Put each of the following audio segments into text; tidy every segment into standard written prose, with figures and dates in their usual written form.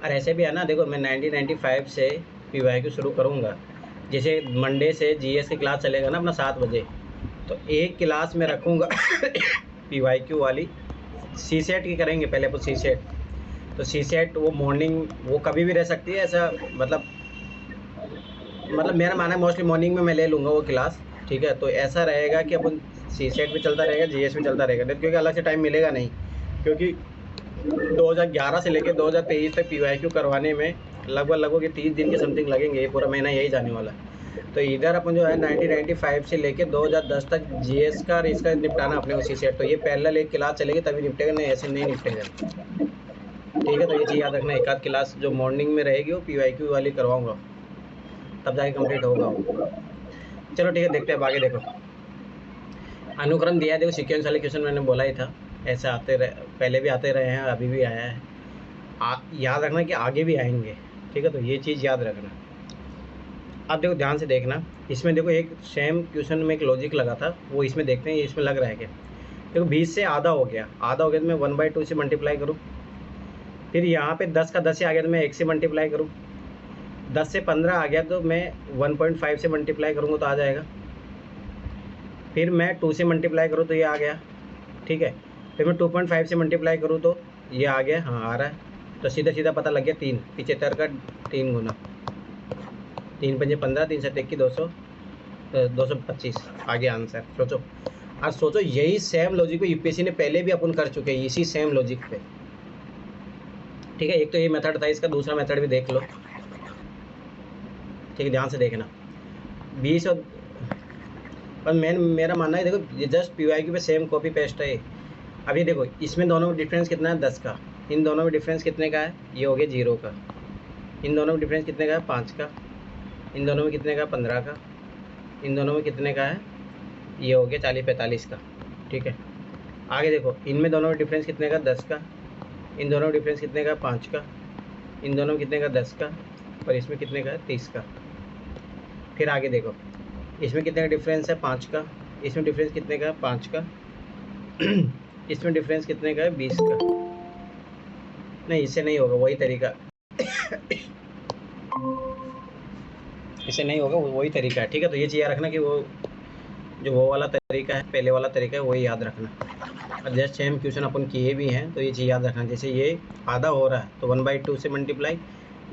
और ऐसे भी है ना, देखो मैं 1995 से PYQ शुरू करूँगा। जैसे मंडे से GS की क्लास चलेगा ना अपना 7 बजे, तो एक क्लास में रखूँगा PYQ वाली। सी सेट की करेंगे पहले अपन सी सेट। तो सी सेट वो मॉर्निंग वो कभी भी रह सकती है, ऐसा मतलब मेरा मानना है मोस्टली मॉर्निंग में मैं ले लूँगा वो क्लास। ठीक है, तो ऐसा रहेगा कि अपन सी सेट भी चलता रहेगा, GS भी चलता रहेगा, नहीं क्योंकि अलग से टाइम मिलेगा नहीं, क्योंकि 2011 से लेकर 2023 तक PYQ करवाने में लगभग ये 30 दिन के समथिंग लगेंगे, ये पूरा महीना यही जाने वाला है। तो इधर अपन जो है 1995 से लेके 2010 तक GS का और इसका निपटाना अपने उसी सेट। तो ये पैरेलल एक क्लास चलेगी तभी निपटेगा, नहीं ऐसे नहीं निपटेगा। ठीक है, तो ये चीज़ याद रखना, एक आध क्लास जो मॉर्निंग में रहेगी वो PYQ वाली करवाऊंगा, तब जाके कंप्लीट होगा वो। चलो ठीक है, देखते हैं अब आगे। देखो अनुक्रम दिया है, देखो सीक्वेंस वाले क्वेश्चन मैंने बोला ही था, ऐसे आते रहे, पहले भी आते रहे हैं, अभी भी आया है। याद रखना कि आगे भी आएंगे। ठीक है, तो ये चीज़ याद रखना। अब देखो ध्यान से देखना, इसमें देखो एक सेम क्वेश्चन में एक लॉजिक लगा था, वो इसमें देखते हैं इसमें लग रहा है क्या। देखो 20 से आधा हो गया, तो मैं 1/2 से मल्टीप्लाई करूँ। फिर यहाँ पे 10 का 10 से आ गया तो मैं 1 से मल्टीप्लाई करूँ। 10 से 15 आ गया तो मैं 1.5 से मल्टीप्लाई करूँगा तो आ जाएगा। फिर मैं 2 से मल्टीप्लाई करूँ तो ये आ गया। ठीक है, फिर मैं 2.5 से मल्टीप्लाई करूँ तो ये आ गया, हाँ आ रहा है। तो सीधा सीधा पता लग गया, 3 75 का 3 गुना 3 पंजे 15, 3 7 21 225 आ गया आंसर। सोचो, आज सोचो यही सेम लॉजिक पे UPSC ने पहले भी अपन कर चुके हैं, इसी सेम लॉजिक पे। ठीक है, एक तो ये मेथड था, इसका दूसरा मेथड भी देख लो। ठीक है, ध्यान से देखना। 20 और पर मेरा मानना है, देखो ये जस्ट PYQ पे सेम कॉपी पेस्ट है। अभी देखो इसमें दोनों में डिफरेंस कितना है, 10 का। इन दोनों में डिफरेंस कितने का है, ये हो गया 0 का। इन दोनों में डिफरेंस कितने का है, 5 का। इन दोनों में कितने का, 15 का। इन दोनों में कितने का है, ये हो गया 40-45 का। ठीक है, आगे देखो इनमें दोनों में डिफरेंस कितने का, 10 का। इन दोनों में डिफरेंस कितने का, 5 का। इन दोनों में कितने का, 10 का। और इसमें कितने का है, 30 का। फिर आगे देखो इसमें कितने का डिफरेंस है, 5 का। इसमें डिफरेंस कितने का है, 5 का। इसमें डिफरेंस कितने का है, 20 का। नहीं इससे नहीं होगा, वही तरीका इससे नहीं होगा, वही तरीका है। ठीक है, तो ये चीज़ याद रखना कि वो वाला तरीका है, पहले वाला तरीका है, वही याद रखना। और जस्ट सेम क्वेश्चन अपन किए भी हैं, तो ये चीज़ याद रखना। जैसे ये आधा हो रहा है तो 1/2 से मल्टीप्लाई,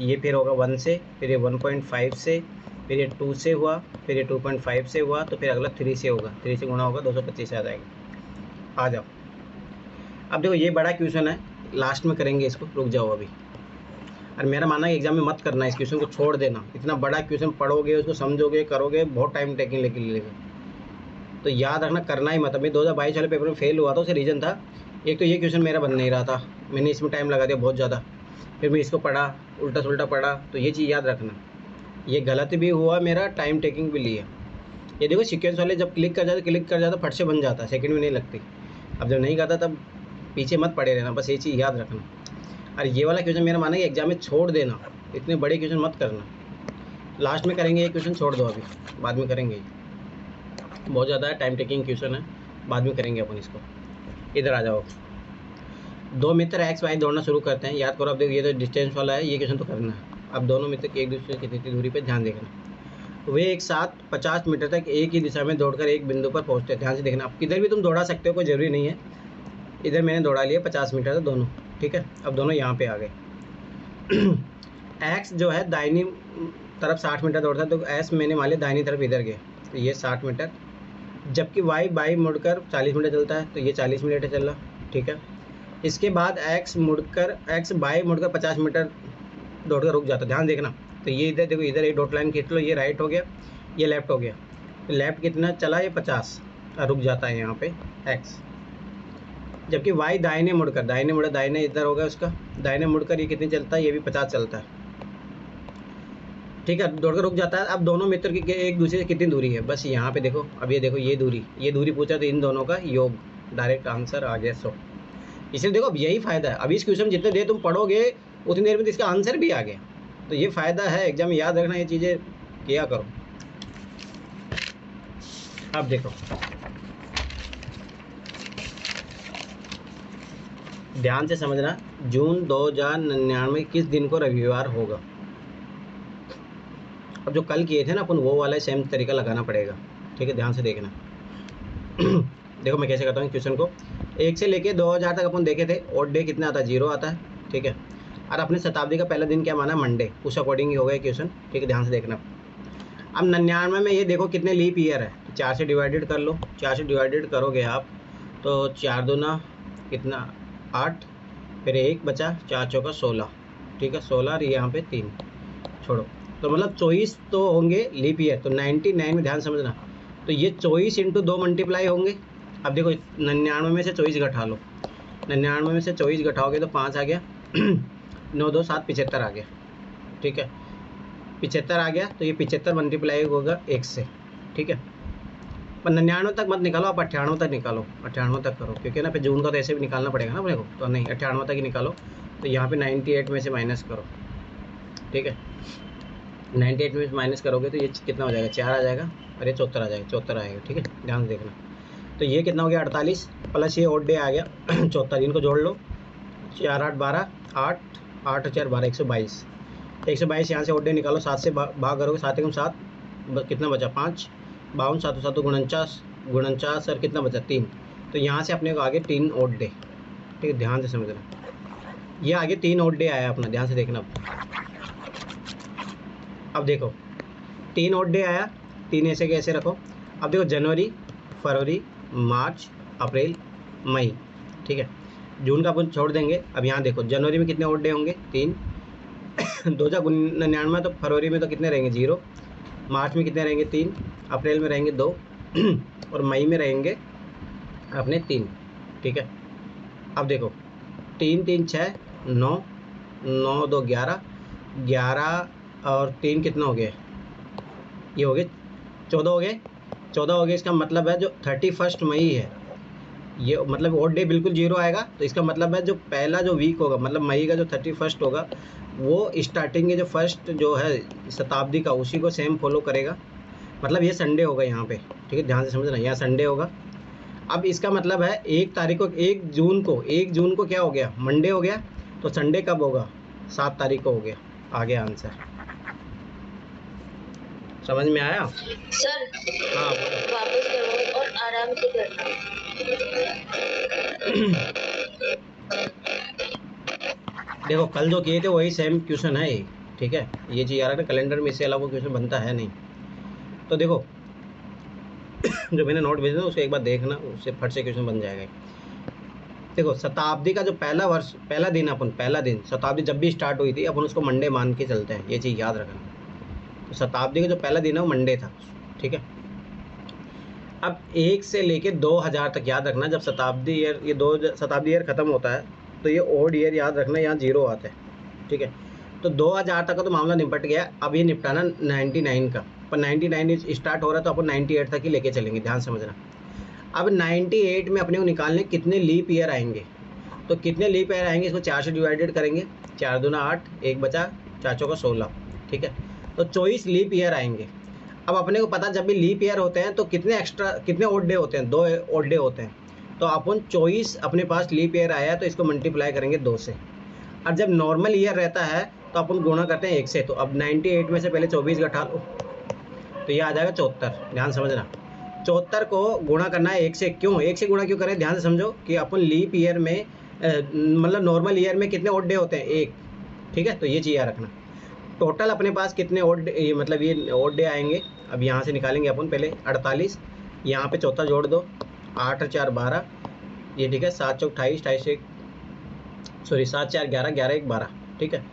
ये फिर होगा 1 से, फिर ये 1.5 से, फिर ये 2 से हुआ, फिर ये 2.5 से हुआ, तो फिर अगला 3 से होगा, 3 से गुणा होगा 225 आ जाएगा। आ जाओ, अब देखो ये बड़ा क्वेश्चन है, लास्ट में करेंगे इसको, रुक जाओ अभी। और मेरा मानना है एग्जाम में मत करना, इस क्वेश्चन को छोड़ देना। इतना बड़ा क्वेश्चन पढ़ोगे, उसको समझोगे, करोगे, बहुत टाइम टेकिंग लेगा। तो याद रखना, करना ही मत। अभी 2022 वाले पेपर में फेल हुआ था, उसे रीज़न था, एक तो ये क्वेश्चन मेरा बन नहीं रहा था, मैंने इसमें टाइम लगा दिया बहुत ज़्यादा। फिर मैं इसको पढ़ा, उल्टा सुल्टा पढ़ा, तो ये चीज़ याद रखना। ये गलत भी हुआ मेरा, टाइम टेकिंग भी लिया। ये देखो सीक्वेंस वाले जब क्लिक कर जाता फट से बन जाता, सेकंड भी नहीं लगती। अब जब नहीं करता तब पीछे मत पड़े रहना, बस ये चीज़ याद रखना। और ये वाला क्वेश्चन मेरा माना कि एग्जाम में छोड़ देना, इतने बड़े क्वेश्चन मत करना। लास्ट में करेंगे, ये क्वेश्चन छोड़ दो, अभी बाद में करेंगे, बहुत ज़्यादा टाइम टेकिंग क्वेश्चन है, बाद में करेंगे अपन इसको। इधर आ जाओ, दो मित्र एक्स वाई दौड़ना शुरू करते हैं। याद करो, अब देखो ये तो डिस्टेंस वाला है, ये क्वेश्चन तो करना है। अब दोनों मित्र एक दूसरे से कितनी दूरी पर ध्यान देखना। वे एक साथ 50 मीटर तक एक ही दिशा में दौड़कर एक बिंदु पर पहुंचते हैं। ध्यान से देखना, अब किधर भी तुम दौड़ा सकते हो, कोई ज़रूरी नहीं है। इधर मैंने दौड़ा लिया 50 मीटर तक दोनों। ठीक है, अब दोनों यहाँ पे आ गए। एक्स जो है दाहिनी तरफ 60 मीटर दौड़ता है, तो एस मैंने मान लिया दाहिनी तरफ इधर गए, तो ये 60 मीटर। जबकि वाई बाई मुड़कर 40 मीटर चलता है, तो ये 40 मीटर चल रहा। ठीक है, इसके बाद एक्स बाई मुड़कर 50 मीटर दौड़कर रुक जाता है। ध्यान देखना, तो ये इधर देखो, इधर एक डॉट लाइन खींच लो, ये राइट हो गया, ये लेफ्ट हो गया। लेफ्ट कितना चला, ये 50, रुक जाता है यहाँ पे एक्स। जबकि वाई दाहिने मुड़ा, दाहिने इधर होगा उसका, दाहिने मुड़कर ये कितनी चलता है, ये भी 50 चलता है। ठीक है, दौड़कर रुक जाता है। अब दोनों मित्र की एक दूसरे से कितनी दूरी है, बस यहाँ पे देखो। अब ये देखो, ये दूरी पूछा, तो इन दोनों का योग, डायरेक्ट आंसर आ गया 100। इसलिए देखो, अब यही फ़ायदा है, अभी इस क्वेश्चन जितने देर तुम पढ़ोगे उतनी देर में तो इसका आंसर भी आ गया। तो ये फ़ायदा है एग्जाम में, याद रखना, ये चीज़ें किया करो। अब देखो ध्यान से समझना, जून 2099 किस दिन को रविवार होगा। अब जो कल किए थे ना अपन, वो वाला सेम तरीका लगाना पड़ेगा, ठीक है, ध्यान से देखना। देखो मैं कैसे करता हूँ क्वेश्चन को। 1 से लेके 2000 तक अपन देखे थे, ऑड डे कितना आता है, 0 आता है, ठीक है। और अपने शताब्दी का पहला दिन क्या माना, मंडे, उस अकॉर्डिंग ही होगा क्वेश्चन, ठीक है, ध्यान से देखना। अब 99 में ये देखो कितने लीप ईयर है, तो 4 से डिवाइडेड कर लो। 4 से डिवाइडेड करोगे आप तो 4 दूना कितना 8, फिर 1 बचा, 4 चौका 16, ठीक है, 16 और यहाँ पे 3 छोड़ो, तो मतलब 24 तो होंगे लीप ईयर। तो 99 में ध्यान समझना, तो ये 24 इंटू 2 मल्टीप्लाई होंगे। अब देखो 99 में से 24 घटा लो, 99 में से 24 घटाओगे तो 5 आ गया, 9 2 7 75 आ गया, ठीक है, 75 आ गया। तो ये 75 मल्टीप्लाई होगा 1 से, ठीक है। पर 99 तक मत निकालो, आप 98 तक निकालो, 98 तक करो, क्योंकि ना फिर जून का तो ऐसे भी निकालना पड़ेगा ना अपने को, तो नहीं 98 तक ही निकालो। तो यहाँ पे 98 में से माइनस करो, ठीक है, 98 में माइनस करोगे तो ये कितना हो जाएगा, 4 आ जाएगा, और ये 74 आ जाएगा, 74 आएगा, ठीक है, ध्यान से देखना। तो ये कितना हो गया 48 प्लस ये ऑड डे आ गया 74, इनको जोड़ लो, 4 8 12, 8 8 4 12, 122, 122 यहाँ से ऑड डे निकालो, 7 से भाग करोगे, 7 एकम 7, कितना बचा 5, 52 7 7 49, 49 और कितना बचा 3। तो यहाँ से अपने को आगे 3 ऑड डे, ठीक है, ध्यान से समझना, ये आगे 3 ऑड डे आया अपना, ध्यान से देखना। अब देखो 3 ऑड डे आया, 3 ऐसे कैसे रखो। अब देखो जनवरी, फरवरी, मार्च, अप्रैल, मई, ठीक है, जून का अपन छोड़ देंगे। अब यहाँ देखो जनवरी में कितने ऑड डे होंगे, 3, 2099, तो फरवरी में तो कितने रहेंगे 0, मार्च में कितने रहेंगे 3, अप्रैल में रहेंगे 2 और मई में रहेंगे अपने 3, ठीक है। अब देखो 3 3 6 9, 9 2 11, 11 और 3 कितना हो गया, ये हो गए 14 हो गए, 14 हो गए। इसका मतलब है जो 31 मई है, ये मतलब ऑड डे बिल्कुल 0 आएगा। तो इसका मतलब है जो पहला जो वीक होगा, मतलब मई का जो 31 होगा, वो स्टार्टिंग के जो फर्स्ट जो है शताब्दी का, उसी को सेम फॉलो करेगा। मतलब ये संडे होगा यहाँ पे, ठीक है, ध्यान से समझना, यहाँ संडे होगा। अब इसका मतलब है 1 तारीख को, 1 जून को क्या हो गया, मंडे हो गया। तो संडे कब होगा, 7 तारीख को हो गया। आ गया आंसर, समझ में आया सर? हाँ वापस करो और आराम से करना। देखो कल जो किए थे वही सेम क्वेश्चन है, ठीक है, ये चीज़ याद रखना, कैलेंडर में इससे अलावा क्वेश्चन बनता है नहीं। तो देखो जो मैंने नोट भेजा उसको एक बार देखना, उससे फट से क्वेश्चन बन जाएगा। देखो शताब्दी का जो पहला दिन शताब्दी जब भी स्टार्ट हुई थी, अपन उसको मंडे मान के चलते हैं, ये चीज़ याद रखना। तो शताब्दी का जो पहला दिन है वो मंडे था, ठीक है। अब 1 से लेके 2000 तक याद रखना, जब शताब्दी ईयर, ये शताब्दी ईयर ख़त्म होता है तो ये ओड ईयर याद रखना, यहाँ 0 आता है, ठीक है। तो 2000 तक का तो मामला निपट गया, अब ये निपटाना 99 का। पर 99 स्टार्ट हो रहा है तो अपन 98 तक ही लेके चलेंगे, ध्यान समझना। अब 98 में अपने को निकालने कितने लीप ईयर आएंगे, तो कितने लीप ईयर आएंगे, इसको 4 से डिवाइडेड करेंगे, 4 दूना 8, 1 बचा, 4 चौका 16, ठीक है। तो 24 लीप ईयर आएंगे। अब अपने को पता जब भी लीप ईयर होते हैं तो कितने ऑड डे होते हैं, 2 ऑड डे होते हैं। तो अपन 24 अपने पास लीप ईयर आया तो इसको मल्टीप्लाई करेंगे 2 से। और जब नॉर्मल ईयर रहता है तो अपन गुणा करते हैं 1 से। तो अब 98 में से पहले 24 घटा लो, तो ये आ जाएगा 74, ध्यान समझना। 74 को गुणा करना है 1 से, क्यों 1 से गुणा क्यों करें, ध्यान से समझो कि अपन लीप ईयर में मतलब नॉर्मल ईयर में कितने ऑड डे होते हैं, 1, ठीक है। तो ये चीज़ याद रखना। टोटल अपने पास कितने ऑड मतलब ये ऑड डे आएंगे, अब यहाँ से निकालेंगे अपन पहले 48, यहाँ पे 74 जोड़ दो, 8 और 4 12, ये ठीक है, 7 चौक 28, 28 सॉरी 7 4 11, 11 1 12, ठीक है,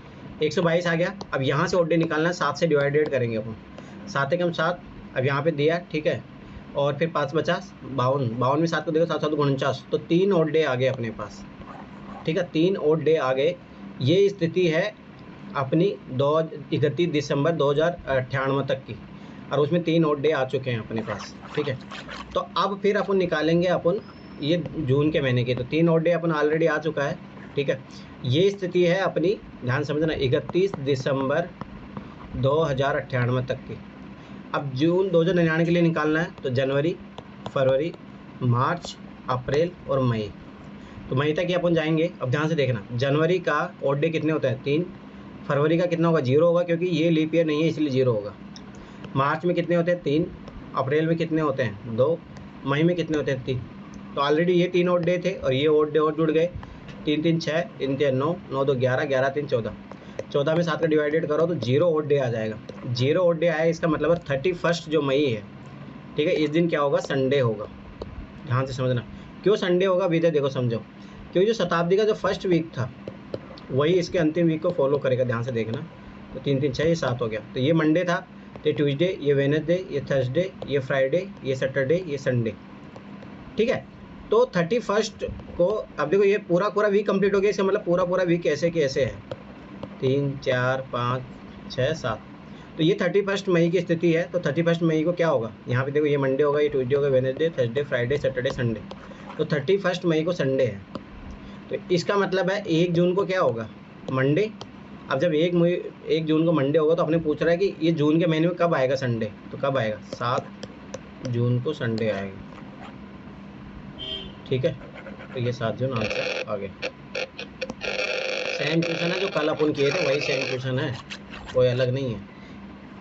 122 आ गया। अब यहाँ से ऑड डे निकालना है, 7 से डिवाइडेड करेंगे अपन, 7 एकम 7, अब यहाँ पे दिया, ठीक है, और फिर 5 50, 52, 52 में 7 को देखो, 7 7 49, तो 3 ऑड डे आ गए अपने पास, ठीक है, 3 ऑड डे आ गए। ये स्थिति है अपनी 31 दिसंबर 2098 तक की, और उसमें 3 ऑड डे आ चुके हैं अपने पास, ठीक है। तो अब फिर अपन निकालेंगे अपन ये जून के महीने के, तो 3 ऑड डे अपन ऑलरेडी आ चुका है, ठीक है। ये स्थिति है अपनी, ध्यान समझना, 31 दिसंबर 2098 तक की। अब जून 2099 के लिए निकालना है तो जनवरी, फरवरी, मार्च, अप्रैल और मई। तो मई तक ही अपन जाएंगे। अब ध्यान से देखना, जनवरी का ऑड डे कितने होते हैं 3, फरवरी का कितना होगा 0 होगा क्योंकि ये लीप ईयर नहीं है इसलिए 0 होगा। मार्च में कितने होते हैं 3, अप्रैल में कितने होते हैं 2, मई में कितने होते हैं 3। तो ऑलरेडी ये 3 ऑड डे थे और ये ऑड डे और जुड़ गए, 3 3 6, 3 3 9, 9 2 11, 11 3 14, 14 में 7 का डिवाइडेड करो तो 0 ऑड डे आ जाएगा। 0 ऑड डे आया इसका मतलब 31 जो मई है, ठीक है, इस दिन क्या होगा संडे होगा। ध्यान से समझना क्यों संडे होगा, विजय देखो समझो, क्योंकि जो शताब्दी का जो फर्स्ट वीक था वही इसके अंतिम वीक को फॉलो करेगा। ध्यान से देखना, तो 3 3 6 ये 7 हो गया। तो ये मंडे था, तो ये ट्यूसडे, ये वेडनेसडे, ये थर्सडे, ये फ्राइडे, ये सैटरडे, ये संडे, ठीक है। तो 31 को अब देखो ये पूरा पूरा वीक कंप्लीट हो गया, इसका मतलब पूरा पूरा वीक ऐसे के ऐसे है 3 4 5 6 7। तो ये 31 मई की स्थिति है। तो 31 मई को क्या होगा, यहाँ पे देखो ये मंडे होगा, ये ट्यूसडे होगा, Wednesday, Thursday, Friday, Saturday, Sunday. तो 31 मई को संडे है। तो इसका मतलब है 1 जून को क्या होगा मंडे। अब जब 1 जून को मंडे होगा तो आपने पूछ रहा है कि ये जून के महीने में कब आएगा संडे, तो कब आएगा 7 जून को संडे आएगा, ठीक है। तो ये 7 जून आंसर आ गया। सेम क्वेश्चन है जो कल अपन किए थे, वही सेम क्वेश्चन है, कोई अलग नहीं है,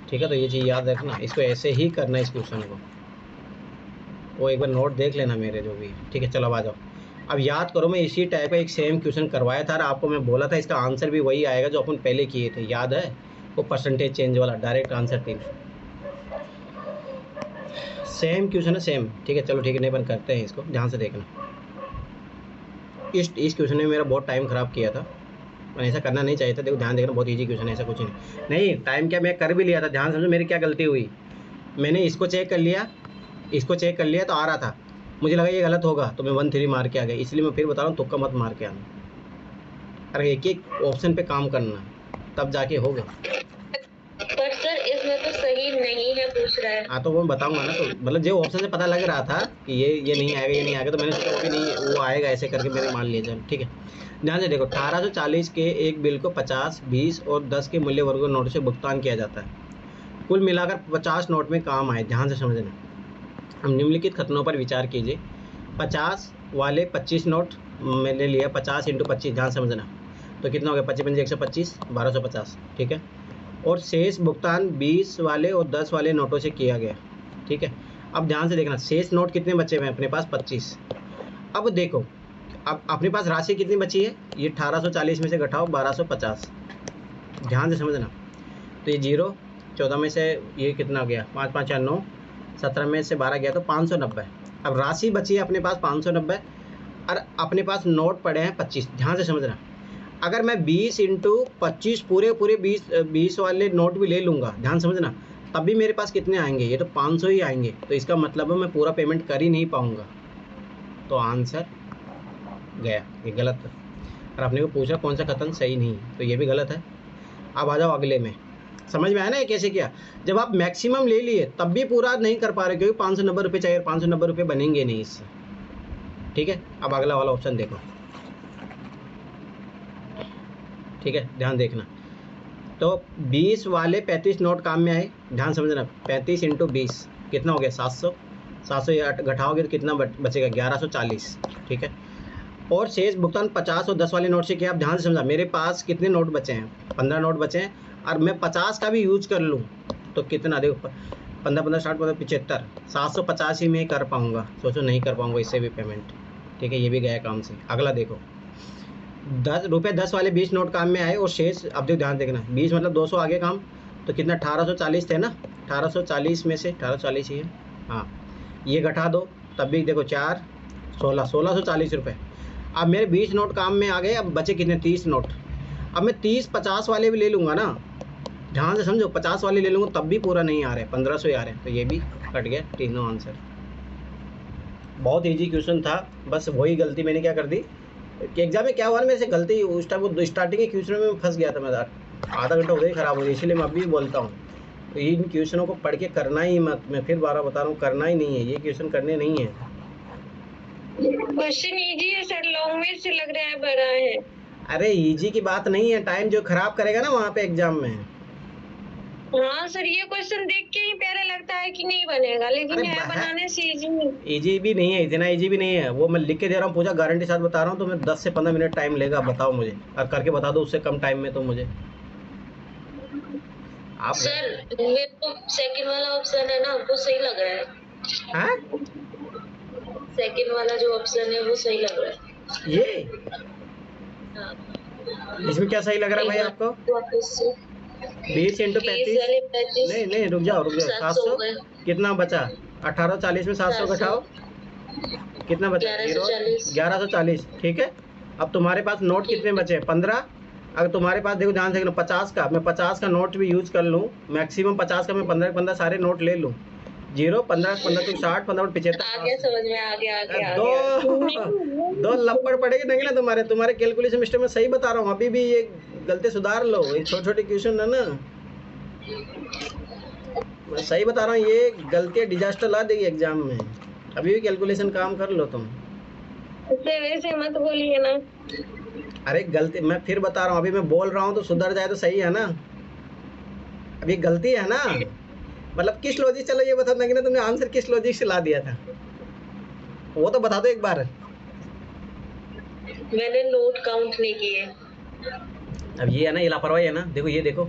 ठीक है। तो ये चीज़ याद रखना, इसको ऐसे ही करना है इस क्वेश्चन को। वो एक बार नोट देख लेना मेरे जो भी, ठीक है। चलो अब आ जाओ, अब याद करो, मैं इसी टाइप का एक सेम क्वेश्चन करवाया था और आपको मैं बोला था इसका आंसर भी वही आएगा जो अपन पहले किए थे, याद है वो परसेंटेज चेंज वाला, डायरेक्ट आंसर 3। सेम क्वेश्चन है सेम, ठीक है। चलो ठीक है, नहीं बंद करते हैं इसको, ध्यान से देखना। इस क्वेश्चन ने मेरा बहुत टाइम ख़राब किया था, मैंने ऐसा करना नहीं चाहिए था। देखो ध्यान देखना, बहुत ईजी क्वेश्चन है, ऐसा कुछ नहीं टाइम क्या मैं कर भी लिया था। ध्यान समझो मेरी क्या गलती हुई, मैंने इसको चेक कर लिया, इसको चेक कर लिया तो आ रहा था, मुझे लगा ये गलत होगा तो मैं 1 3 मार के आ गया। इसलिए मैं फिर बता रहा हूँ तुक्का मत मार के आना, अरे एक एक ऑप्शन पे काम करना तब जाके होगा। पर सर इसमें तो सही नहीं है पूछ रहा है। हाँ तो वो बताऊंगा ना, तो मतलब जो ऑप्शन से पता लग रहा था कि ये नहीं आएगा, ये नहीं आएगा, तो मैंने सोचा वो भी नहीं वो आएगा, ऐसे करके मैंने मान लिया। चल ठीक है, ध्यान से देखो 1840 के एक बिल को 50, 20 और 10 के मूल्य वर्गों नोट से भुगतान किया जाता है। कुल मिलाकर 50 नोट में काम आए। ध्यान से समझना, हम निम्नलिखित कथनों पर विचार कीजिए। 50 वाले 25 नोट मैंने लिया, 50 × 25, ध्यान समझना, तो कितना हो गया 25 × 125, 1250, ठीक है। और शेष भुगतान 20 वाले और 10 वाले नोटों से किया गया, ठीक है। अब ध्यान से देखना, शेष नोट कितने बचे हुए हैं अपने पास 25। अब देखो अब अपने पास राशि कितनी बची है, ये 1840 में से घटाओ 1250, ध्यान से समझना। तो ये 0, 14 में से ये कितना गया 5 5 4 9, 17 में से 12 गया तो 590। अब राशि बची है अपने पास 590 और अपने पास नोट पड़े हैं 25। ध्यान से समझना, अगर मैं 20 × 25 पूरे 20 वाले नोट भी ले लूँगा, ध्यान समझना, तब भी मेरे पास कितने आएंगे, ये तो 500 ही आएंगे। तो इसका मतलब है मैं पूरा पेमेंट कर ही नहीं पाऊँगा, तो आंसर गया, ये गलत है। और आपने को पूछा कौन सा कथन सही नहीं, तो ये भी गलत है। अब आ जाओ अगले में, समझ में आया ना ये कैसे किया। जब आप मैक्सिमम ले लिए तब भी पूरा नहीं कर पा रहे क्योंकि 590 रुपये चाहिए, 590 रुपये बनेंगे नहीं इससे, ठीक है। अब अगला वाला ऑप्शन देखो, ठीक है, ध्यान देखना। तो 20 वाले 35 नोट काम में आए, ध्यान समझना, 35 × 20 कितना हो गया 700, 700 ये घटाओगे तो कितना बचेगा 1140, ठीक है। और शेष भुगतान 50 और 10 वाले नोट से किया। आप ध्यान से समझा, मेरे पास कितने नोट बचे हैं 15 नोट बचे हैं, और मैं 50 का भी यूज कर लूँ तो कितना, देखो 15 15 60 15 75, 750 ही मैं कर पाऊँगा। सोचो नहीं कर पाऊँगा इससे भी पेमेंट, ठीक है, ये भी गया काम से। अगला देखो, 10 वाले 20 नोट काम में आए और शेष, अब देखो ध्यान देखना, 20 मतलब 200 आगे काम, तो कितना 1840 थे ना, 1840 में से 1840 ही है, हाँ ये घटा दो तब भी देखो 4 16 1640 रुपये। अब मेरे 20 नोट काम में आ गए, अब बचे कितने 30 नोट। अब मैं 30 50 वाले भी ले लूँगा ना, ध्यान से समझो, 50 वाले ले लूँगा तब भी पूरा नहीं आ रहे, 1500 ही आ रहे हैं, तो ये भी कट गया तीनों आंसर। बहुत ईजी क्वेश्चन था, बस वही गलती मैंने क्या कर दी कि एग्जाम में क्या हुआ ना, मेरे से गलती उस टाइम वो स्टार्टिंग के क्वेश्चन में फंस गया था, मैं आधा घंटा उधर ही खराब हो गया। इसलिए मैं अभी भी बोलता हूँ तो इन क्वेश्चनों को पढ़ के करना ही मत, मैं फिर बार बता रहा हूँ करना ही नहीं है, ये क्वेश्चन करने नहीं है। क्वेश्चन इजी है सर, लॉन्ग से लग रहा है बड़ा है। अरे इजी की बात नहीं है, टाइम जो खराब करेगा ना वहाँ पे एग्जाम में, हाँ सर, ये क्वेश्चन देख के ही प्यारा लगता है कि नहीं बनेगा, लेकिन अरे है बनाने से इजी। इजी भी नहीं है, इतना इजी भी नहीं है। वो मैं लिख के दे रहा हूँ, पूजा गारंटी साथ बता रहा हूँ, तो मैं 10 से 15 मिनट टाइम लेगा, बताओ मुझे, और करके बता दो उससे कम टाइम में तो मुझे आप। सर मेरे को सेकंड वाला ऑप्शन है ना, वो सही लग रहा है। हाँ सेकंड वाला जो ऑप्शन है वो सही लग रहा है। ये हाँ। इसमें क्या सही लग रहा है भाई आपको? 20 इंटू 35, वाले 35, नहीं नहीं रुक जाओ 700 हो 700 गए। कितना बचा? 1840 में 700 घटाओ, कितना बचा? 1140। 1140, ठीक है। अब तुम्हारे पास नोट कितने बचे? 15। अगर तुम्हारे पास देखो ध्यान से 50 का, मैं 50 का नोट भी यूज कर लूँ, मैक्सिमम 50 का मैं 15 सारे नोट ले लूँ। 0 15 15 तो 60 15 75, आ गया समझ में, आ गया दो लपड़ पड़ेगी नहीं ना तुम्हारे कैलकुलेशन मिस्टेक में सही बता रहा हूँ। अभी भी ये गलती सुधार लो, ये छोटे छोटे क्वेश्चन है ना, मैं सही बता रहा हूँ, ये गलतियाँ डिजास्टर ला देगी एग्जाम में। अभी भी कैलकुलेशन काम कर लो तुम। वैसे मत बोलिए ना। अरे गलती मैं फिर बता रहा हूँ, अभी मैं बोल रहा हूँ तो सुधर जाए तो सही है ना। अभी गलती है ना, मतलब किस लॉजिक, चलो ये बता ना तुमने आंसर किस लॉजिक से ला दिया था, वो तो बता दो एक बार। मैंने नोट काउंट नहीं किए। अब ये है ना, ये लापरवाही है ना। देखो ये देखो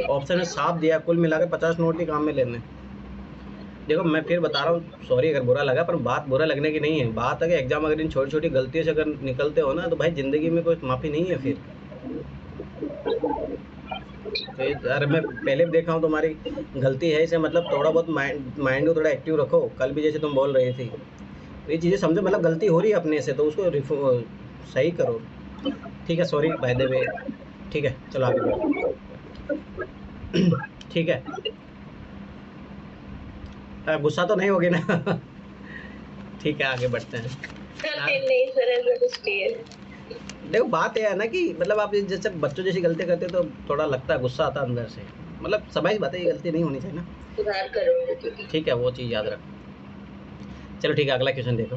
ऑप्शन में साफ दिया, कुल मिलाकर 50 नोट ही काम में लेने। देखो मैं फिर बता रहा हूँ, सॉरी अगर बुरा लगा, पर बात बुरा लगने की नहीं है। बात है कि एग्जाम अगर इन छोटी छोटी गलतियों से अगर निकलते हो ना, तो भाई जिंदगी में कोई माफी नहीं है फिर। तो अरे मैं पहले भी देखा हूँ तुम्हारी गलती है इसे, मतलब थोड़ा बहुत माइंड को थोड़ा एक्टिव रखो। कल भी जैसे तुम बोल रही थी, तो ये चीज़ें समझो, मतलब गलती हो रही है अपने से तो उसको सही करो। ठीक है, सॉरी बाय द वे। ठीक है चलो आगे बढ़ो। ठीक है, गुस्सा तो नहीं होगी ना? ठीक है आगे बढ़ते हैं। नहीं सर, ऐसा कुछ नहीं है। देखो बात यह है ना कि मतलब आप जैसे बच्चों जैसी गलती करते हो तो थोड़ा लगता है, गुस्सा आता है अंदर से, मतलब स्वाभाविक बात है, ये गलती नहीं होनी चाहिए ना। सुधार करूंगी। ठीक है, वो चीज़ याद रखो। चलो ठीक है, अगला क्वेश्चन देखो।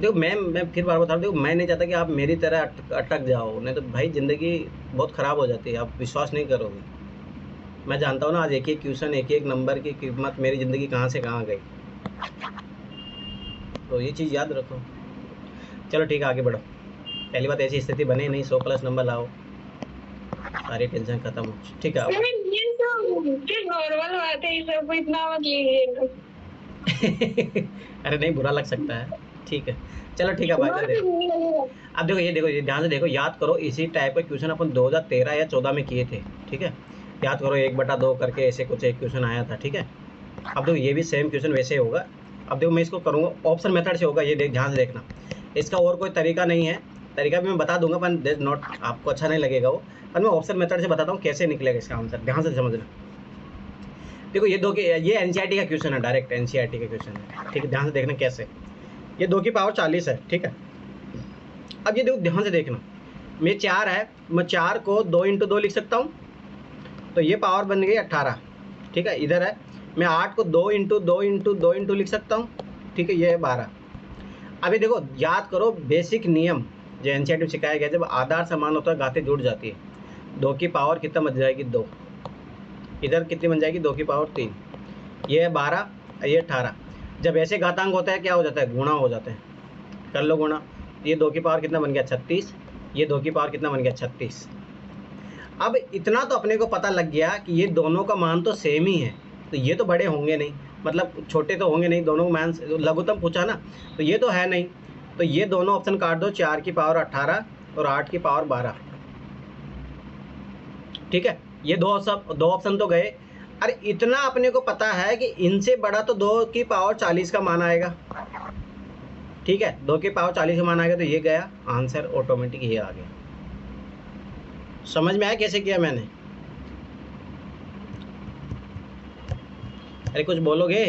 देखो मैं फिर बार बता रहा हूँ, देखो मैं नहीं चाहता कि आप मेरी तरह अटक जाओ, नहीं तो भाई ज़िंदगी बहुत ख़राब हो जाती है, आप विश्वास नहीं करोगे। मैं जानता हूँ ना, आज एक एक क्वेश्चन एक एक नंबर की कीमत मेरी ज़िंदगी कहाँ से कहाँ गई, तो ये चीज़ याद रखो। चलो ठीक है आगे बढ़ो। पहली बात ऐसी स्थिति बने नहीं, 100+ नंबर लाओ, सारी टेंशन खत्म हो। ठीक है ये तो नॉर्मल बात है, सब इतना मत लीजिएगा। अरे नहीं, बुरा लग सकता है। ठीक है चलो ठीक है भाई। अब देखो ये ध्यान से देखो, याद करो इसी टाइप का क्वेश्चन अपन 2013 या 14 में किए थे। ठीक है, याद करो 1/2 करके ऐसे कुछ एक क्वेश्चन आया था। ठीक है, अब देखो ये भी सेम क्वेश्चन वैसे होगा। अब देखो मैं इसको करूँगा ऑप्शन मेथड से होगा, ये ध्यान से देखना, इसका और कोई तरीका नहीं है। तरीका भी मैं बता दूंगा, पर देयर नॉट, आपको अच्छा नहीं लगेगा वो, पर मैं ऑप्शन मेथड से बताता हूँ कैसे निकलेगा इसका आंसर। ध्यान से समझना। देखो ये एनसीईआरटी का क्वेश्चन है, डायरेक्ट एनसीईआरटी का क्वेश्चन है। ठीक है, ध्यान से देखना कैसे। ये 2 की पावर 40 है। ठीक है, अब ये देखो ध्यान से देखना, मैं 4 है, मैं 4 को 2 × 2 लिख सकता हूँ, तो ये पावर बन गई 18। ठीक है, इधर है मैं 8 को 2 × 2 × 2 × लिख सकता हूँ। ठीक है, ये है 12। अभी देखो याद करो बेसिक नियम जो एनसीईआरटी में सिखाया गया, जब आधार समान होता है घातें जुड़ जाती है। 2 की पावर कितना बन जाएगी? 2। इधर कितनी बन जाएगी? 2 की पावर 3। ये है 12, ये 18। जब ऐसे घातांक होता है क्या हो जाता है? गुणा हो जाता है। कर लो गुणा, ये 2 की पावर कितना बन गया? 36। ये 2 की पावर कितना बन गया? 36। अब इतना तो अपने को पता लग गया कि ये दोनों का मान तो सेम ही है, तो ये तो बड़े होंगे नहीं, मतलब छोटे तो होंगे नहीं, दोनों मान लघुत्तम पूछा ना, तो ये तो है नहीं। तो ये दोनों ऑप्शन काट दो, 4 की पावर 18 और 8 की पावर 12। ठीक है, ये दो ऑप्शन तो गए। अरे इतना अपने को पता है कि इनसे बड़ा तो 2 की पावर 40 का मान आएगा। ठीक है, 2 की पावर 40 का मान आएगा, तो ये गया आंसर, ऑटोमेटिक ये आ गया। समझ में आया कैसे किया मैंने? अरे कुछ बोलोगे?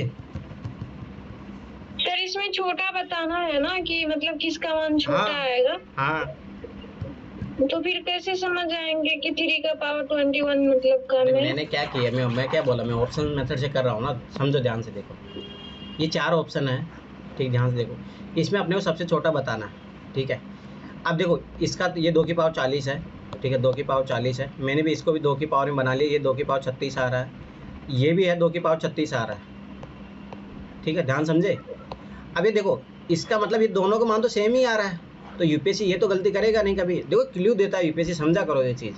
सर इसमें छोटा बताना है ना, कि मतलब किसका मान छोटा आएगा। हाँ, तो फिर कैसे समझ आएंगे कि 3 का पावर 21 मतलब कम है? मैंने क्या किया, मैं क्या बोला, मैं ऑप्शन मेथड से कर रहा हूँ ना। समझो ध्यान से देखो, ये 4 ऑप्शन है। ठीक, ध्यान से देखो, इसमें अपने को सबसे छोटा बताना है। ठीक है, अब देखो इसका, ये 2 की पावर 40 है, ठीक है, 2 की पावर 40 है। मैंने भी इसको भी 2 की पावर में बना लिया, ये 2 की पावर 36 आ रहा है, ये भी है 2 की पावर 36 आ रहा है। ठीक है, ध्यान समझे। अब ये देखो, इसका मतलब ये दोनों का मान तो सेम ही आ रहा है, तो यूपीएससी ये तो गलती करेगा नहीं कभी। देखो क्ल्यू देता है यूपीएससी, समझा करो ये चीज़।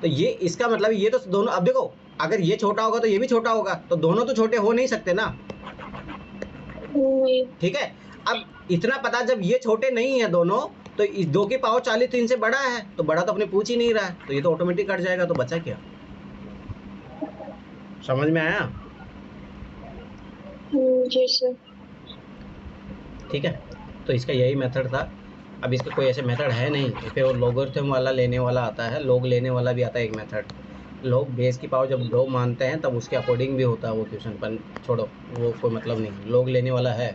तो ये इसका मतलब ये तो दोनों, अब देखो अगर ये छोटा होगा तो ये भी छोटा होगा, तो दोनों तो छोटे हो नहीं सकते ना। ठीक है, अब इतना पता, जब ये छोटे नहीं है दोनों, तो इस 2 की पावर 40 तो इनसे बड़ा है, तो बड़ा तो अपने पूछ ही नहीं रहा है, तो ये तो ऑटोमेटिक कट जाएगा, तो बचा क्या। समझ में आया। जी सर। ठीक है, तो इसका यही मेथड था। अब इसका कोई ऐसे मेथड है नहीं, फिर वो लोगरिथम वाला लेने वाला आता है, लोग लेने वाला भी आता है एक मेथड। लोग बेस की पावर जब 2 मानते हैं तब उसके अकॉर्डिंग भी होता है वो क्वेश्चन, पर छोड़ो वो कोई मतलब नहीं, लोग लेने वाला है।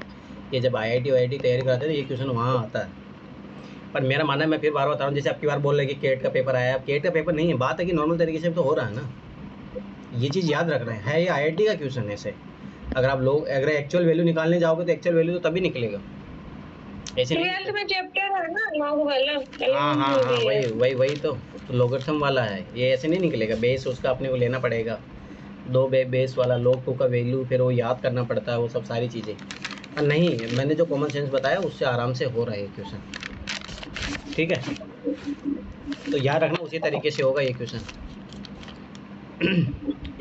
ये जब IIT वाईआईटी तैयारी कराते हैं तो ये क्वेश्चन वहाँ आता है। पर मेरा मानना है, मैं फिर बार बता रहा हूँ, जैसे आपकी बार बोल रहे कि केट का पेपर आया, अब केट का पेपर नहीं है, बात है कि नॉर्मल तरीके से तो हो रहा है ना, ये चीज़ याद रख रहे हैं, ये IIT का क्वेश्चन है। ऐसे अगर आप लोग अगर एक्चुअल वैल्यू निकालने जाओगे तो एक्चुअल वैल्यू तो तभी निकलेगा, ऐसे नहीं। 12th में चैप्टर है ना लॉग वाला। हाँ हाँ हाँ, वही तो लोगरिथम वाला है, ये ऐसे नहीं निकलेगा। बेस उसका अपने को लेना पड़ेगा, 2 बेस वाला log 2 का वैल्यू, फिर वो याद करना पड़ता है, वो सब सारी चीज़ें। और नहीं, मैंने जो कॉमन सेंस बताया उससे आराम से हो रहा है क्वेश्चन। ठीक है, तो याद रखना उसी तरीके से होगा ये क्वेश्चन।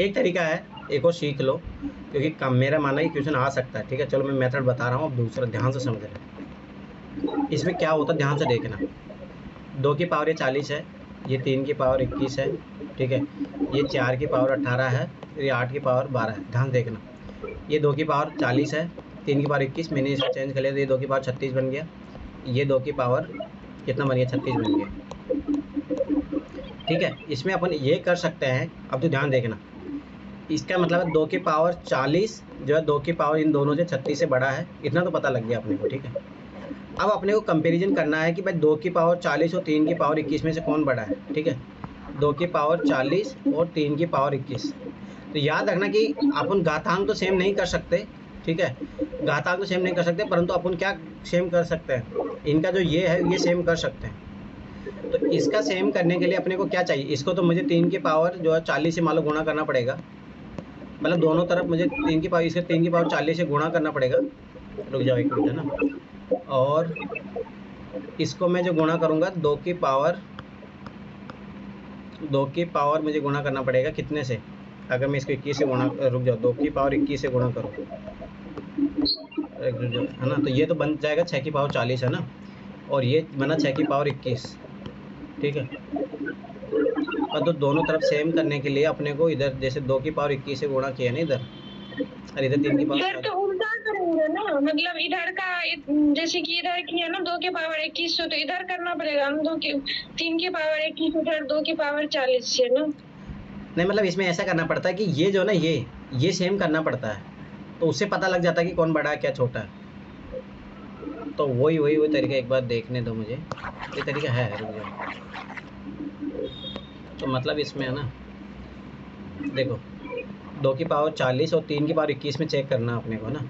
एक तरीका है, एक और सीख लो, क्योंकि मेरा मानना है कि क्वेश्चन आ सकता है। ठीक है, चलो मैं मेथड बता रहा हूँ, अब दूसरा ध्यान से समझ रहे। इसमें क्या होता है ध्यान से देखना। 2 की पावर ये 40 है, ये 3 की पावर 21 है। ठीक है, ये 4 की पावर 18 है, ये 8 की पावर 12 है। ध्यान देखना, ये 2 की पावर 40 है, 3 की पावर 21, मैंने इसको चेंज कर लिया तो ये 2 की पावर 36 बन गया। ये 2 की पावर कितना बन गया, 36 बन गया। ठीक है, इसमें अपन ये कर सकते हैं। अब तो ध्यान देखना, इसका मतलब है 2 की पावर 40 जो है 2 की पावर इन दोनों से 36 से बड़ा है, इतना तो पता लग गया अपने को। ठीक है, अब अपने को कंपैरिजन करना है कि भाई 2 की पावर 40 और 3 की पावर 21 में से कौन बड़ा है। ठीक है, 2 की पावर 40 और 3 की पावर 21। तो याद रखना कि अपन घातांक तो सेम नहीं कर सकते। ठीक है, घातांक तो सेम नहीं कर सकते, परंतु अपन क्या सेम कर सकते हैं, इनका जो ये है ये सेम कर सकते हैं। तो इसका सेम करने के लिए अपने को क्या चाहिए, इसको तो मुझे 3 की पावर जो है 40 से मान लो गुणा करना पड़ेगा, मतलब दोनों तरफ मुझे 3 की पावर, इसके 3 की पावर 40 से गुणा करना पड़ेगा। रुक जाओ एक मिनट, है ना। और इसको मैं जो गुणा करूँगा 2 की पावर मुझे गुणा करना पड़ेगा कितने से, अगर मैं इसको 21 से गुणा, रुक जाओ, 2 की पावर 21 से गुणा करूँ, है ना, तो ये तो बन जाएगा 6 की पावर 40, है ना, और ये बना 6 की पावर 21। ठीक है, और तो दोनों तरफ सेम करने के लिए अपने को इधर जैसे 2 की पावर 21 से गुणा किया ना इधर, और इधर 3 की पावर सर तो उल्टा करेंगे ना, मतलब इधर का जैसे कि इधर किया ना 2 की पावर 21 से, तो इधर करना पड़ेगा हम 3 की पावर 21 उधर 2 की पावर 40 से ना। नहीं, मतलब इसमें ऐसा करना पड़ता है कि ये जो ना ये सेम करना पड़ता है, तो उससे पता लग जाता है कि कौन बड़ा है क्या छोटा है। तो वही तरीका एक बार देखने दो मुझे, ये तरीका है, रुक जाओ। तो मतलब इसमें है ना, देखो 2 की पावर 40 और 3 की पावर 21 में चेक करना अपने को ना।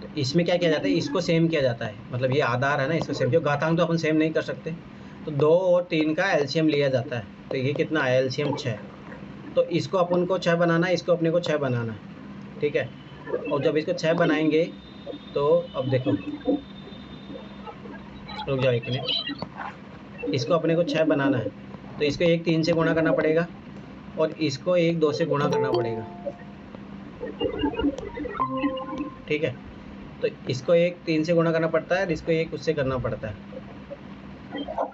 तो इसमें क्या किया जाता है, इसको सेम किया जाता है, मतलब ये आधार है ना, इसको सेम, जो घातांक तो अपन सेम नहीं कर सकते, तो 2 और 3 का एलसीएम लिया जाता है। तो ये कितना है, एलसीएम 6। तो इसको अपन को 6 बनाना है, इसको अपने को 6 बनाना है। ठीक है, और जब इसको 6 बनाएंगे तो अब देखो, रुक जाओ एक मिनट, इसको अपने को 6 बनाना है, तो इसको 1 3 से गुणा करना पड़ेगा, और इसको 1 2 से गुणा करना पड़ेगा। ठीक है, तो इसको 1 3 से गुणा करना पड़ता है, और इसको 1 उससे करना पड़ता है।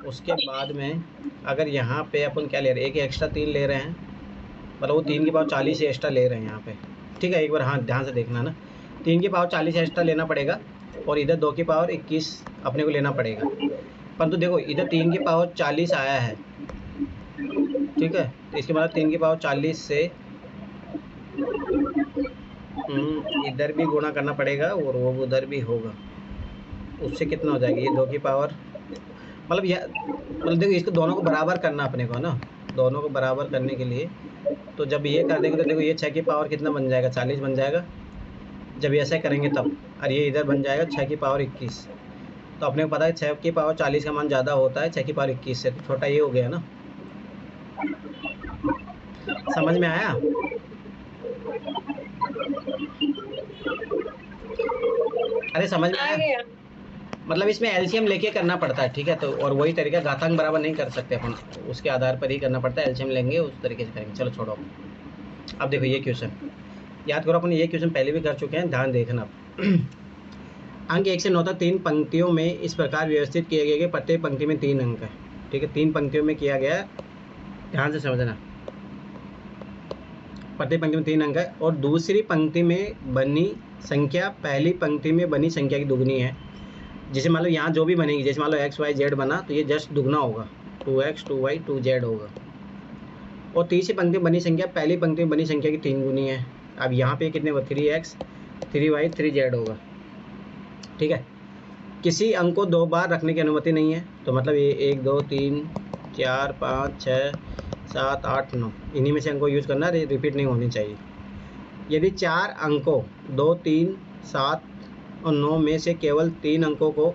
उसके बाद में अगर यहाँ पे अपन क्या ले रहे हैं, एक एक्स्ट्रा 3 ले रहे हैं, मतलब वो 3 की पावर 40 से एक्स्ट्रा ले रहे हैं यहाँ पे। ठीक है, एक बार हाँ ध्यान से देखना ना, 3 की पावर 40 एक्स्ट्रा लेना पड़ेगा, और इधर 2 की पावर 21 अपने को लेना पड़ेगा। परंतु देखो इधर 3 की पावर 40 आया है। ठीक है, तो इसके मतलब 3 की पावर 40 से इधर भी गुणा करना पड़ेगा, और वो उधर भी होगा, उससे कितना हो जाएगा, ये 2 की पावर, मतलब यह, मतलब देखो इसको दोनों को बराबर करना अपने को ना, दोनों को बराबर करने के लिए, तो जब ये कर देंगे तो देखो ये 6 की पावर कितना बन जाएगा, 40 बन जाएगा, जब ये ऐसा करेंगे तब, और ये इधर बन जाएगा 6 की पावर 21। तो अपने को पता है 6 की पावर 40 का मान ज़्यादा होता है 6 की पावर 21 से, तो छोटा ये हो गया ना। समझ में आया? अरे समझ में आ आया? गया। मतलब इसमें एलसीएम लेके करना पड़ता है, ठीक है। तो और वही तरीका घातांक बराबर नहीं कर सकते अपन, उसके आधार पर ही करना पड़ता है। एलसीएम लेंगे उस तरीके से करेंगे। चलो छोड़ो। अब देखो ये क्वेश्चन याद करो, अपन ये क्वेश्चन पहले भी कर चुके हैं, ध्यान देखना। अंक 1 से 9 तक 3 पंक्तियों में इस प्रकार व्यवस्थित किए गए कि प्रत्येक पंक्ति में 3 अंक है, ठीक है। 3 पंक्तियों में किया गया, ध्यान से समझना। प्रत्येक पंक्ति में 3 अंक है और दूसरी पंक्ति में बनी संख्या पहली पंक्ति में बनी संख्या की दुगनी है। जैसे मान लो यहाँ जो भी बनेगी, जैसे मान लो एक्स वाई जेड बना तो ये जस्ट दुगना होगा, 2x 2y 2z होगा। और तीसरी पंक्ति में बनी संख्या पहली पंक्ति में बनी संख्या की 3 गुनी है। अब यहाँ पे कितने होगा, 3x 3y 3z होगा, ठीक है। किसी अंक को 2 बार रखने की अनुमति नहीं है। तो मतलब ये 1 2 3 4 5 6 7 8 9 इन्हीं में से अंक को यूज़ करना, रिपीट नहीं होनी चाहिए। यदि 4 अंकों 2 3 7 और 9 में से केवल 3 अंकों को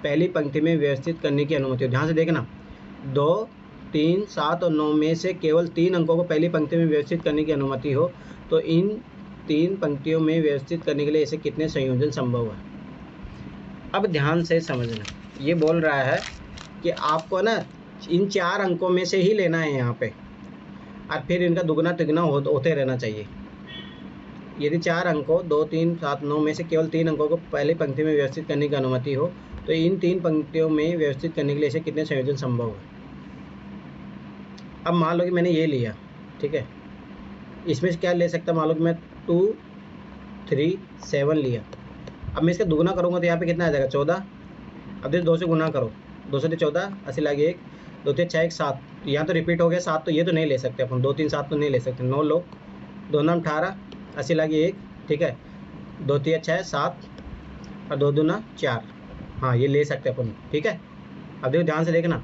पहली पंक्ति में व्यवस्थित करने की अनुमति हो, ध्यान से देखना, 2 3 7 और 9 में से केवल 3 अंकों को पहली पंक्ति में व्यवस्थित करने की अनुमति हो, तो इन 3 पंक्तियों में व्यवस्थित करने के लिए ऐसे कितने संयोजन संभव है। अब ध्यान से समझना, ये बोल रहा है कि आपको ना इन 4 अंकों में से ही लेना है यहाँ पे, और फिर इनका दुगना तिगुना होते रहना चाहिए। यदि 4 अंकों 2 3 7 9 में से केवल 3 अंकों को पहली पंक्ति में व्यवस्थित करने की अनुमति हो, तो इन 3 पंक्तियों में व्यवस्थित करने के लिए ऐसे कितने संयोजन संभव है। अब मान लो कि मैंने ये लिया, ठीक है, इसमें से क्या ले सकता, मान लो कि मैं 2 3 7 लिया। अब मैं इसका दुगना करूँगा तो यहाँ पे कितना आ जाएगा, 14। अब देखो 2 से गुना करो, 2 से 14 80 लागे 1 2 3 6 1 7, यहाँ तो रिपीट हो गया 7, तो ये तो नहीं ले सकते अपन, 2 3 7 तो नहीं ले सकते। 9 लो, 2 नाम 18 80 लागे 1, ठीक है, 2 3 6 7 और 2 दूना 4, हाँ ये ले सकते अपन, ठीक है। अब देखो ध्यान से देखना,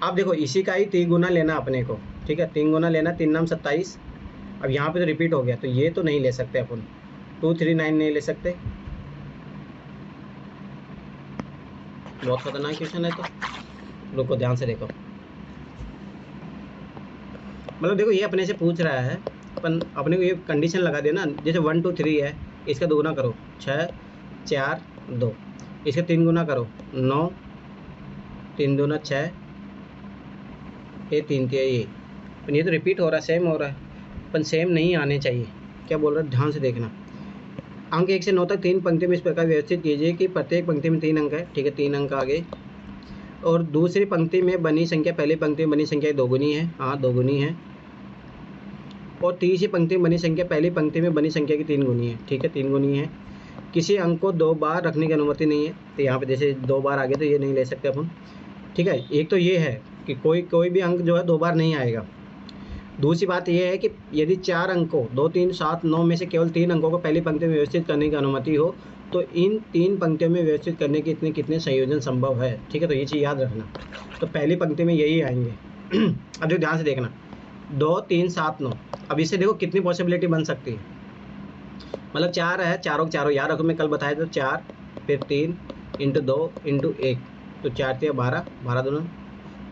अब देखो इसी का ही 3 गुना लेना अपने को, ठीक है, 3 गुना लेना, 3 नाम 27। अब यहाँ पे तो रिपीट हो गया, तो ये तो नहीं ले सकते अपन, 2 3 9 नहीं ले सकते। बहुत खतरनाक क्वेश्चन है, तो रुको ध्यान से देखो। मतलब देखो ये अपने से पूछ रहा है, अपन अपने को ये कंडीशन लगा देना, जैसे 1 2 3 है, इसका दुगुना करो 6 4 2, इसका 3 गुना करो 9 3 दूना 6, ये 3 3 ये, अपन ये तो रिपीट हो रहा है, सेम हो रहा है, अपन सेम नहीं आने चाहिए। क्या बोल रहा है ध्यान से देखना। अंक 1 से 9 तक 3 पंक्ति में इस प्रकार व्यवस्थित कीजिए कि प्रत्येक पंक्ति में 3 अंक है, ठीक है, 3 अंक आ गए। और दूसरी पंक्ति में बनी संख्या पहली पंक्ति में बनी संख्या की 2 गुनी है, हाँ 2 गुनी है। और तीसरी पंक्ति में बनी संख्या पहली पंक्ति में बनी संख्या की 3 गुनी है, ठीक है, 3 गुनी है। किसी अंक को 2 बार रखने की अनुमति नहीं है, तो यहाँ पे जैसे 2 बार आ गए तो ये नहीं ले सकते अपन, ठीक है। एक तो ये है कि कोई भी अंक जो है 2 बार नहीं आएगा। दूसरी बात यह है कि यदि 4 अंकों 2 3 7 9 में से केवल 3 अंकों को पहली पंक्ति में व्यवस्थित करने की अनुमति हो, तो इन 3 पंक्तियों में व्यवस्थित करने के इतने कितने संयोजन संभव है, ठीक है। तो ये चीज़ याद रखना, तो पहली पंक्ति में यही आएंगे। अब जो ध्यान से देखना, 2 3 7 9, अब इससे देखो कितनी पॉसिबिलिटी बन सकती है। मतलब 4 है, चारों याद रखो, मैं कल बताया था 4 फिर 3 × 2 × 1, तो 4 3 12 12 2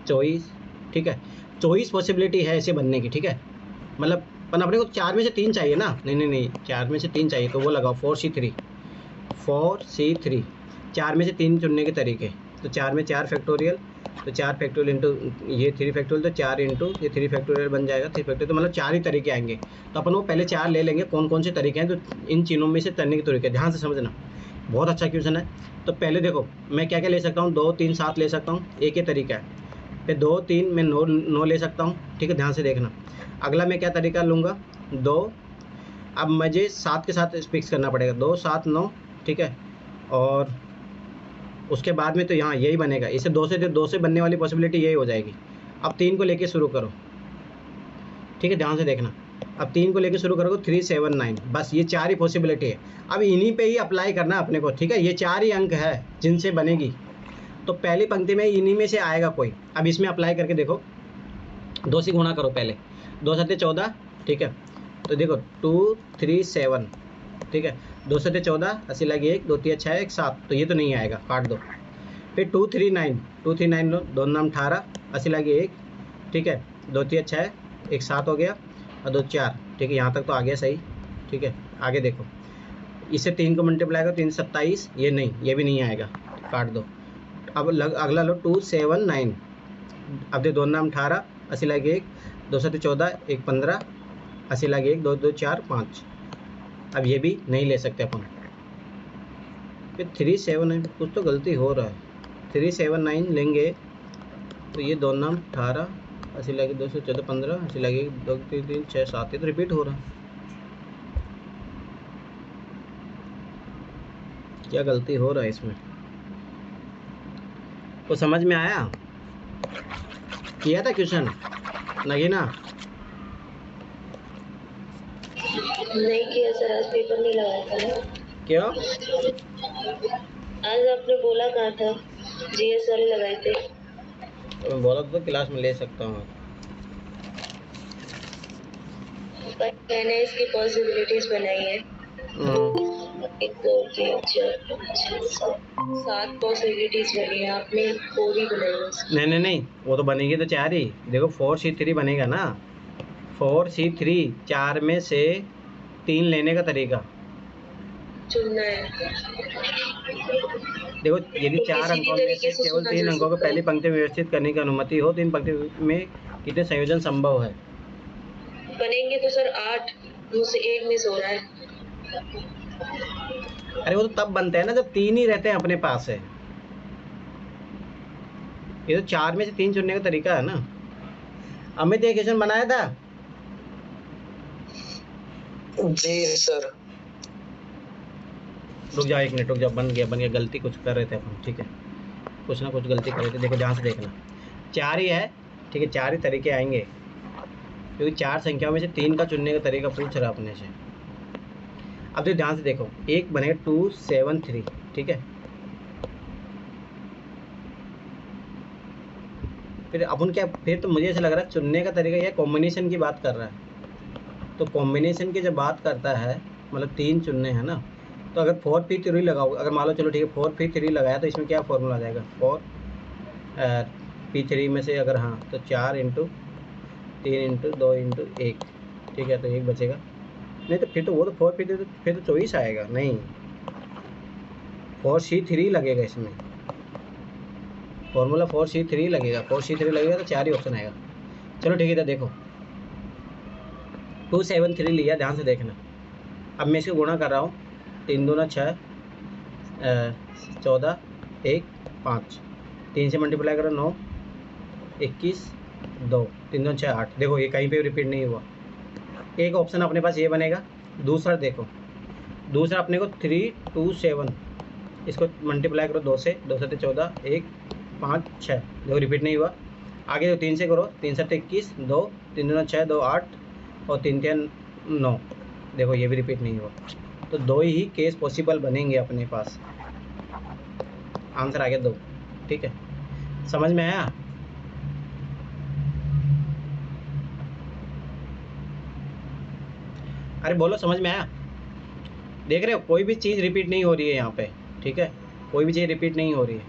24, ठीक है। 24 पॉसिबिलिटी है ऐसे बनने की, ठीक है। मतलब अपन अपने को 4 में से 3 चाहिए ना, नहीं 4 में से 3 चाहिए, तो वो लगाओ 4C3 4 में से 3 चुनने के तरीके, तो 4 में 4 फैक्टोरियल, तो 4 फैक्टोरियल इंटू ये 3 फैक्टोरियल, तो 4 इंटू ये 3 फैक्टोरियल बन जाएगा, 3 फैक्टोरियल, तो मतलब 4 ही तरीके आएंगे। तो अपन वो पहले 4 ले लेंगे, कौन कौन से तरीके हैं, तो इन तीनों में से करने के तरीके ध्यान से समझना, बहुत अच्छा क्वेश्चन है। तो पहले देखो मैं क्या क्या ले सकता हूँ, 2 3 7 ले सकता हूँ, एक ही तरीका है। फिर 2 3 मैं 9 ले सकता हूँ, ठीक है, ध्यान से देखना। अगला मैं क्या तरीका लूँगा, 2, अब मुझे 7 के साथ फिक्स करना पड़ेगा, 2 7 9, ठीक है। और उसके बाद में तो यहाँ यही बनेगा, इसे 2 से बनने वाली पॉसिबिलिटी यही हो जाएगी। अब 3 को लेके शुरू करो, ठीक है, ध्यान से देखना। अब 3 को लेके शुरू करोगे 3 7 9, बस ये 4 ही पॉसिबिलिटी है। अब इन्हीं पे ही अप्लाई करना अपने को, ठीक है, ये 4 ही अंक है जिनसे बनेगी, तो पहली पंक्ति में इन्हीं में से आएगा कोई। अब इसमें अप्लाई करके देखो, 2 से गुणा करो पहले, 2 7 14, ठीक है, तो देखो 2 3 7, ठीक है, 2 7 14 80 लगे 1 2 3 6 1 7, तो ये तो नहीं आएगा, काट दो। फिर 2 3 9 2 3 9 2 नाम 18 80 लगे 1, ठीक है, 2 3 6, एक 7 हो गया और 2 4, ठीक है, यहाँ तक तो आ गया सही। ठीक है, आगे देखो, इसे 3 को मल्टीप्लाई करो, 3 27, ये नहीं, ये भी नहीं आएगा, काट दो। अब अगला लो 2 7 9, अब दे 2 नाम 18, 80 लगे 1, 2 7 14, 1 15, 80 लगे 1, 2 2 4 5। अब ये भी नहीं ले सकते अपन, फिर 3 7 9, कुछ तो गलती हो रहा है। 3 7 9 लेंगे तो ये 2 नाम 18, 80 लगे 2 से 14 15, 80 लगे 2 3 3 6 7, ये तो रिपीट हो रहा है। क्या गलती हो रहा है इसमें? तो समझ में आया? किया था क्वेश्चन नगीना? नहीं किया सर, आज पेपर नहीं लगाया था ना। क्यों? आज आपने बोला कहा था जीएसएल लगाए थे। तो मैं बोला तो क्लास में ले सकता हूँ। पर मैंने इसकी पॉसिबिलिटीज बनाई है। 1 2 3 4 5 6 7 पॉसिबिलिटीज बनी है, आपने 4 ही बनाई है। नहीं नहीं नहीं, वो तो बनेगी तो 4 ही। देखो 4C3 बनेगा ना, 4C3, 4 में से 3 लेने का तरीका चुनना है। देखो, यदि तो 4 किसी भी अंकों में तरीके से से केवल चुना 3 जा अंकों को सकता पहली है। पंक्ति में व्यवस्थित करने की अनुमति हो तो इन पंक्ति में कितने संयोजन संभव है? बनेंगे तो सर 8, मुझसे 1 मिस हो रहा है। अरे वो तो तब बनते हैं ना जब 3 ही रहते हैं अपने पास है। ये तो 4 में से 3 चुनने का तरीका है ना। अमित ये क्वेश्चन बनाया था? जी सर। रुक जाओ 1 मिनट, रुक जाओ, बन गया, गलती कुछ कर रहे थे अपन, ठीक है, कुछ ना कुछ गलती कर रहे थे। देखो ध्यान से देखना, 4 ही है, ठीक है, 4 ही तरीके आएंगे, क्योंकि 4 संख्याओं में से 3 का चुनने का तरीका पूछ रहा अपने से। अब तो ध्यान से देखो, एक बनेगा 2 7 3, ठीक है, फिर अपन क्या, फिर तो मुझे ऐसा लग रहा है चुनने का तरीका यह कॉम्बिनेशन की बात कर रहा है। तो कॉम्बिनेशन की जब बात करता है, मतलब 3 चुनने हैं ना, तो अगर 4P3 लगाओ, अगर मान लो चलो ठीक है 4P3 लगाया, तो इसमें क्या फॉर्मूला आ जाएगा, 4P3 में से अगर हाँ तो 4 इंटू 3 इंटू 2 इंटू 1, ठीक है, तो 1 बचेगा। नहीं तो फिर तो वो तो 4P3, तो फिर तो चॉइस आएगा, नहीं 4C3 लगेगा इसमें, फॉर्मूला 4C3 लगेगा, 4C3 लगेगा तो 4 ही ऑप्शन आएगा। चलो ठीक है, तो देखो 2 7 3 लिया, ध्यान से देखना। अब मैं इसको गुणा कर रहा हूँ, 3 दूना 6, 14, 1 5, 3 से मल्टीप्लाई करो 9, 21, 2, 3 दूना 6 8। देखो ये कहीं पे रिपीट नहीं हुआ। एक ऑप्शन अपने पास ये बनेगा। दूसरा देखो, दूसरा अपने को 3 2 7, इसको मल्टीप्लाई करो 2 से, 2 7 14, 1 5 6, देखो रिपीट नहीं हुआ। आगे जो 3 से करो, 3 7 21, 2 3 दूना 6, 2 8 और 3 3 9, देखो ये भी रिपीट नहीं हुआ। तो 2 ही केस पॉसिबल बनेंगे अपने पास, आंसर आ गया 2, ठीक है, समझ में आया? अरे बोलो समझ में आया? देख रहे हो कोई भी चीज़ रिपीट नहीं हो रही है यहाँ पे, ठीक है, कोई भी चीज़ रिपीट नहीं हो रही है।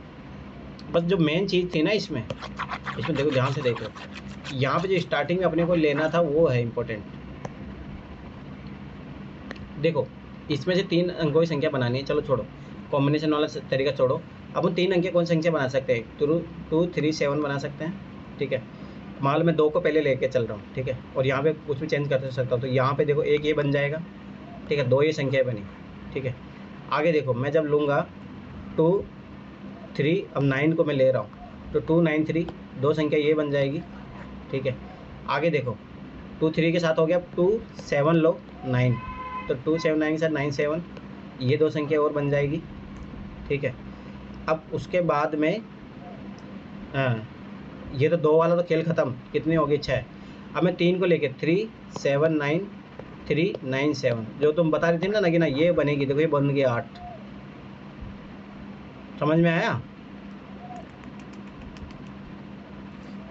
बस जो मेन चीज़ थी ना इसमें देखो ध्यान से देखो, यहाँ पे जो स्टार्टिंग में अपने को लेना था वो है इम्पोर्टेंट। देखो इसमें से 3 अंकों की संख्या बनानी है, चलो छोड़ो कॉम्बिनेशन वाला तरीका छोड़ो, अपन 3 अंक की कौन संख्या बना सकते हैं, 2 3 7 बना सकते हैं, ठीक है। मान लो मैं 2 को पहले लेके चल रहा हूँ, ठीक है, और यहाँ पे कुछ भी चेंज कर सकता हूँ, तो यहाँ पे देखो एक ये बन जाएगा, ठीक है, 2 ये संख्या बनी, ठीक है। आगे देखो मैं जब लूँगा 2 3, अब 9 को मैं ले रहा हूँ, तो 2 9 3, 2 संख्या ये बन जाएगी, ठीक है। आगे देखो 2 3 के साथ हो गया 2 7 लो 9, तो 2 7 9 के साथ 9 7, ये 2 संख्या और बन जाएगी, ठीक है। अब उसके बाद में ये तो 2 वाला तो खेल ख़त्म, कितनी होगी 6। अब मैं 3 को लेके 3 7 9 3 9 7, जो तुम बता रही थी ना नगीना, ये बनेगी, देखो ये बन गया 8, समझ में आया?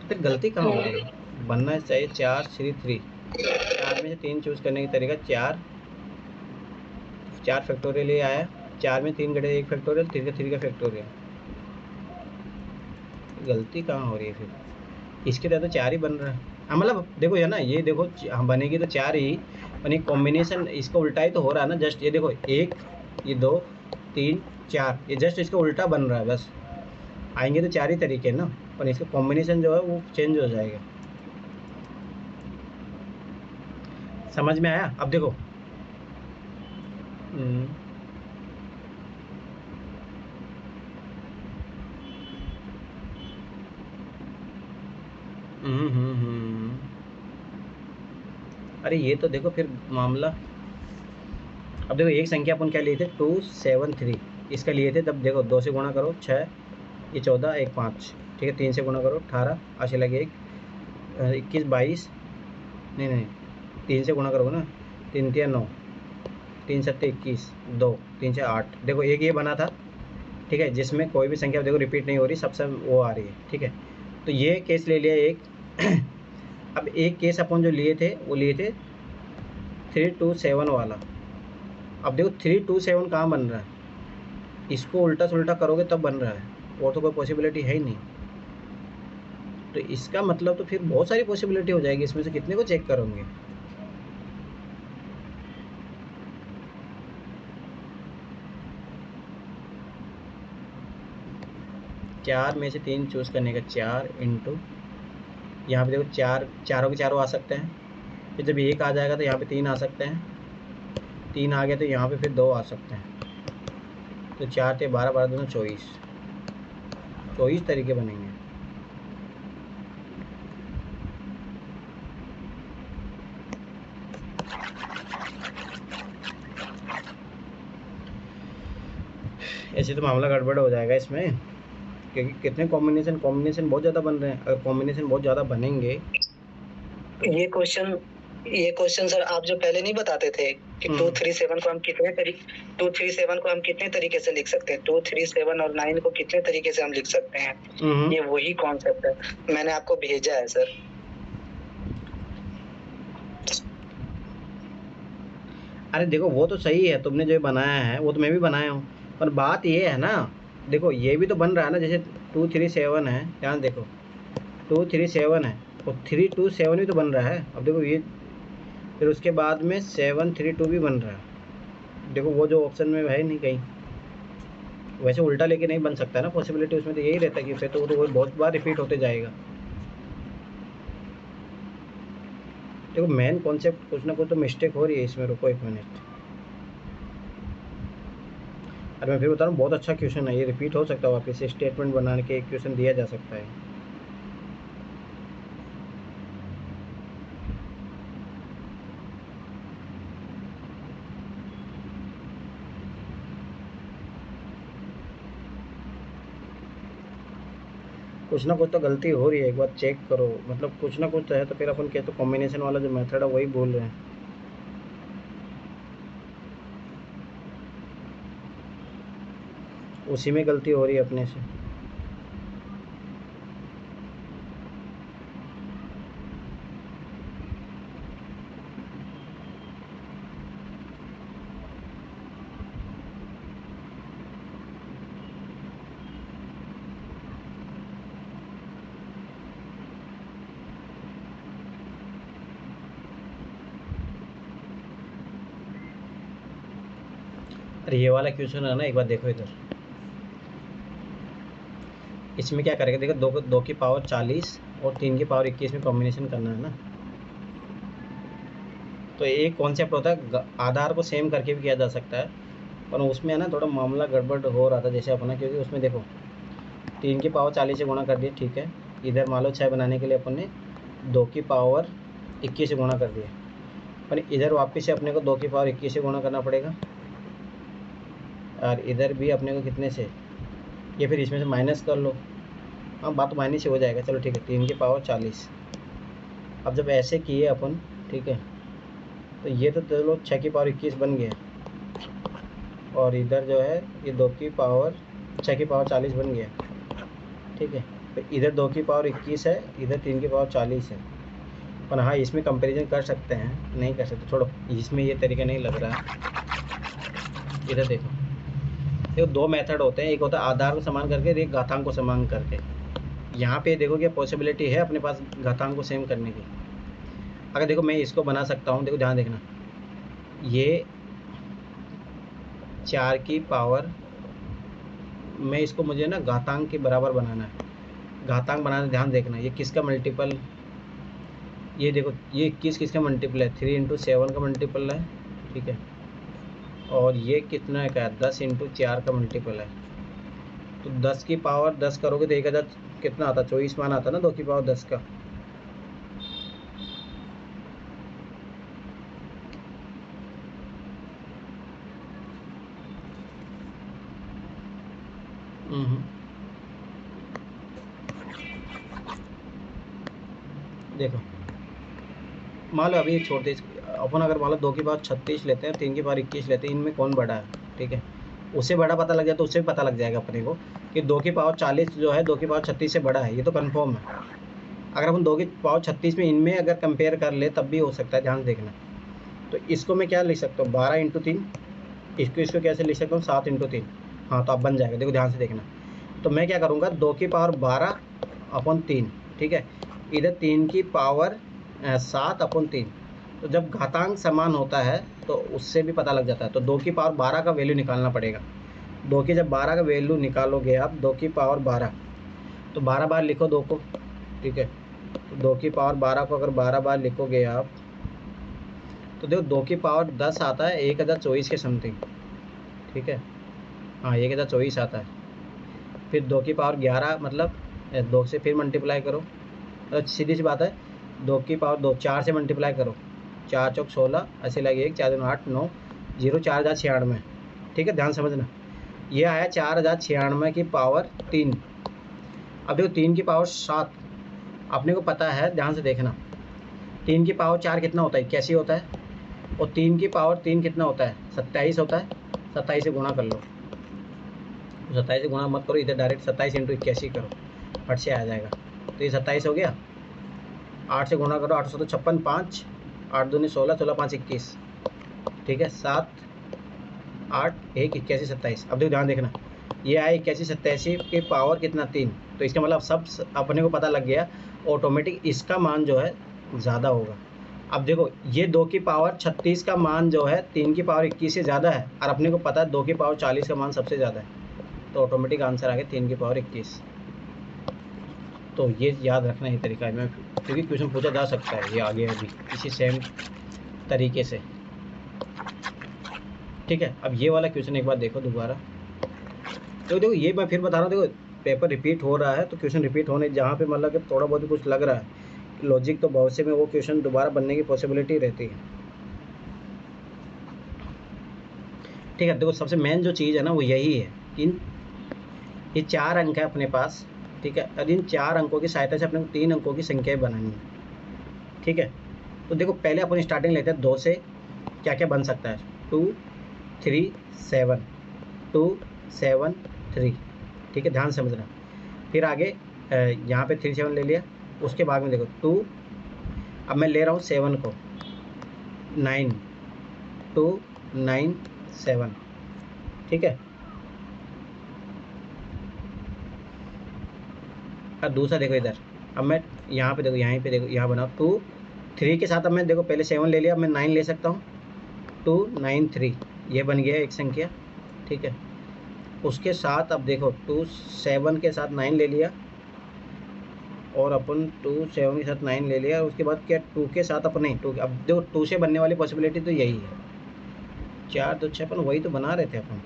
फिर गलती कहाँ हो रही है? बनना चाहिए 4 3 3, 4 में से 3 चूज़ करने का तरीका, 4 फैक्टोरियल ये आया, 4 में 3 घटे 1 फैक्टोरियल, 3 का फैक्टोरियल, गलती कहाँ हो रही है फिर? इसके तहत तो 4 ही बन रहा है। हाँ मतलब देखो है ना, ये देखो हाँ बनेगी तो 4 ही, पर एक कॉम्बिनेशन इसका उल्टा ही तो हो रहा है ना। जस्ट ये देखो 1, ये 2, 3, 4, ये जस्ट इसका उल्टा बन रहा है बस। आएंगे तो 4 ही तरीके ना, पर इसका कॉम्बिनेशन जो है वो चेंज हो जाएगा। समझ में आया? अब देखो हम्म, अरे ये तो देखो फिर मामला। अब देखो एक संख्या अपन क्या लिए थे 273, इसका लिए थे तब देखो 2 से गुणा करो 6, ये 14, 1 5, ठीक है। 3 से गुणा करो 18, आशे लगे 1, 21 22, नहीं नहीं 3 से गुणा करोगे ना, 3 3 9, 3 7 21, 2 3 से 8, देखो एक ये बना था, ठीक है, जिसमें कोई भी संख्या देखो रिपीट नहीं हो रही, सबसे वो आ रही है, ठीक है। तो ये केस ले लिया एक। अब एक केस अपन जो लिए थे वो लिए थे 327 वाला। अब देखो 327 कहाँ बन रहा है, इसको उल्टा सुल्टा करोगे तब बन रहा है, और तो कोई पॉसिबिलिटी है ही नहीं। तो इसका मतलब तो फिर बहुत सारी पॉसिबिलिटी हो जाएगी, इसमें से कितने को चेक करोगे। चार में से 3 चूज़ करने का, 4 इंटू यहाँ पे देखो 4, चारों के चारों आ सकते हैं, फिर जब 1 आ जाएगा तो यहाँ पे 3 आ सकते हैं, 3 आ गया तो यहाँ पे फिर 2 आ सकते हैं। तो 4 थे 12, 12 दोनों 24, 24 तरीके बनेंगे। ऐसे तो मामला गड़बड़ हो जाएगा इसमें, क्योंकि कितने कॉम्बिनेशन बहुत ज़्यादा बन रहे हैं। अगर कॉम्बिनेशन बहुत ज़्यादा बनेंगे ये क्वेश्चन सर आप जो पहले नहीं बताते थे कि 237 को हम कितने तरीके से लिख सकते हैं, 237 और 9 को कितने तरीके से हम लिख सकते हैं, ये वही कॉन्सेप्ट है, मैंने आपको भेजा है सर। अरे देखो वो तो सही है, तुमने जो बनाया है वो तो मैं भी बनाया हूँ, पर बात ये है ना, देखो ये भी तो बन रहा है ना, जैसे 237 है, ध्यान देखो 237 है और 327 भी तो बन रहा है। अब देखो ये फिर उसके बाद में 732 भी बन रहा है, देखो वो जो ऑप्शन में है नहीं कहीं। वैसे उल्टा लेके नहीं बन सकता है ना, पॉसिबिलिटी उसमें तो यही रहता है कि फिर तो वो बहुत बार रिपीट होते जाएगा। देखो मेन कॉन्सेप्ट कुछ ना कुछ तो मिस्टेक हो रही है इसमें। रुको 1 मिनट, अरे मैं फिर बता रहा हूँ बहुत अच्छा क्वेश्चन है ये, रिपीट हो सकता है वापस से, स्टेटमेंट बनाने के एक क्वेश्चन दिया जा सकता है। कुछ ना कुछ तो गलती हो रही है, एक बार चेक करो, मतलब कुछ ना कुछ तो है, तो फिर अपन कहते तो कॉम्बिनेशन वाला जो मेथड है वही बोल रहे हैं। उसी में गलती हो रही है अपने से। अरे ये वाला क्वेश्चन है ना, एक बार देखो इधर, इसमें क्या करेगा, देखो 2 की पावर 40 और 3 की पावर 21 में कॉम्बिनेशन करना है ना। तो एक कॉन्सेप्ट होता है आधार को सेम करके भी किया जा सकता है, पर उसमें है ना थोड़ा मामला गड़बड़ हो रहा था जैसे अपना, क्योंकि उसमें देखो 3 की पावर 40 से गुणा कर दिया, ठीक है। इधर मान लो 6 बनाने के लिए अपन ने 2 की पावर 21 से गुणा कर दिया, पर इधर वापस से अपने को 2 की पावर 21 से गुणा करना पड़ेगा, और इधर भी अपने को कितने से, ये फिर इसमें से माइनस कर लो। हाँ बात तो माइनस से हो जाएगा, चलो ठीक है। 3 की पावर 40, अब जब ऐसे किए अपन, ठीक है, तो ये तो चलो 6 की पावर 21 बन गया, और इधर जो है ये 2 की पावर 6 की पावर 40 बन गया, ठीक है। तो इधर 2 की पावर 21 है, इधर 3 की पावर 40 है, पर हाँ इसमें कंपैरिजन कर सकते हैं, नहीं कर सकते, छोड़ो, इसमें ये तरीका नहीं लग रहा है। इधर देखो 2 मेथड होते हैं, एक होता है आधार को समान करके, एक घातांक को समान करके। यहाँ पे देखो कि पॉसिबिलिटी है अपने पास घातांक को सेम करने की। अगर देखो मैं इसको बना सकता हूँ, देखो ध्यान देखना, ये 4 की पावर, मैं इसको मुझे ना घातांक के बराबर बनाना है। घातांक बनाना, ध्यान देखना, ये किसका मल्टीपल, ये देखो ये 21 किसका मल्टीपल है, 3 इंटू 7 का मल्टीपल है, ठीक है। और ये कितना का है, 10 इंटू 4 का मल्टीपल है। तो 10 की पावर 10 करोगे तो 1000 कितना आता, 24 मान आता ना 2 की पावर 10 का। देखो मान लो अभी छोड़ दे, अपन अगर मान लो 2 की पावर 36 लेते हैं, 3 की पावर 21 लेते हैं, इनमें कौन बड़ा है, ठीक है। उससे बड़ा पता लग जाए तो उससे भी पता लग जाएगा अपने को कि 2 की पावर 40 जो है 2 की पावर 36 से बड़ा है, ये तो कंफर्म है। अगर अपन 2 की पावर 36 में इनमें अगर कंपेयर कर ले तब भी हो सकता है, ध्यान देखना। तो इसको मैं क्या लिख सकता हूँ, 12 इंटू 3, इसको कैसे लिख सकता हूँ, 7 इंटू 3। हाँ तो अब बन जाएगा, देखो ध्यान से देखना। तो मैं क्या करूँगा, 2 की पावर 12 अपन 3, ठीक है, इधर 3 की पावर 7 अपन 3। तो जब घातांक समान होता है तो उससे भी पता लग जाता है। तो 2 की पावर 12 का वैल्यू निकालना पड़ेगा। 2 की जब 12 का वैल्यू निकालोगे आप, 2 की पावर 12, तो 12 बार लिखो 2 को, ठीक है। तो 2 की पावर 12 को अगर 12 बार लिखोगे आप तो देखो 2 की पावर 10 आता है 1024 के समथिंग, ठीक है। हाँ 1024 आता है। फिर 2 की पावर 11 मतलब 2 से फिर मल्टीप्लाई करो, तो सीधी सी बात है, 2 की पावर 2 4 से मल्टीप्लाई करो, 4 चौक 16, ऐसे लगे 1 4 दूनी 8 9 0 4096, ठीक है। ध्यान समझना, ये आया 4096 की पावर 3। अब देखो 3 की पावर 7 अपने को पता है, ध्यान से देखना, 3 की पावर 4 कितना होता है, 81 होता है। और 3 की पावर 3 कितना होता है, 27 होता है। 27 से गुणा कर लो, 27 से गुणा मत करो, इधर डायरेक्ट 27 इंटू 81 करो, फट से आ जाएगा। तो ये 27 हो गया, 8 से गुणा करो, 8 तो 56, 5 8 दूनी 16, 16 5 21, ठीक है। 7 8 1 81 27। अब देखो ध्यान देखना, ये आया 81 87 की पावर कितना 3। तो इसका मतलब सब अपने को पता लग गया, ऑटोमेटिक इसका मान जो है ज़्यादा होगा। अब देखो ये 2 की पावर 36 का मान जो है 3 की पावर 21 से ज़्यादा है, और अपने को पता है 2 की पावर 40 का मान सबसे ज़्यादा है। तो ऑटोमेटिक आंसर आ गया 3 की पावर 21। तो ये याद रखना ही तरीका है, मैं क्योंकि क्वेश्चन पूछा जा सकता है ये आगे अभी इसी सेम तरीके से, ठीक है। अब ये वाला क्वेश्चन एक बार देखो दोबारा। तो देखो ये मैं फिर बता रहा हूँ, देखो पेपर रिपीट हो रहा है तो क्वेश्चन रिपीट होने जहाँ पे मतलब कि थोड़ा बहुत भी कुछ लग रहा है लॉजिक, तो बहुत से में वो क्वेश्चन दोबारा बनने की पॉसिबिलिटी रहती है, ठीक है। देखो सबसे मेन जो चीज़ है ना वो यही है कि ये 4 अंक है अपने पास, ठीक है। और इन 4 अंकों की सहायता से अपने को 3 अंकों की संख्याएं बनानी है, ठीक है। तो देखो पहले अपन स्टार्टिंग लेते हैं 2 से, क्या क्या बन सकता है, 2 3 7 2 7 3, ठीक है। ध्यान समझना। फिर आगे यहाँ पे 3 7 ले लिया, उसके बाद में देखो 2, अब मैं ले रहा हूँ 7 को, 9 2 9 7, ठीक है। अब दूसरा देखो इधर, अब मैं यहाँ पे देखो, यहीं पे देखो, यहाँ बनाओ 2 3 के साथ, अब मैं देखो पहले 7 ले लिया, अब मैं 9 ले सकता हूँ, 2 9 3, ये बन गया एक संख्या, ठीक है। उसके साथ अब देखो 2 7 के साथ 9 ले लिया, और अपन 2 7 के साथ 9 ले लिया, उसके बाद क्या 2 के साथ अपन नहीं 2, अब देखो 2 से बनने वाली पॉसिबिलिटी तो यही है, 4 2 6 अपन वही तो बना रहे थे अपन।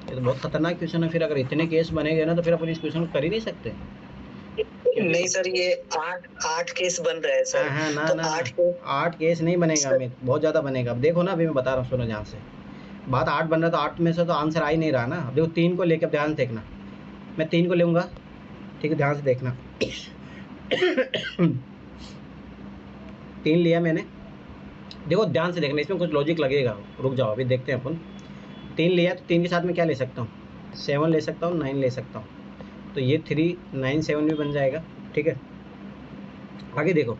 ये तो बहुत खतरनाक क्वेश्चन है, फिर अगर इतने केस बनेंगे ना तो फिर अपन इस क्वेश्चन को कर ही नहीं सकते। नहीं सर, ये 8 केस बन रहे हैं सर। हाँ ना तो ना 8 केस नहीं बनेगा, अमित बहुत ज़्यादा बनेगा। अब देखो ना, अभी मैं बता रहा हूँ, सुनो ध्यान से, बात 8 बन रहा है तो 8 में से तो आंसर आ ही नहीं रहा ना। अब देखो 3 को लेकर ध्यान से देखना, मैं 3 को लूँगा, ठीक है। ध्यान से देखना 3 लिया मैंने, देखो ध्यान से देखना, इसमें कुछ लॉजिक लगेगा, रुक जाओ अभी देखते हैं अपन। 3 लिया तो 3 के साथ में क्या ले सकता हूँ, 7 ले सकता हूँ, 9 ले सकता हूँ, तो ये 3 9 7 भी बन जाएगा, ठीक है। आगे देखो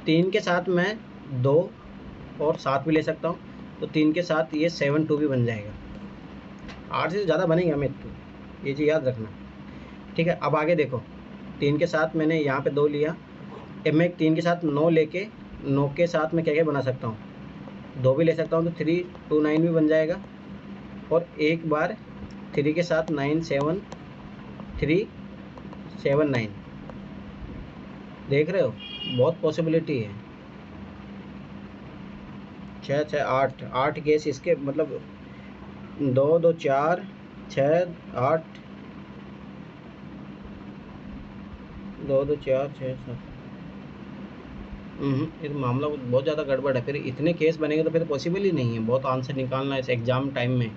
3 के साथ मैं 2 और 7 भी ले सकता हूँ, तो 3 के साथ ये 7 2 भी बन जाएगा, 8 से ज़्यादा बनेंगे अमित, ये चीज़ याद रखना, ठीक है। अब आगे देखो, 3 के साथ मैंने यहाँ पे 2 लिया, अब मैं 3 के साथ 9 लेके 9 के साथ मैं क्या क्या बना सकता हूँ, 2 भी ले सकता हूँ, तो 3 2 9 भी बन जाएगा। और एक बार 3 के साथ 9 7 3 7 9, देख रहे हो, बहुत पॉसिबिलिटी है। 6 6 8 8 केस इसके, मतलब 2 2 4 6 8 2 2 4 6 7। ये तो मामला बहुत ज़्यादा गड़बड़ है, फिर इतने केस बनेंगे तो फिर पॉसिबल ही नहीं है बहुत आंसर निकालना इस एग्ज़ाम टाइम में,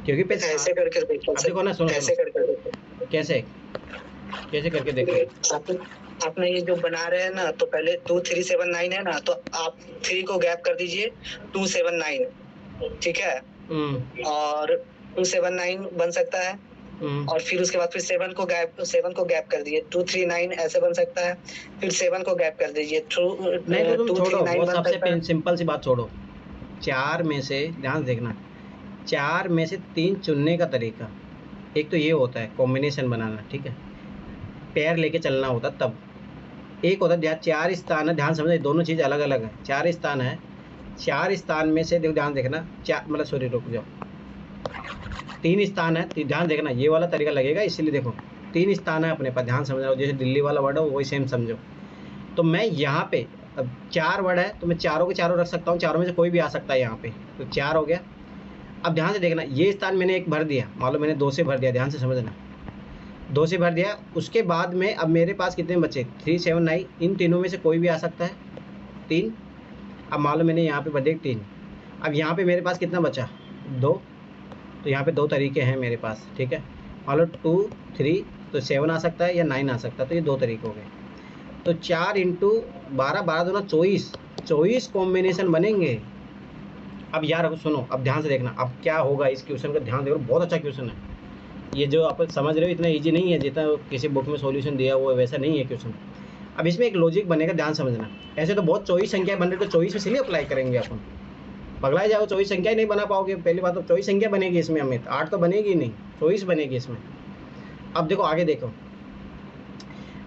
क्योंकि फिर ऐसे करके अब देखो ना, सुनो कैसे करके देखो, कैसे कैसे करके देखो। आपने ये जो बना रहे हैं ना, तो पहले 2 3 7 9 है ना, तो आप 3 को गैप कर दीजिए 2 7 9, ठीक है। और 2 7 9 बन सकता है, और फिर उसके बाद फिर 7 को गैप कर दीजिए 2 3 9 ऐसे बन सकता है, फिर 7 को गैप कर दीजिए नहीं तो तुम 2 छोड़ो, 3 9 वो बन सबसे सकता है। सिंपल सी बात छोड़ो, 4 में से ध्यान से देखना, 4 में से 3 चुनने का तरीका, एक तो ये होता है कॉम्बिनेशन बनाना, ठीक है, पैर लेके चलना होता तब। एक होता है 4 स्थान है, ध्यान समझना, दोनों चीज़ अलग अलग है। 4 स्थान है, 4 स्थान में से देखो, ध्यान देखना, 4 मतलब सॉरी रुक जाओ, 3 स्थान है, ध्यान देखना, ये वाला तरीका लगेगा, इसीलिए देखो 3 स्थान है अपने पास, ध्यान समझना, जैसे दिल्ली वाला वर्ड है वही सेम समझो। तो मैं यहाँ पे अब 4 वर्ड है, तो मैं चारों के चारों रख सकता हूँ, चारों में से कोई भी आ सकता है यहाँ पे, तो 4 हो गया। अब ध्यान से देखना, ये स्थान मैंने एक भर दिया, मान लो मैंने 2 से भर दिया, ध्यान से समझना, 2 से भर दिया, उसके बाद में अब मेरे पास कितने बचे, 3 7 9, इन तीनों में से कोई भी आ सकता है, 3। अब मान लो मैंने यहाँ पे भर दिया 3, अब यहाँ पे मेरे पास कितना बचा, 2, तो यहाँ पे 2 तरीके हैं मेरे पास, ठीक है। मान लो 2 3, तो 7 आ सकता है या 9 आ सकता है, तो ये 2 तरीके हो गए। तो 4 इंटू 12, 12 दूना 24, 24 कॉम्बिनेशन बनेंगे। अब यार सुनो, अब ध्यान से देखना, अब क्या होगा इस क्वेश्चन का, ध्यान देखो, बहुत अच्छा क्वेश्चन है ये, जो आप समझ रहे हो इतना इजी नहीं है जितना किसी बुक में सॉल्यूशन दिया हुआ है, वैसा नहीं है क्वेश्चन। अब इसमें एक लॉजिक बनेगा, ध्यान समझना, ऐसे तो बहुत 24 संख्या बन रही, तो 24 में इसलिए अप्लाई करेंगे अपन, पगलाए जाओ, 24 संख्या ही नहीं बना पाओगे, पहली बात तो 24 संख्या बनेगी इसमें अमित, 8 तो बनेगी नहीं, 24 बनेगी इसमें। अब देखो आगे देखो,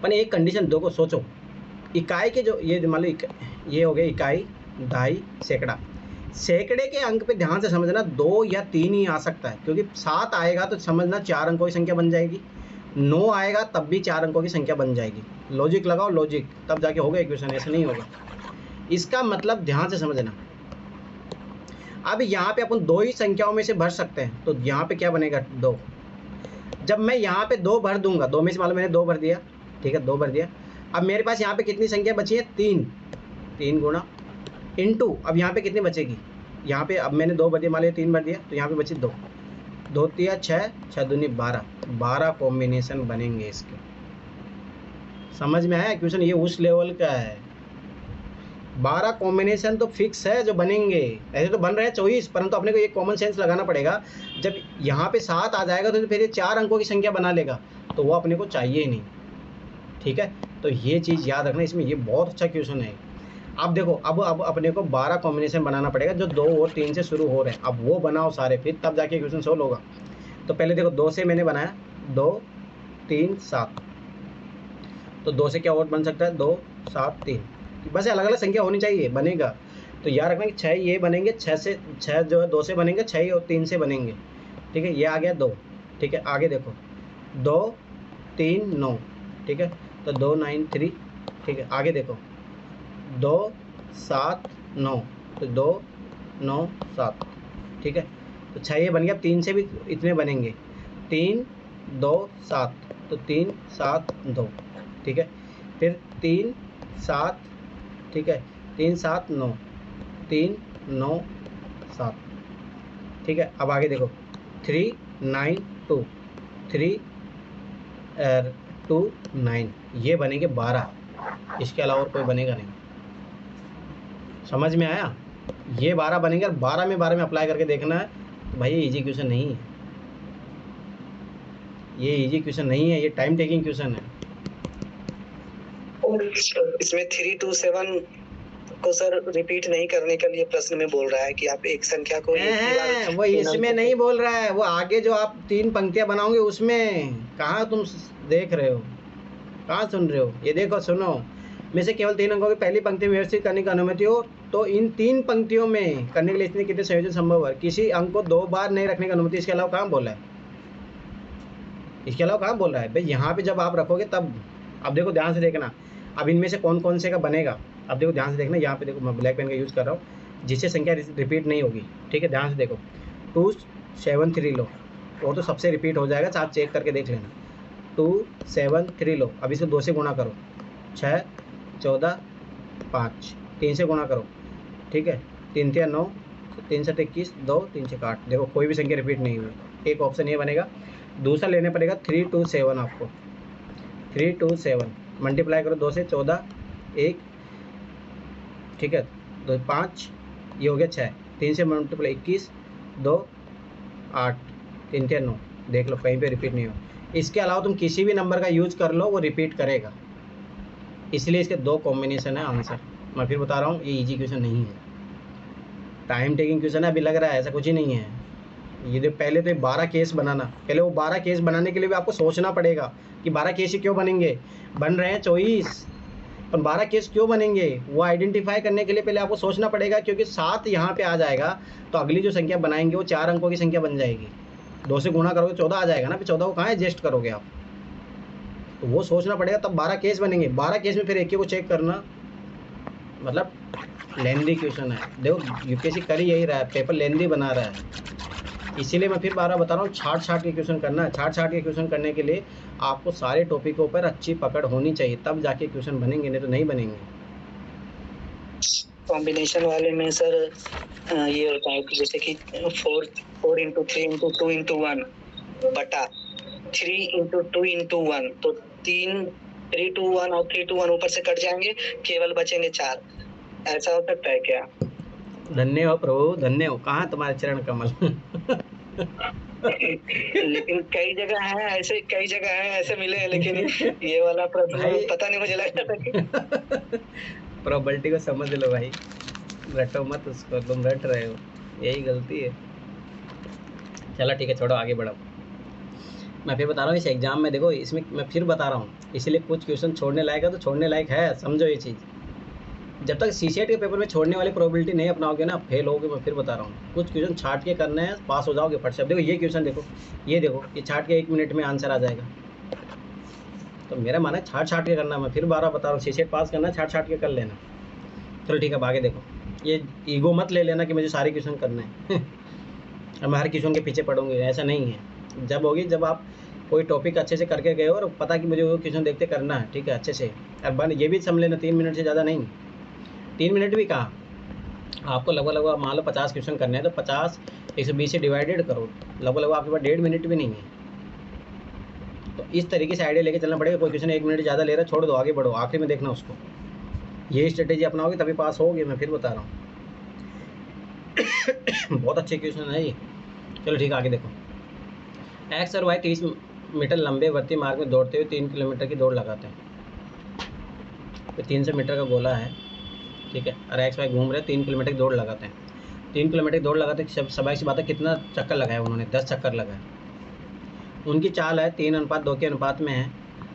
पर एक कंडीशन देखो, सोचो, इकाई के जो ये मान लो ये हो गया इकाई, दहाई, सैकड़ा, सैकड़े के अंक पे ध्यान से समझना, 2 या 3 ही आ सकता है, क्योंकि 7 आएगा तो समझना 4 अंकों की संख्या बन जाएगी, 9 आएगा तब भी 4 अंकों की संख्या बन जाएगी। लॉजिक लगाओ, लॉजिक, तब जाके होगा इक्वेशन, ऐसे नहीं होगा। इसका मतलब ध्यान से समझना, अब यहाँ पे अपन 2 ही संख्याओं में से भर सकते हैं, तो यहाँ पे क्या बनेगा, 2। जब मैं यहाँ पे 2 भर दूंगा, 2 में से मान लो मैंने 2 भर दिया, ठीक है, 2 भर दिया, अब मेरे पास यहाँ पे कितनी संख्या बची है, 3, 3 गुणा इंटू, अब यहाँ पे कितनी बचेगी, यहाँ पे अब मैंने 2 भर दिया, मान लिया 3 भर दिया, तो यहाँ पे बची 2, 2 तिया 6, 6 दूनी 12, 12 कॉम्बिनेशन बनेंगे इसके। समझ में आया क्वेश्चन, ये उस लेवल का है, 12 कॉम्बिनेशन तो फिक्स है जो बनेंगे, ऐसे तो बन रहे हैं 24, परंतु अपने को ये कॉमन सेंस लगाना पड़ेगा, जब यहाँ पे 7 आ जाएगा तो फिर ये 4 अंकों की संख्या बना लेगा, तो वो अपने को चाहिए ही नहीं, ठीक है। तो ये चीज़ याद रखना, इसमें ये बहुत अच्छा क्वेश्चन है। अब देखो, अब अपने को 12 कॉम्बिनेशन बनाना पड़ेगा जो 2 और 3 से शुरू हो रहे हैं, अब वो बनाओ सारे, फिर तब जाके क्वेश्चन सोल्व होगा। तो पहले देखो 2 से मैंने बनाया, 2 3 7, तो 2 से क्या और बन सकता है, 2 7 3, बस अलग अलग संख्या होनी चाहिए, बनेगा। तो याद रखना कि 6 ये बनेंगे, 6 से 6 जो है 2 से बनेंगे, 6 और 3 से बनेंगे, ठीक है, ये आ गया 2, ठीक है। आगे देखो 2 3 9, ठीक है, तो 2 9 3, ठीक है। आगे देखो 2 7 9, तो 2 9 7, ठीक है, तो 6 ये बन गया, 3 से भी इतने बनेंगे, 3 2 7, तो 3 7 2, ठीक है, फिर 3 7, ठीक है, 3 7 9, 3 9 7, ठीक है। अब आगे देखो 3 9 2, 3 2 9, ये बनेंगे 12, इसके अलावा और कोई बनेगा नहीं। समझ में आया, ये 12 बनेंगे, और 12 में अप्लाई करके देखना है, तो भाई ये इजी क्वेश्चन नहीं है, ये इजी क्वेश्चन नहीं है, ये टाइम टेकिंग क्वेश्चन है। इसमें 3 2 7 को सर रिपीट नहीं करने के लिए प्रश्न में बोल रहा है कि आप एक संख्या को एक ही बार वो इसमें नहीं बोल रहा है, वो आगे जो आप 3 पंक्तियां बनाओगे उसमें। कहाँ तुम देख रहे हो, कहाँ सुन रहे हो? ये देखो, सुनो, में से केवल 3 अंकों की पहली पंक्ति में व्यवस्थित करने की अनुमति हो तो इन 3 पंक्तियों में करने के लिए इतने कितने संयोजन संभव है? किसी अंक को 2 बार नहीं रखने की अनुमति। इसके अलावा कहाँ बोला है? इसके अलावा कहाँ बोल रहा है भाई? यहाँ पे जब आप रखोगे तब। अब देखो ध्यान से देखना, अब इनमें से कौन कौन से का बनेगा। अब देखो ध्यान से देखना, यहाँ पे देखो मैं ब्लैक पेन का यूज़ कर रहा हूँ जिससे संख्या रिपीट नहीं होगी। ठीक है, ध्यान से देखो, 2 7 3 लो, वो तो सबसे रिपीट हो जाएगा, आप चेक करके देख लेना। 2 7 3 लो, अब इसको 2 से गुणा करो, 6 14 5, 3 से गुणा करो। ठीक है, 3 3 9, 3 7 21, 2 3 6 8। देखो कोई भी संख्या रिपीट नहीं हुई, एक ऑप्शन ये बनेगा। दूसरा लेने पड़ेगा 3 2 7, आपको 3 2 7 मल्टीप्लाई करो 2 से 14 1, ठीक है, 2 5, ये हो गया 6, 3 से मल्टीप्लाई 21, 2 8, 3 3 9। देख लो कहीं पे रिपीट नहीं हो। इसके अलावा तुम किसी भी नंबर का यूज कर लो, वो रिपीट करेगा। इसलिए इसके 2 कॉम्बिनेशन है आंसर। मैं फिर बता रहा हूँ, ये इजी क्वेश्चन नहीं है, टाइम टेकिंग क्वेश्चन है। अभी लग रहा है ऐसा कुछ ही नहीं है। ये जो पहले तो 12 केस बनाना, पहले वो 12 केस बनाने के लिए भी आपको सोचना पड़ेगा कि 12 केस ही क्यों बनेंगे। बन रहे हैं 24, पर 12 केस क्यों बनेंगे वो आइडेंटिफाई करने के लिए पहले आपको सोचना पड़ेगा, क्योंकि 7 यहाँ पे आ जाएगा तो अगली जो संख्या बनाएंगे वो 4 अंकों की संख्या बन जाएगी। 2 से गुणा करोगे 14 आ जाएगा ना, फिर 14 को कहाँ एडजस्ट करोगे आप? तो वो सोचना पड़ेगा, तब 12 केस बनेंगे। 12 केस में फिर एक को चेक करना, मतलब लेंदी क्वेश्चन है। देखो यूपीएससी कर ही यही रहा है, पेपर लेंदी बना रहा है। इसीलिए मैं फिर 12 बता रहा हूँ, छाट के क्वेश्चन करना है। छाट के क्वेश्चन करने के लिए आपको सारे टॉपिकों पर अच्छी पकड़ होनी चाहिए, तब जाके क्वेश्चन बनेंगे, नहीं तो नहीं बनेंगे। कॉम्बिनेशन वाले में सर ये होता है कि जैसे कि 4 इंटू 3 इंटू 2 इंटू 1 बटा 3 इंटू 2 इंटू 1, तो 3 3 2 1 और 3 2 1 ऊपर से कट जाएंगे, केवल बचेंगे 4। ऐसा हो सकता है क्या? धन्य हो प्रभु, धन्य हो। कहाँ तुम्हारे चरण कमल? लेकिन कई जगह है ऐसे, कई जगह है ऐसे मिले हैं, लेकिन ये वाला प्रश्न पता नहीं, मुझे लग रहा था कि प्रोबेबिलिटी को समझ लो भाई, रटो मत उसको, तुम रट रहे हो, यही गलती है। चलो ठीक है, छोड़ो, आगे बढ़ो। मैं फिर बता रहा हूँ, इस एग्जाम में देखो, इसमें मैं फिर बता रहा हूँ, इसलिए कुछ क्वेश्चन छोड़ने लायक है तो छोड़ने लायक है, समझो ये चीज़। जब तक सीसेट के पेपर में छोड़ने वाली प्रोबेबिलिटी नहीं अपनाओगे ना, फेल होगे। मैं फिर बता रहा हूँ, कुछ क्वेश्चन छाट के करने हैं, पास हो जाओगे फट से। अब देखो ये क्वेश्चन देखो, ये देखो, ये छाट के 1 मिनट में आंसर आ जाएगा। तो मेरा माना है छाट के करना। मैं फिर 12 बता रहा हूँ, सीसेट पास करना है, छाट के कर लेना। चलो ठीक है, अब आगे देखो। ये ईगो मत ले लेना कि मुझे सारे क्वेश्चन करने हैं। अब मैं हर क्वेश्चन के पीछे पढ़ूंगी, ऐसा नहीं है। जब होगी जब आप कोई टॉपिक अच्छे से करके गए हो और पता कि मुझे वो क्वेश्चन देखते करना है, ठीक है, अच्छे से। अब ये भी समझ लेना, 3 मिनट से ज़्यादा नहीं, 3 मिनट भी कहाँ, आपको लगभग मान लो 50 क्वेश्चन करने हैं, तो 50 120 से डिवाइडेड करो, लगभग आपके पास 1.5 मिनट भी नहीं है। तो इस तरीके से आइडिया लेके चलना पड़ेगा। कोई क्वेश्चन 1 मिनट ज़्यादा ले रहा है, छोड़ दो, आगे बढ़ो, आखिरी में देखना उसको। यही स्ट्रेटेजी अपनाओगे तभी पास होगे, मैं फिर बता रहा हूँ। बहुत अच्छे क्वेश्चन है ये। चलो ठीक है, आगे देखो। एक्स और वाई 30 मीटर लंबे वर्ती मार्ग में दौड़ते हुए 3 किलोमीटर की दौड़ लगाते हैं। तो 300 मीटर का गोला है, ठीक है, और एक्स वाई घूम रहे, 3 किलोमीटर की दौड़ लगाते हैं। 3 किलोमीटर की दौड़ लगाते हैं, स्वाभाविक सी बात है, कितना चक्कर लगाया उन्होंने? 10 चक्कर लगाए। उनकी चाल है 3:2 के अनुपात में है।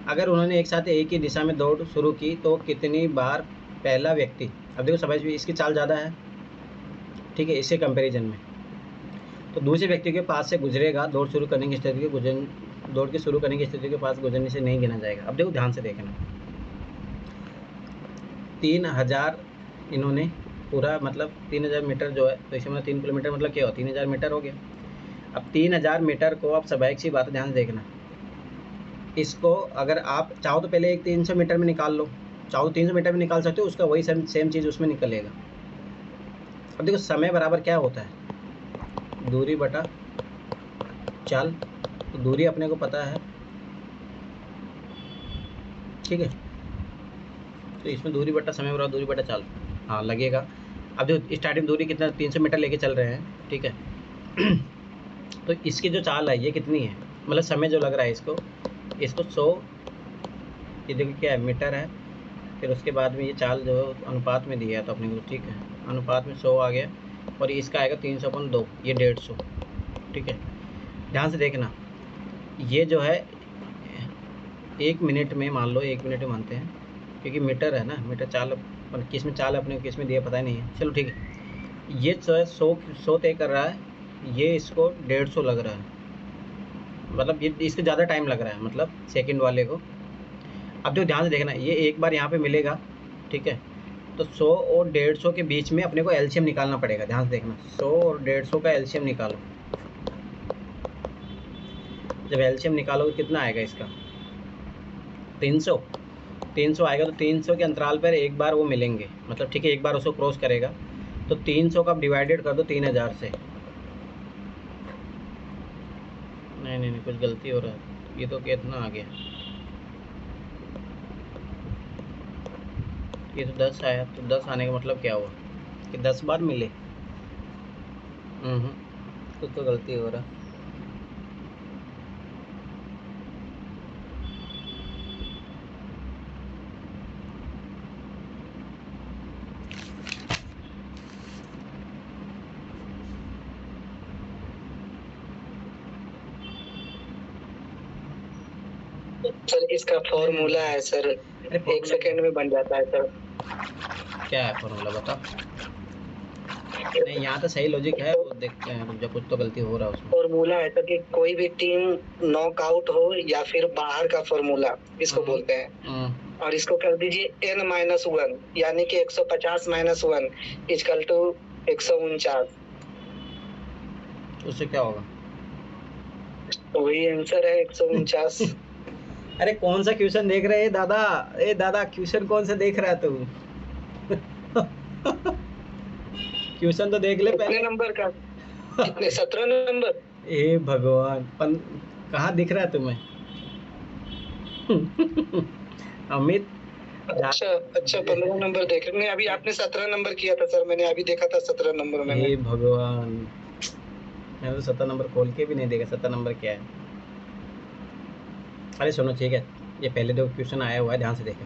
अगर उन्होंने एक साथ एक ही दिशा में दौड़ शुरू की तो कितनी बार पहला व्यक्ति, अब देखो स्वाभाविक इसकी चाल ज़्यादा है, ठीक है, इससे कंपेरिजन में, तो दूसरे व्यक्ति के पास से गुजरेगा। दौड़ शुरू करने की स्थिति के दौड़ के शुरू करने की स्थिति के पास गुजरने से नहीं गिना जाएगा। अब देखो ध्यान से देखना, 3000 इन्होंने पूरा, मतलब 3000 मीटर जो है, तो इसमें मतलब 3 किलोमीटर मतलब क्या हो, 3000 मीटर हो गया। अब 3000 मीटर को आप स्वाभाविक सी बात, ध्यान से देखना, इसको अगर आप चाहो तो पहले एक 300 मीटर में निकाल लो, चाहो तो 300 मीटर में निकाल सकते हो, उसका वही सेम चीज़ उसमें निकलेगा। अब देखो समय बराबर क्या होता है, दूरी बटा चाल। तो दूरी अपने को पता है, ठीक है, तो इसमें दूरी बटा समय बराबर दूरी बटा चाल, हाँ लगेगा। अब जो स्टार्टिंग दूरी कितना, 300 मीटर लेके चल रहे हैं, ठीक है। तो इसकी जो चाल है ये कितनी है, मतलब समय जो लग रहा है इसको 100, ये देखो क्या है, मीटर है, फिर उसके बाद में ये चाल जो अनुपात में दिया है तो अपने को ठीक है, अनुपात में 100 आ गया और इसका आएगा 300/2, ये 150, ठीक है। ध्यान से देखना, ये जो है 1 मिनट में, मान लो 1 मिनट में मानते हैं क्योंकि मीटर है ना, मीटर चाल किस में चाल अपने को किस में दिया पता ही नहीं है, चलो ठीक है। ये जो है 100 तय कर रहा है, ये इसको 150 लग रहा है, मतलब ये इसको ज़्यादा टाइम लग रहा है, मतलब सेकंड वाले को। अब जो ध्यान से देखना, ये एक बार यहाँ पे मिलेगा, ठीक है, तो 100 और 150 के बीच में अपने को एलसीएम निकालना पड़ेगा। ध्यान से देखना, 100 और 150 का एलसीएम निकालो। जब एलसीएम निकालोगे कितना आएगा इसका, 300 आएगा। तो 300 के अंतराल पर एक बार वो मिलेंगे, मतलब ठीक है, एक बार उसको क्रॉस करेगा। तो 300 का डिवाइडेड कर दो 3000 से। नहीं, कुछ गलती हो रहा है, ये तो कितना आ गया, ये तो 10 आया। तो 10 आने का मतलब क्या हुआ कि 10 बार मिले। कुछ तो गलती हो रहा। सर इसका फॉर्मूला है सर, अरे 1 सेकेंड में बन जाता है सर। क्या है फॉर्मूला बता। नहीं, यहाँ तो सही लॉजिक है, वो देखते हैं, जब कुछ तो गलती हो रहा है उसमें। फॉर्मूला है सर कि कोई भी टीम नॉकआउट हो या फिर बाहर का फॉर्मूला इसको बोलते हैं। और इसको कर दीजिए n-1, यानी कि 150 - 1 इक्वल टू 149। उससे क्या होगा, वही आंसर है 149। अरे कौन सा क्वेश्चन देख रहे हैं दादा, ए दादा क्वेश्चन कौन सा देख रहा है तू। क्वेश्चन तो देख ले पहले। नंबर का कितने, 17 नंबर। ए भगवान, कहाँ दिख रहा है तुम्हें। अमित, अच्छा 15 नंबर देख रहे, अभी आपने 17 नंबर किया था सर, मैंने अभी देखा था 17 नंबर में। हे भगवान, मैंने तो 17 नंबर खोल के भी नहीं देखा 17 नंबर क्या है। अरे सुनो ठीक है, ये पहले दो क्वेश्चन आया हुआ है, ध्यान से देखो।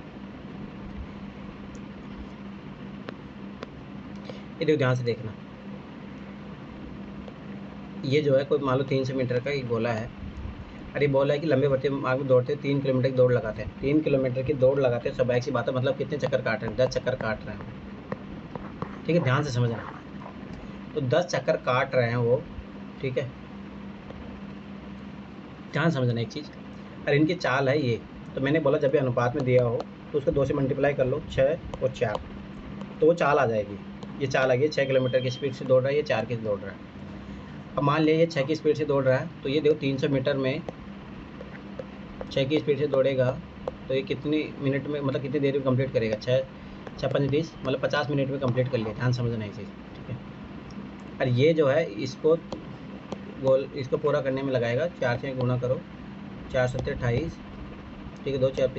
ये देखो ध्यान से देखना, ये जो है कोई मान लो 300 मीटर का एक गोला है। अरे बोला है कि लंबे बढ़ते मार्ग में दौड़ते 3 किलोमीटर की दौड़ लगाते हैं। 3 किलोमीटर की दौड़ लगाते हैं, स्वाभाविक सी बात है, मतलब कितने चक्कर काट रहे हैं, 10 चक्कर काट रहे हैं, ठीक है। ध्यान से समझना, तो 10 चक्कर काट रहे हैं वो, ठीक है। ध्यान समझना एक चीज़, अरे इनकी चाल है ये, तो मैंने बोला जब भी अनुपात में दिया हो तो उसको 2 से मल्टीप्लाई कर लो, 6 और 4, तो वो चाल आ जाएगी। ये चाल आ गई, 6 किलोमीटर की स्पीड से दौड़ रहा है, ये 4 की दौड़ रहा है। अब मान लिया ये 6 की स्पीड से दौड़ रहा है, तो ये देखो 300 मीटर में 6 की स्पीड से दौड़ेगा, तो ये कितनी मिनट में, मतलब कितनी देर में कंप्लीट करेगा, 6×5 = 30, मतलब 50 मिनट में कंप्लीट कर लिया। ध्यान समझना ये चीज़, ठीक है। और ये जो है इसको पूरा करने में लगाएगा, 4 से गुणा करो, 4 × 7 = 28, ठीक है, 2 × 4 =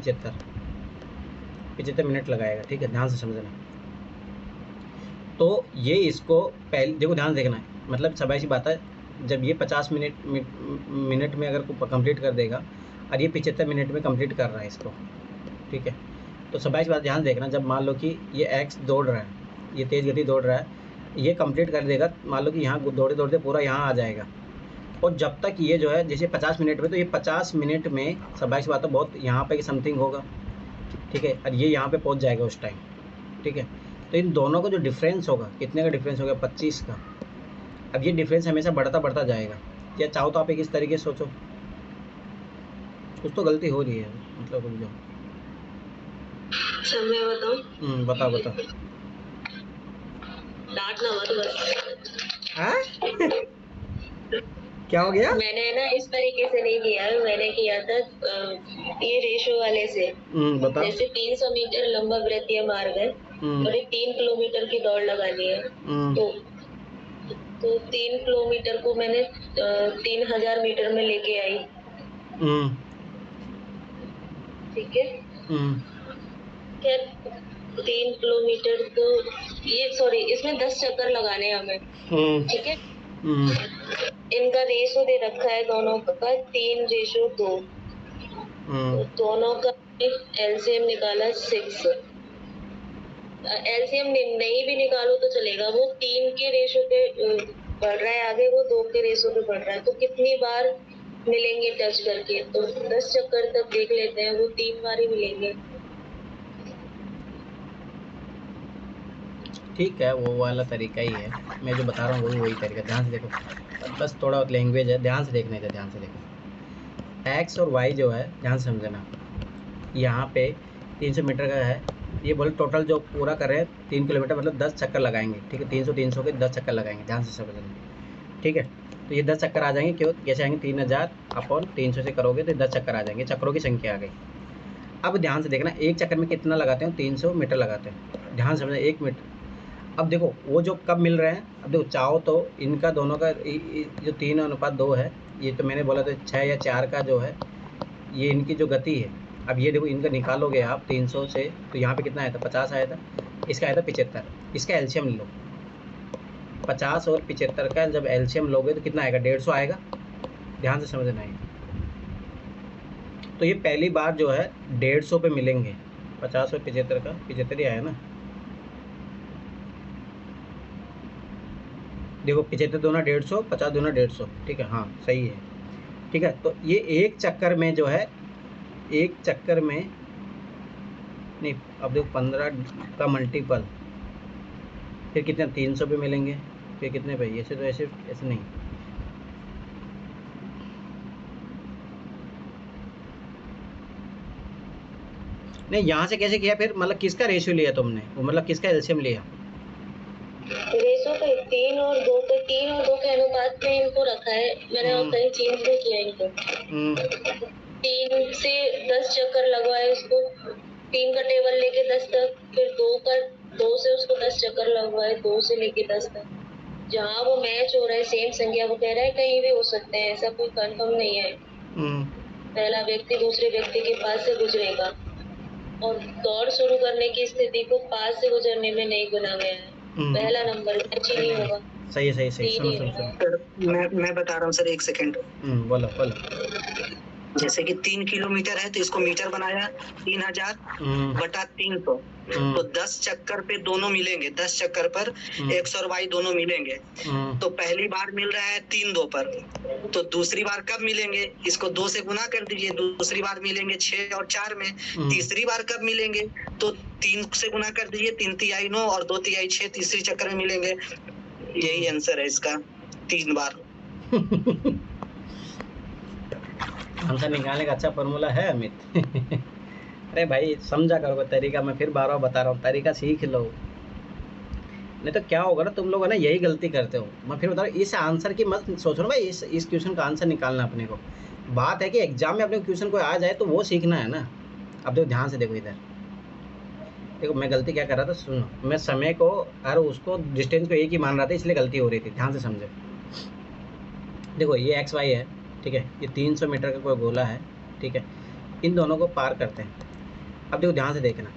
75 मिनट लगाएगा, ठीक है। ध्यान से समझना, तो ये इसको पहले देखो, ध्यान देखना है, मतलब स्वाभाविक सी बात है, जब ये 50 मिनट में अगर कंप्लीट कर देगा और ये 75 मिनट में कंप्लीट कर रहा है इसको, ठीक है, तो स्वाभाविक सी बात ध्यान देखना, जब मान लो कि ये एक्स दौड़ रहा है, ये तेज़ गति दौड़ रहा है, ये कंप्लीट कर देगा, मान लो कि यहाँ दौड़ते दौड़ते पूरा यहाँ आ जाएगा, और जब तक ये जो है जैसे 50 मिनट में, तो ये 50 मिनट में स्वाभाविक सी बात है बहुत यहाँ पे समथिंग होगा, ठीक है, और ये यहाँ पे पहुँच जाएगा उस टाइम, ठीक है। तो इन दोनों का जो डिफरेंस होगा, कितने का डिफरेंस होगा, 25 का। अब ये डिफरेंस हमेशा बढ़ता जाएगा, या चाहो तो आप एक इस तरीके से सोचो, कुछ तो गलती हो रही है, मतलब रुक जाओ, समय बताओ। बताओ डांटना मत बस। हाँ? क्या हो गया? मैंने ना इस तरीके से नहीं किया, मैंने किया था ये रेशो वाले से। बताओ। जैसे 300 मीटर लंबा वृत्तीय मार्ग है और ये 3 किलोमीटर की दौड़ लगानी है, तो 3 किलोमीटर को मैंने 3000 मीटर में लेके आई, ठीक है। क्या 3 किलोमीटर तो ये सॉरी, इसमें 10 चक्कर लगाने हैं हमें, ठीक है। इनका रेशो दे रखा है दोनों का 3:2, तो दोनों का एलसीएम निकाला 6, एलसीएम नहीं भी निकालो तो चलेगा, वो 3 के रेशो पे बढ़ रहा है आगे, वो 2 के रेशो पे बढ़ रहा है, तो कितनी बार मिलेंगे टच करके? तो 10 चक्कर तक देख लेते हैं, वो 3 बार ही मिलेंगे। ठीक है, वो वाला तरीका ही है, मैं जो बता रहा हूँ वही तरीका। ध्यान से देखो, बस थोड़ा लैंग्वेज है, ध्यान से देखने का, ध्यान से देखो। एक्स और वाई जो है ध्यान से समझना, यहाँ पे 300 मीटर का है, ये बोले टोटल जो पूरा कर रहे हैं 3 किलोमीटर, मतलब 10 चक्कर लगाएंगे, ठीक है। 300 के 10 चक्कर लगाएंगे, ध्यान से समझना, ठीक है। तो ये 10 चक्कर आ जाएंगे, क्यों कैसे आएंगे? 3000 अपॉन 300 से करोगे तो 10 चक्कर आ जाएंगे, चक्करों की संख्या आ गई। अब ध्यान से देखना, एक चक्कर में कितना लगाते हैं? 300 मीटर लगाते हैं, ध्यान से समझना, 1 मीटर। अब देखो वो जो कब मिल रहे हैं, अब देखो चाहो तो इनका दोनों का जो 3:2 है, ये तो मैंने बोला तो 6 या 4 का जो है ये इनकी जो गति है। अब ये देखो इनका निकालोगे आप 300 से, तो यहाँ पे कितना आया था? 50 आया था, इसका आया था 75। इसका एलसीएम लो, 50 और 75 का जब एलसीएम लोगे तो कितना आएगा? 150 आएगा, ध्यान से समझना है। तो ये पहली बार जो है 150 पे मिलेंगे, 50 और 75 का 75 ही आया ना। देखो 75 दूना 150, 50 दूना 150, ठीक है, हाँ सही है, ठीक है। तो ये एक चक्कर में जो है, एक चक्कर में नहीं, अब देखो 15 का मल्टीपल, फिर कितने? 300 पे मिलेंगे, फिर कितने पे? ऐसे तो ऐसे नहीं, नहीं यहाँ से कैसे किया फिर? मतलब किसका रेशियो लिया तुमने, वो मतलब किसका एलसीएम लिया? रेशो पे 3 और 2 पे, 3 और 2 के अनुपात में इनको रखा है मैंने, और कहीं चेंज नहीं किया इनको। 3 से 10 चक्कर लगवाए उसको, 3 का टेबल लेके 10 तक, फिर 2 से उसको 10 चक्कर लगवाए, 2 से लेके 10 तक। जहाँ वो मैच हो रहा है सेम संख्या, वो कह रहा है कहीं भी हो सकते हैं, ऐसा कोई कंफर्म नहीं है। पहला व्यक्ति दूसरे व्यक्ति के पास से गुजरेगा, और दौड़ शुरू करने की स्थिति को पास से गुजरने में नहीं गुना गया है। पहला नंबर मैच ही नहीं होगा। सही है, सही सुनो। सर मैं बता रहा हूँ सर, 1 सेकेंड। बोलो। जैसे कि 3 किलोमीटर है तो इसको मीटर बनाया 3000 बटा 300, तो 10 चक्कर पे दोनों मिलेंगे, 10 चक्कर पर एक्स और वाई दोनों मिलेंगे। तो पहली बार मिल रहा है 3-2 पर, तो दूसरी बार कब मिलेंगे? इसको 2 से गुना कर दीजिए, दूसरी बार मिलेंगे 6 और 4 में। तीसरी बार कब मिलेंगे? तो 3 से गुना कर दीजिए, 3 तिहाई 9 और 2 तिहाई 6, तीसरी चक्कर में मिलेंगे। यही आंसर है इसका, 3 बार। आंसर निकालने का अच्छा फॉर्मूला है अमित। अरे भाई समझा करो तरीका, मैं फिर बार बता रहा हूँ, तरीका सीख लो, नहीं तो क्या होगा ना, तुम लोग है ना यही गलती करते हो। मैं फिर बता रहा हूँ, इस आंसर की मत सोचो ना भाई, इस क्वेश्चन का आंसर निकालना अपने को। बात है कि एग्जाम में अपने क्वेश्चन को आ जाए तो वो सीखना है ना। अब देखो ध्यान से देखो इधर, देखो मैं गलती क्या कर रहा था, सुनो। मैं समय को और उसको डिस्टेंस को एक ही मान रहा था, इसलिए गलती हो रही थी, ध्यान से समझो। देखो ये एक्स वाई है, ठीक है, ये 300 मीटर का कोई गोला है, ठीक है, इन दोनों को पार करते हैं। अब देखो ध्यान से देखना,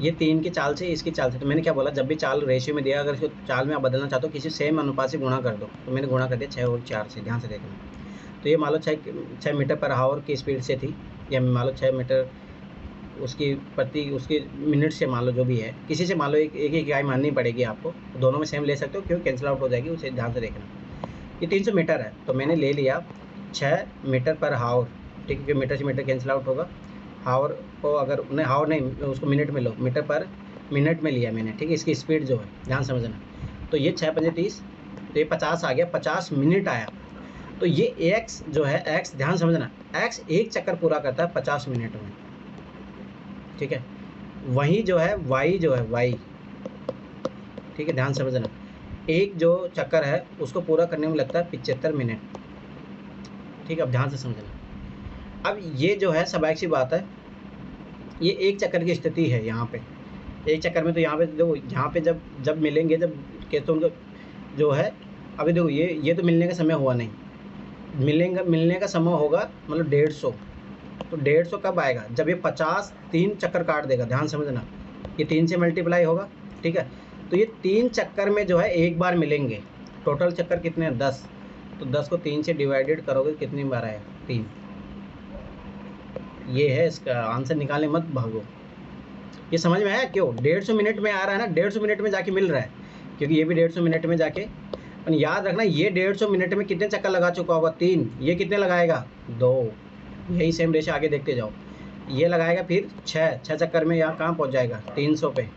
ये 3 की चाल से इसकी चाल से, तो मैंने क्या बोला, जब भी चाल रेशियो में दिया, अगर इसको चाल में आप बदलना चाहते हो किसी सेम अनुपात से गुणा कर दो, तो मैंने गुणा कर दिया 6 और 4 से, ध्यान से देखना। तो ये मान लो 6 मीटर पर आवर की स्पीड से थी, या मान लो 6 मीटर उसकी उसकी मिनट से, मान लो जो भी है, किसी से मान लो एक इकाई माननी पड़ेगी आपको, दोनों में सेम ले सकते हो, क्यों कैंसिल आउट हो जाएगी, उसे ध्यान से देखना। ये 300 मीटर है, तो मैंने ले लिया 6 मीटर पर हावर, ठीक है, क्योंकि मीटर से मीटर कैंसिल आउट होगा। हावर को अगर नहीं, हावर नहीं, उसको मिनट में लो, मीटर पर मिनट में लिया मैंने, ठीक है, इसकी स्पीड जो है ध्यान समझना। तो ये 6 पंजे 30, तो ये 50 आ गया, 50 मिनट आया। तो ये एक्स जो है, एक्स ध्यान समझना, एक्स एक चक्कर पूरा करता है 50 मिनट में, ठीक है। वहीं जो है वाई जो है, वाई, ठीक है, ध्यान समझना, एक जो चक्कर है उसको पूरा करने में लगता है 75 मिनट, ठीक है। अब ध्यान से समझना, अब ये जो है स्वाभाविक सी बात है, ये एक चक्कर की स्थिति है यहाँ पे, एक चक्कर में। तो यहाँ पे देखो, यहाँ पे जब मिलेंगे, जब कहते उनको जो है, अभी देखो ये तो मिलने का समय हुआ नहीं, मिलने का समय होगा मतलब 150। तो 150 कब आएगा? जब ये 50 3 चक्कर काट देगा, ध्यान समझना, ये 3 से मल्टीप्लाई होगा, ठीक है। तो ये 3 चक्कर में जो है एक बार मिलेंगे, टोटल चक्कर कितने हैं? 10। तो 10 को 3 से डिवाइडेड करोगे कितनी बार आएगा? 3। ये है इसका आंसर, निकालने मत भागो। ये समझ में आया क्यों 150 मिनट में आ रहा है ना, 150 मिनट में जाके मिल रहा है, क्योंकि ये भी 150 मिनट में जाके। और याद रखना ये 150 मिनट में कितने चक्कर लगा चुका होगा, 3। ये कितने लगाएगा, 2। यही सेम रेशो आगे देखते जाओ। ये लगाएगा फिर 6 चक्कर में यहाँ कहाँ पहुँच जाएगा, 300 पे।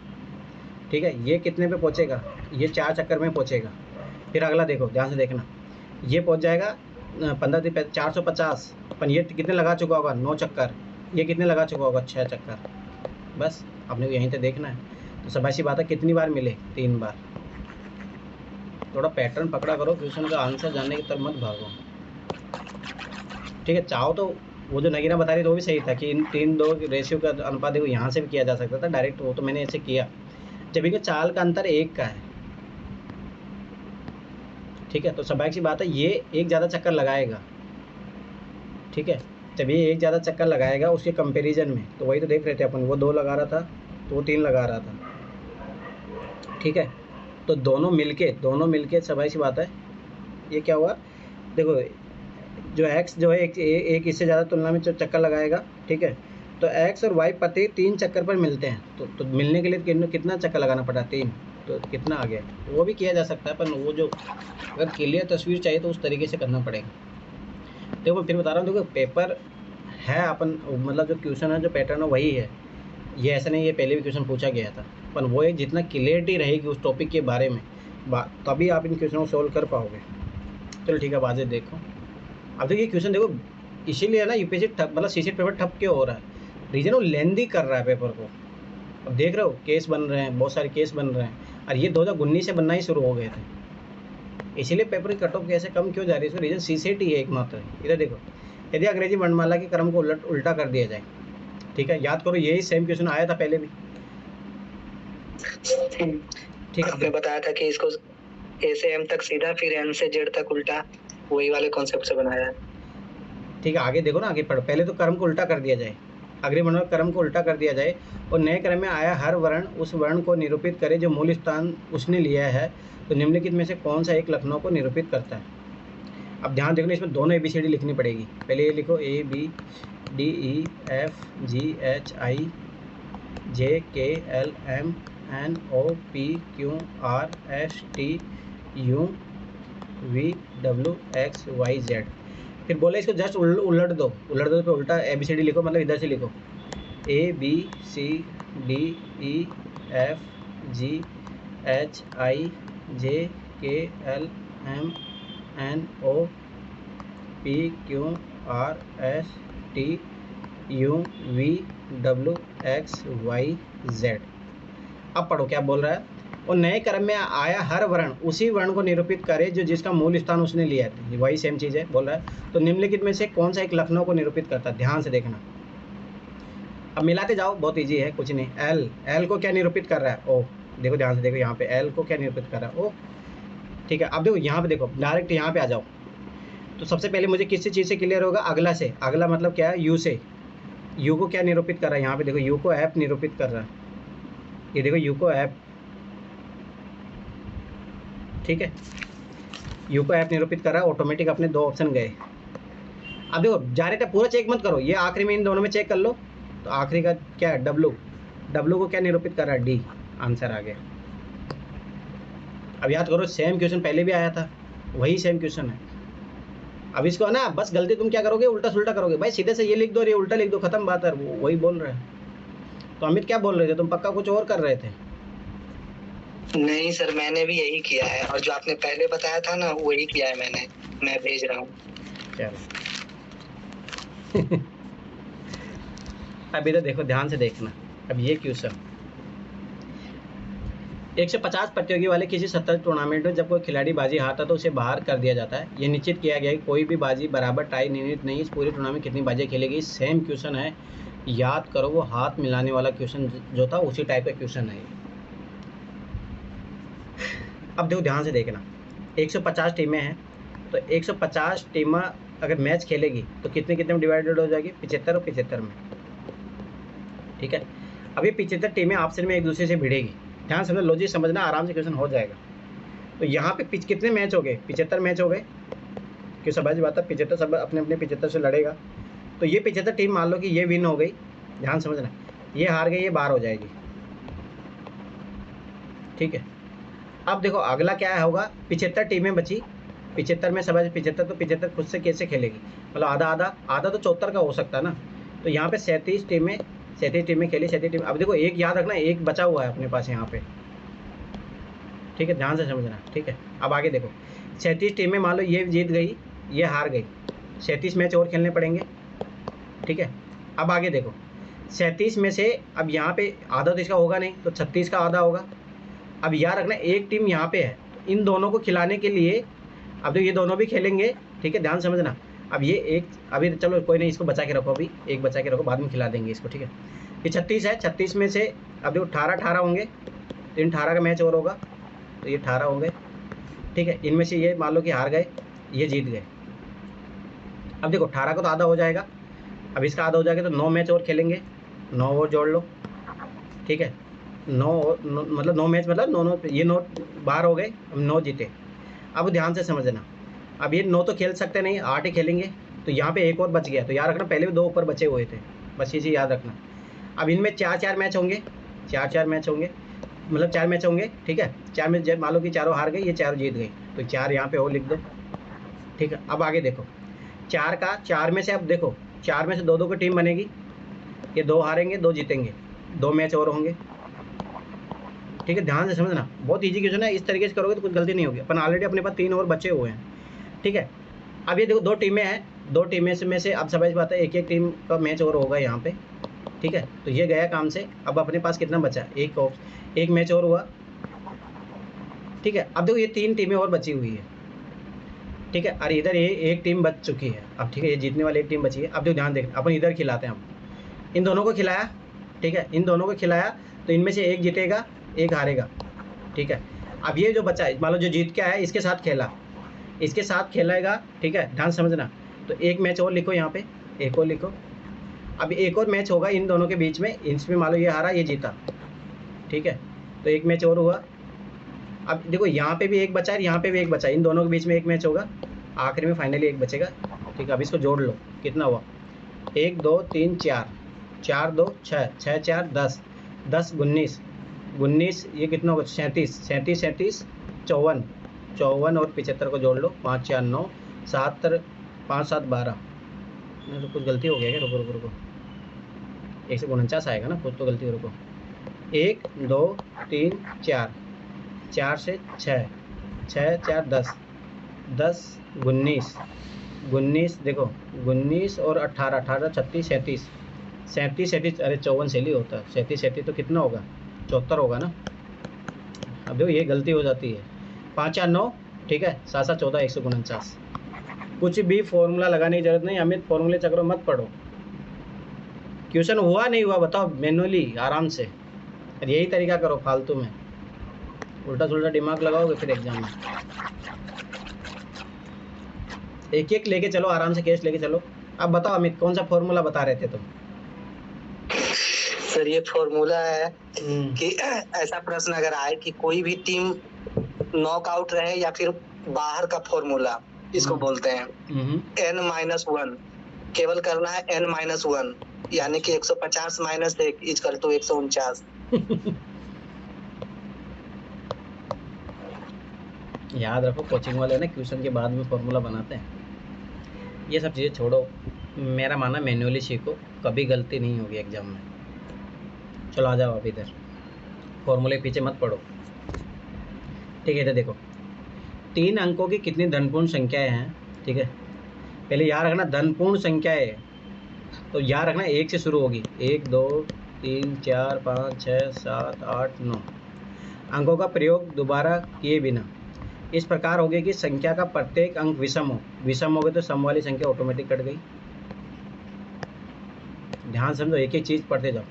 ठीक है, ये कितने पे पहुँचेगा, ये 4 चक्कर में पहुँचेगा। फिर अगला देखो, ध्यान से देखना, ये पहुँच जाएगा 15 450। पर ये कितने लगा चुका होगा, 9 चक्कर। ये कितने लगा चुका होगा, 6 चक्कर। बस आपने यहीं से देखना है। तो सबसे बात है कितनी बार मिले, 3 बार। थोड़ा पैटर्न पकड़ा करो, क्वेश्चन का आंसर जानने की तरफ मत भागो। ठीक है, चाहो तो वो जो नगीना बता रही थी वो भी सही था कि इन 3-2 रेशियो का अनुपात देखो यहाँ से भी किया जा सकता था डायरेक्ट, वो तो मैंने ऐसे किया जब इनके चाल का अंतर 1 का है। ठीक है, तो स्वाभाविक सी बात है ये एक ज़्यादा चक्कर लगाएगा। ठीक है, जब ये एक ज़्यादा चक्कर लगाएगा उसके कंपैरिजन में, तो वही तो देख रहे थे अपन, वो 2 लगा रहा था तो वो 3 लगा रहा था। ठीक है, तो दोनों मिलके स्वाभाविक सी बात है ये क्या हुआ, देखो जो x जो है एक इससे ज़्यादा तुलना में जो चक्कर लगाएगा। ठीक है, तो x और y प्रति 3 चक्कर पर मिलते हैं, तो मिलने के लिए कितना चक्कर लगाना पड़ा, 3। तो कितना आ गया, वो भी किया जा सकता है, पर वो जो अगर क्लियर तस्वीर चाहिए तो उस तरीके से करना पड़ेगा। देखो फिर बता रहा हूँ, देखो पेपर है अपन, मतलब जो क्वेश्चन है जो पैटर्न है वही है, ये ऐसा नहीं, ये पहले भी क्वेश्चन पूछा गया था, पर वो एक जितना क्लियरिटी रहेगी उस टॉपिक के बारे में तभी आप इन क्वेश्चनों को सोल्व कर पाओगे। चलो ठीक है, अब आगे देखो। अब देखिए क्वेश्चन देखो, इसीलिए है ना यूपीएससी मतलब सीसीट पेपर ठप क्यों हो रहा है, रीजन वो लेंदी कर रहा है पेपर को। अब देख रहे हो केस बन रहे हैं, बहुत सारे केस बन रहे हैं, और ये 2019 से बनना ही शुरू हो गए थे। इसीलिए पेपर की कट ऑफ कैसे कम क्यों जा रही है, इसका रीज़न सीसेट ही है एकमात्र। इधर देखो, यदि अंग्रेजी वर्णमाला के क्रम को उल्टा कर दिया जाए। ठीक है, याद करो यही सेम क्वेश्चन आया था पहले भी। ठीक है, आपने बताया था कि इसको ए से एम तक सीधा फिर एन से जेड तक उल्टा, वही वाले कॉन्सेप्ट से बनाया है। ठीक है, आगे देखो ना, आगे पढ़ो। पहले तो क्रम को उल्टा कर दिया जाए, अग्रिम वर्ण क्रम को उल्टा कर दिया जाए, और नए क्रम में आया हर वर्ण उस वर्ण को निरूपित करे जो मूल स्थान उसने लिया है। तो निम्नलिखित में से कौन सा एक लक्षणों को निरूपित करता है। अब ध्यान देखना, इसमें दोनों ABCD लिखनी पड़ेगी। पहले ये लिखो ABDEFGHI JKLM NOPQRSTUVWXYZ। फिर बोले इसको जस्ट उलट दो तो उल्टा ABCD लिखो, मतलब इधर से लिखो ABCDEFGHI JKLM NOPQRSTUVWXYZ। अब पढ़ो क्या बोल रहा है, और नए क्रम में आया हर वर्ण उसी वर्ण को निरूपित करे जो जिसका मूल स्थान उसने लिया है। वही सेम चीज़ है, बोल रहा है। तो निम्नलिखित में से कौन सा एक लक्षणों को निरूपित करता है, ध्यान से देखना। अब मिलाते जाओ, बहुत इजी है, कुछ नहीं। एल को क्या निरूपित कर रहा है, ओ। देखो ध्यान से देखो, यहाँ पे एल को क्या निरूपित कर रहा है, ओ। ठीक है, अब देखो यहाँ पे देखो, डायरेक्ट यहाँ पे आ जाओ। तो सबसे पहले मुझे किसी चीज़ से क्लियर होगा, अगला से। अगला मतलब क्या है, यू से। यू को क्या निरूपित कर रहा है, यहाँ पे देखो यू को ऐप निरूपित कर रहा है। ये देखो यू को ऐप, ठीक है, यू को ऐप निरूपित कर रहा है। ऑटोमेटिक अपने 2 ऑप्शन गए। अब देखो डायरेक्ट पूरा चेक मत करो, ये आखिरी में इन दोनों में चेक कर लो। तो आखिरी का क्या है, डब्लू को क्या निरूपित कर रहा है, डी। आंसर आ गया। अब याद करो, सेम क्वेश्चन पहले भी आया था, वही सेम क्वेश्चन है। अब इसको ना बस गलती तुम क्या करोगे, उल्टा सुल्टा करोगे। भाई सीधे से ये लिख दो और ये उल्टा लिख दो, खत्म बात है। वही बोल रहे हैं। तो अमित क्या बोल रहे थे, तुम पक्का कुछ और कर रहे थे। नहीं सर, मैंने भी यही किया है, और जो आपने पहले बताया था ना वही किया है मैंने, मैं भेज रहा हूँ। अभी तो देखो ध्यान से देखना। अब ये क्वेश्चन 150 प्रतियोगी वाले किसी सतत टूर्नामेंट में जब कोई खिलाड़ी बाजी हारता तो उसे बाहर कर दिया जाता है। ये निश्चित किया गया है कि कोई भी बाजी बराबर टाई निर्णित नहीं। इस पूरे टूर्नामेंट में कितनी बाजियाँ खेलेगी, सेम क्वेश्चन है। याद करो, वो हाथ मिलाने वाला क्वेश्चन जो था उसी टाइप का क्वेश्चन है। अब देखो ध्यान से देखना, 150 टीमें हैं, तो 150 टीमें अगर मैच खेलेगी तो कितने में डिवाइडेड हो जाएगी, 75 और 75 में। ठीक है, अब ये 75 टीमें आपस में एक दूसरे से भिड़ेगी। ध्यान समझना, लॉजिक समझना, आराम से क्वेश्चन हो जाएगा। तो यहाँ पे कितने मैच हो गए, 75 मैच हो गए। क्यों समझ बात है, 75 सब अपने अपने 75 से लड़ेगा। तो ये 75 टीम मान लो कि ये विन हो गई, ध्यान समझना, ये हार गई, ये बाहर हो जाएगी। ठीक है। अब देखो अगला क्या होगा, 75 टीमें बची, 75 में सब 75, तो 75 खुद से कैसे खेलेगी, मतलब आधा आधा, आधा तो 74 का हो सकता है ना। तो यहाँ पे 37 टीमें खेली, 37 टीम। अब देखो एक याद रखना, एक बचा हुआ है अपने पास यहाँ पे, ठीक है, ध्यान से समझना, ठीक है। अब आगे देखो 37 टीमें, मान लो ये जीत गई, ये हार गई, 37 मैच और खेलने पड़ेंगे, ठीक है। अब आगे देखो 37 में से अब यहाँ पे आधा तो इसका होगा नहीं, तो 36 का आधा होगा। अब याद रखना एक टीम यहाँ पे है, तो इन दोनों को खिलाने के लिए अब तो ये दोनों भी खेलेंगे, ठीक है, ध्यान समझना। अब ये एक, अभी चलो कोई नहीं, इसको बचा के रखो, अभी एक बचा के रखो, बाद में खिला देंगे इसको, ठीक है। ये 36 है, 36 में से अब देखो 18 होंगे, तो इन 18 का मैच और होगा, तो ये 18 होंगे, ठीक है। इनमें से ये मान लो कि हार गए, ये जीत गए। अब देखो 18 का तो आधा हो जाएगा, अब इसका आधा हो जाएगा, तो 9 मैच और खेलेंगे, 9 और जोड़ लो, ठीक है। 9 मतलब 9 मैच, मतलब 9 ये 9 बाहर हो गए, अब 9 जीते। अब ध्यान से समझना, अब ये 9 तो खेल सकते नहीं, 8 ही खेलेंगे, तो यहाँ पे एक और बच गया, तो याद रखना पहले भी 2 ऊपर बचे हुए थे, बस ये चीज़ याद रखना। अब इनमें 4-4 मैच होंगे, 4-4 मैच होंगे, मतलब 4 मैच होंगे, ठीक है। 4 मैच मान लो कि चारों हार गए, ये 4 जीत गई, तो 4 यहाँ पे और लिख दो, ठीक है। अब आगे देखो 4 में से, अब देखो 4 में से 2-2 की टीम बनेगी, ये 2 हारेंगे 2 जीतेंगे, 2 मैच और होंगे, ठीक है, ध्यान से समझना, बहुत ईजी क्वेश्चन है, इस तरीके से करोगे तो कुछ गलती नहीं होगी। अपन ऑलरेडी अपने पास 3 और बचे हुए हैं, ठीक है। अब ये देखो 2 टीमें हैं, 2 टीमें से में से अब समझ बात है, एक टीम का मैच और होगा यहाँ पे, ठीक है। तो ये गया काम से, अब अपने पास कितना बचा, एक मैच और हुआ, ठीक है। अब देखो ये 3 टीमें और बची हुई है, ठीक है, और इधर ये एक टीम बच चुकी है, अब ठीक है, ये जीतने वाली एक टीम बची है। अब देखो ध्यान देखना, अपन इधर खिलाते हैं, हम इन दोनों को खिलाया, ठीक है, इन दोनों को खिलाया, तो इनमें से एक जीतेगा एक हारेगा, ठीक है। अब ये जो बचा है, मान लो जो जीत के आया इसके साथ खेला, इसके साथ खेलेगा, ठीक है, ध्यान समझना। तो एक मैच और लिखो यहाँ पे, एक और लिखो। अब एक और मैच होगा इन दोनों के बीच में, इसमें मान लो ये हारा ये जीता, ठीक है, तो एक मैच और हुआ। अब देखो यहाँ पे भी एक बचा है, यहाँ पे भी एक बचा है, इन दोनों के बीच में एक मैच होगा, आखिरी में फाइनली एक बचेगा, ठीक है। अब इसको जोड़ लो, कितना हुआ, 1 2 3 4, 4 2 6, 6 4 10, 10 19, ये कितना होगा, 37, 54 और 75 को जोड़ लो, 5 4 9 7 5 7 12, तो कुछ गलती हो गया क्या, रुको रुको रुको, 149 आएगा ना, कुछ तो गलती हो, रुको, 1 2 3 4, 4 से 6, 6 4 10, 10 19, देखो 19 और 18, 18 36 37, अरे 54 सैली होता है, 37 तो कितना होगा, 74 होगा ना। अब देखो ये गलती हो जाती है, 5 4 9, ठीक है, 7 7 14 149। कुछ भी फॉर्मूला लगाने की जरूरत नहीं, अमित फॉर्मूले चक्रों मत पढ़ो, क्वेश्चन हुआ नहीं हुआ बताओ मैनुअली आराम से, यही तरीका करो, फालतू में उल्टा सुल्टा दिमाग लगाओगे फिर एग्जाम में। एक एक लेके चलो, आराम से केस लेके चलो। अब बताओ अमित, कौन सा फॉर्मूला बता रहे थे तुम? सर ये फॉर्मूला है कि ऐसा प्रश्न अगर आए कि कोई भी टीम नॉकआउट रहे या फिर बाहर का फॉर्मूला, इसको बोलते हैं n-1, केवल करना है n-1, यानी कि 150 माइनस 1 इक्वल टू 149। याद रखो, कोचिंग वाले ना क्वेश्चन के बाद में फॉर्मूला बनाते हैं, ये सब चीज़ें छोड़ो, मेरा मानना मैन्युअली सीखो, कभी गलती नहीं होगी एग्जाम में। चलो आ जाओ, अब इधर फॉर्मूले पीछे मत पढ़ो, ठीक है। तो देखो 3 अंकों की कितनी धनपूर्ण संख्याएं हैं, ठीक है। पहले याद रखना धनपूर्ण संख्याएं, तो याद रखना 1 से शुरू होगी, 1 2 3 4 5 6 7 8 9, अंकों का प्रयोग दोबारा किए बिना इस प्रकार होगी कि संख्या का प्रत्येक अंक विषम हो, विषम हो गए तो सम वाली संख्या ऑटोमेटिक कट गई। ध्यान समझो, एक एक चीज़ पढ़ते जाओ।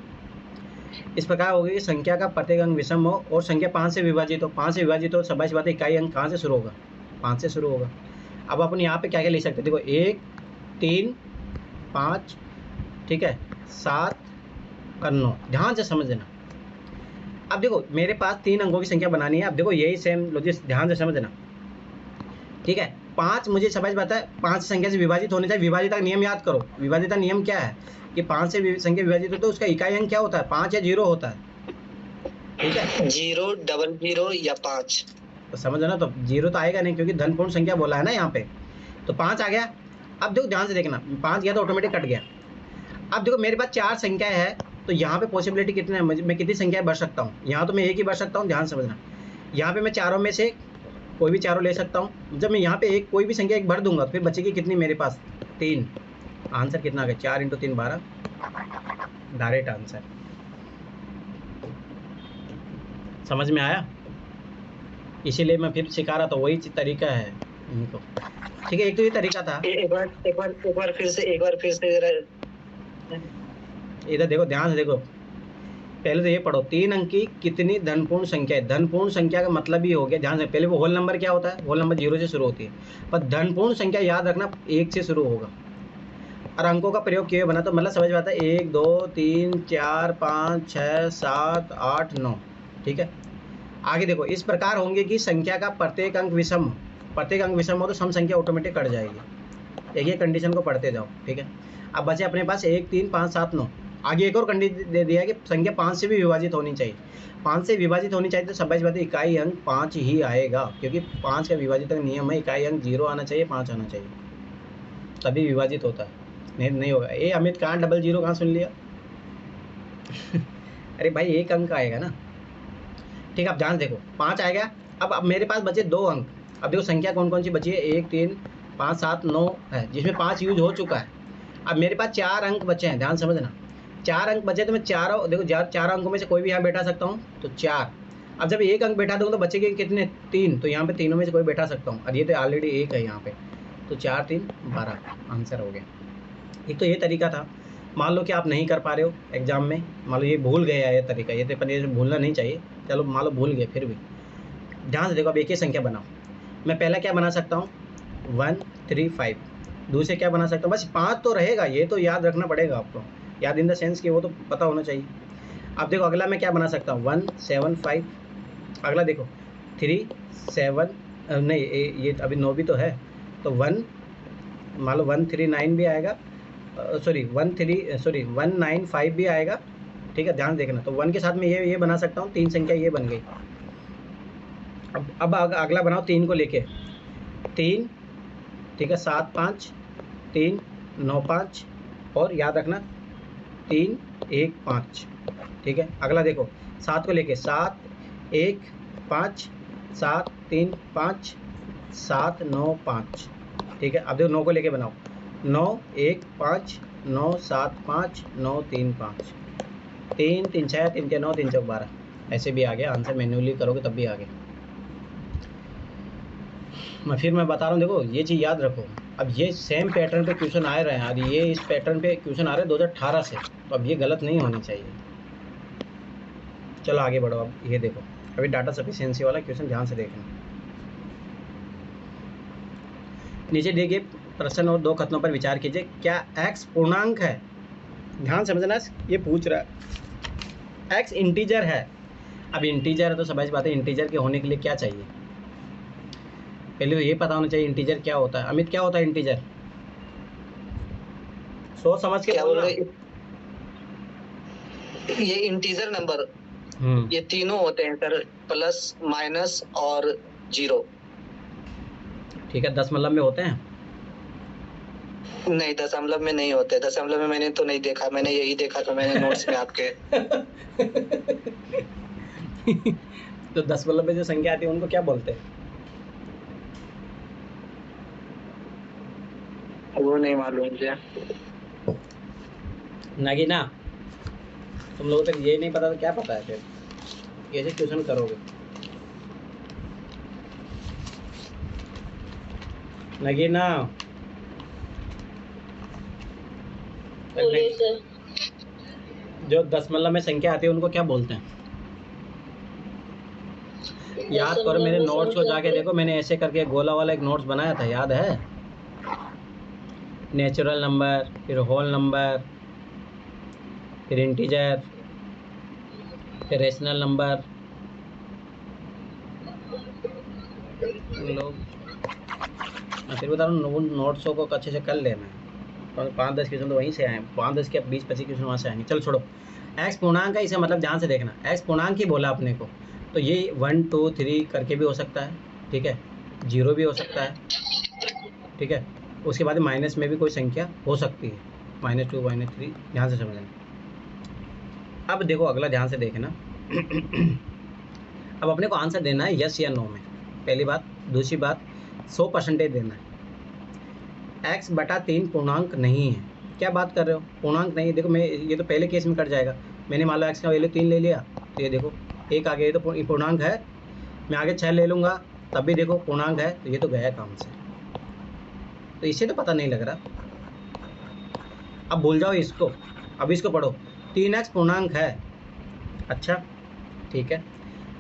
इस प्रकार होगी कि संख्या का प्रत्येक अंक विषम हो और संख्या 5 से विभाजित हो, 5 से विभाजित हो, सबाइश बात है, इकाई अंक कहाँ से शुरू होगा, 5 से शुरू होगा। अब अपन यहाँ पे क्या क्या लिख सकते हैं, देखो 1 3 5, ठीक है, 7 और 9, ध्यान से समझना। अब देखो मेरे पास 3 अंकों की संख्या बनानी है, अब देखो यही सेम लॉजिक ध्यान से समझना, ठीक है। 5 मुझे समझ बात है, 5 संख्या से विभाजित होने चाहिए, विभाजित का नियम याद करो, विभाजित का नियम क्या है कि 5 से संख्या विभाजित हो तो उसका इकाई अंक क्या होता है, 5 या 0 होता है, ठीक है, 0, 00 या 5। तो समझो ना, तो 0 तो आएगा नहीं क्योंकि धन पूर्ण संख्या बोला है ना यहाँ पे, तो 5 आ गया। अब देखो ध्यान से देखना, 5 गया तो ऑटोमेटिक कट गया। अब देखो मेरे पास 4 संख्याएं है, तो यहाँ पे पॉसिबिलिटी कितने है, मैं कितनी संख्याएं भर सकता हूँ, यहाँ तो मैं एक ही भर सकता हूँ, ध्यान समझना। यहाँ पे मैं चारों में से कोई भी चारों ले सकता हूँ। जब मैं यहाँ पे एक कोई भी संख्या एक भर दूंगा, फिर बचेगी कितनी मेरे पास, 3। आंसर कितना आ गया, 4 × 3 12, डायरेक्ट आंसर। समझ में आया? इसीलिए मैं फिर सिखा रहा था, वही तरीका है इनको। ठीक है, एक तो ये तरीका था। एक बार फिर से इधर देखो, ध्यान से देखो, पहले तो ये पढ़ो, 3 अंक की कितनी धनपूर्ण संख्या है। धनपूर्ण संख्या का मतलब ही हो गया, ध्यान से, पहले वो होल नंबर क्या होता है, होल नंबर 0 से शुरू होती है, पर धनपूर्ण संख्या याद रखना 1 से शुरू होगा। और अंकों का प्रयोग किए बना, तो मतलब समझ में आता है, 1 2 3 4 5 6 7 8 9। ठीक है, आगे देखो, इस प्रकार होंगे कि संख्या का प्रत्येक अंक विषम हो तो सम संख्या ऑटोमेटिक कट जाएगी। एक ये कंडीशन को पढ़ते जाओ। ठीक है, अब बचे अपने पास 1 3 5 7 9। आगे एक और कंडीशन दे दिया है कि संख्या 5 से भी विभाजित होनी चाहिए। 5 से विभाजित होनी चाहिए तो सब बात है, इकाई अंक 5 ही आएगा, क्योंकि 5 का विभाजित अंक नियम है, इकाई अंक 0 आना चाहिए, 5 आना चाहिए, तभी विभाजित होता है, नहीं होगा। ये अमित कहाँ 00 कहाँ सुन लिया? अरे भाई, एक अंक आएगा ना। ठीक है, अब ध्यान देखो, 5 आएगा। अब मेरे पास बचे 2 अंक। अब देखो संख्या कौन कौन सी बची है, 1 3 5 7 9 है, जिसमें 5 यूज हो चुका है। अब मेरे पास 4 अंक बचे हैं, ध्यान समझना, 4 अंक बचे, तो मैं चारों देखो 4 अंकों में से कोई भी यहाँ बैठा सकता हूँ, तो 4। अब जब एक अंक बैठा दूँगा तो बचेंगे कितने, 3, तो यहाँ पे तीनों में से कोई बैठा सकता हूँ, और ये तो ऑलरेडी 1 है यहाँ पे, तो 4 3 12 आंसर हो गया। एक तो ये तरीका था। मान लो कि आप नहीं कर पा रहे हो एग्जाम में, मान लो ये भूल गए ये तरीका, ये तो पर ये भूलना नहीं चाहिए, चलो मान लो भूल गए, फिर भी ध्यान से देखो। अब एक ही संख्या बनाओ, मैं पहला क्या बना सकता हूँ, 1 3 5। दूसरे क्या बना सकता हूँ, बस 5 तो रहेगा, ये तो याद रखना पड़ेगा आपको, याद इन द सेंस कि वो तो पता होना चाहिए। अब देखो अगला मैं क्या बना सकता हूँ, 1 7 5। अगला देखो 3 7, नहीं ये अभी 9 भी तो है, तो 1 मान लो 1 3 9 भी आएगा, 1 9 5 भी आएगा। ठीक है, ध्यान देखना, तो 1 के साथ में ये बना सकता हूँ, 3 संख्या ये बन गई। अब अगला बनाओ 3 को लेके, 3, ठीक है, 7 5 3 9 5, और याद रखना 3 1 5। ठीक है, अगला देखो 7 को लेके, 7 1 5 7 3 5 7 9 5। ठीक है, अब देखो 9 को लेके बनाओ, 9 1 5 9 7 5 9 3 5, 3 3 6 3 के 9 3 चौक 12, ऐसे भी आ गया आंसर। मैन्युअली करोगे तब भी आ गया। मैं बता रहा हूँ, देखो ये चीज़ याद रखो। अब ये सेम पैटर्न पे क्वेश्चन आ रहे हैं, और ये इस पैटर्न पे क्वेश्चन आ रहे हैं 2018 से, तो अब ये गलत नहीं होनी चाहिए। चलो आगे बढ़ो। अब ये देखो, अभी डाटा सफिशिएंसी वाला क्वेश्चन ध्यान से देखना। नीचे देखिए प्रश्न और 2 कथनों पर विचार कीजिए। क्या x पूर्णांक है? ध्यान समझना, ये पूछ रहा है x इंटीजर है। अब इंटीजर है तो समझ बात है, इंटीजर के होने के लिए क्या चाहिए, पहले तो ये पता होना चाहिए इंटीजर क्या होता है। अमित, क्या होता है इंटीजर? सोच समझ के बोलना। ये इंटीजर नंबर, ये तीनों होते हैं सर, प्लस माइनस और 0। ठीक है, दशमलव में होते हैं? नहीं, दशमलव में नहीं होते। दशमलव में मैंने तो नहीं देखा, मैंने यही देखा था मैंने नोट्स में आपके। तो दशमलव में जो संख्या आती है उनको क्या बोलते हैं? वो नहीं मालूम मुझे। नगीना, तुम लोगों तक ये नहीं पता तो क्या पता है फिर, कैसे ट्यूशन करोगे? नगीना, जो दशमलव में संख्या आती है उनको क्या बोलते हैं? याद करो, मेरे नोट्स को जाके देखो, मैंने ऐसे करके गोला वाला एक नोट्स बनाया था, याद है? नेचुरल नंबर, फिर होल नंबर, फिर इंटीजर, फिर रेशनल नंबर। लोग मैं फिर बता रहा हूँ, उन नोट्सों को अच्छे से कर लेना है। 5-10 क्वेश्चन तो वहीं से आए हैं, 5-10 के 20-25 क्वेश्चन वहाँ से आएंगे। चल छोड़ो, एक्स पूर्णांक है, इसे मतलब ध्यान से देखना, एक्स पूर्णांक ही बोला अपने को, तो ये 1 2 3 करके भी हो सकता है, ठीक है, 0 भी हो सकता है, ठीक है। उसके बाद माइनस में भी कोई संख्या हो सकती है, -2 -3, ध्यान से समझना। अब देखो अगला ध्यान से देखना। अब अपने को आंसर देना है यस या नो में, पहली बात। दूसरी बात 100% देना है। x/3 पूर्णांक नहीं है। क्या बात कर रहे हो, पूर्णांक नहीं है? देखो मैं ये तो पहले केस में कट जाएगा, मैंने मान लो x का वैल्यू 3 ले लिया, तो ये देखो 1 आ गया, ये तो पूर्णांक है। मैं आगे 6 ले लूँगा तब भी देखो पूर्णांक है, तो ये तो गया काम से, तो इसे तो पता नहीं लग रहा। अब भूल जाओ इसको, अब इसको पढ़ो। 3x पूर्णांक है, अच्छा ठीक है।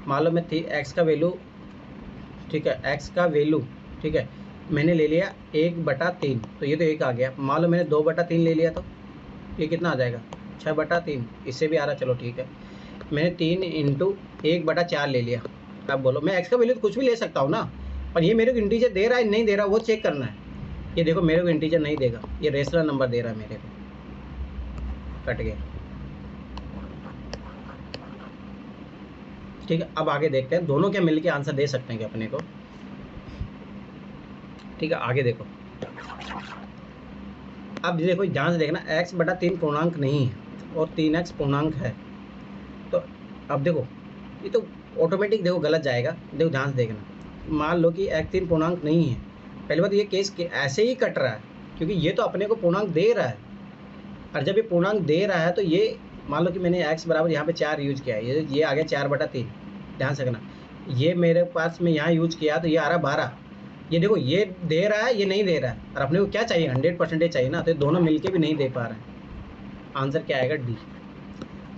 मान लो मैं x का वैल्यू, ठीक है, x का वैल्यू, ठीक है, मैंने ले लिया 1/3, तो ये तो 1 आ गया। मान लो मैंने 2/3 ले लिया, तो ये कितना आ जाएगा, 6/3, इससे भी आ रहा, चलो ठीक है। मैंने 3 × 1/4 ले लिया। अब बोलो, मैं x का वैल्यू तो कुछ भी ले सकता हूँ ना, पर ये मेरे को इंटीजर दे रहा है नहीं दे रहा, वो चेक करना है। ये देखो मेरे को इंटीजर नहीं देगा, ये रेशनल नंबर दे रहा है मेरे को, कट गया, ठीक है। अब आगे देखते हैं, दोनों क्या मिलके आंसर दे सकते हैं क्या अपने को, ठीक है। आगे देखो, अब देखो ध्यान से देखना, x/3 पूर्णांक नहीं है और 3x पूर्णांक है, तो अब देखो ये तो ऑटोमेटिक देखो गलत जाएगा। देखो ध्यान से देखना, मान लो कि x3 पूर्णांक नहीं है, पहली बात ये केस ऐसे ही कट रहा है क्योंकि ये तो अपने को पूर्णांक दे रहा है, और जब ये पूर्णांक दे रहा है तो ये मान लो कि मैंने x बराबर यहाँ पे 4 यूज किया है, ये आ गया 4/3, ध्यान से करना। ये मेरे पास में यहाँ यूज किया तो ये आ रहा 12। ये देखो ये दे रहा है, ये नहीं दे रहा है, और अपने को क्या चाहिए, 100% चाहिए ना, तो दोनों मिलके भी नहीं दे पा रहे हैं। आंसर क्या आएगा, डी।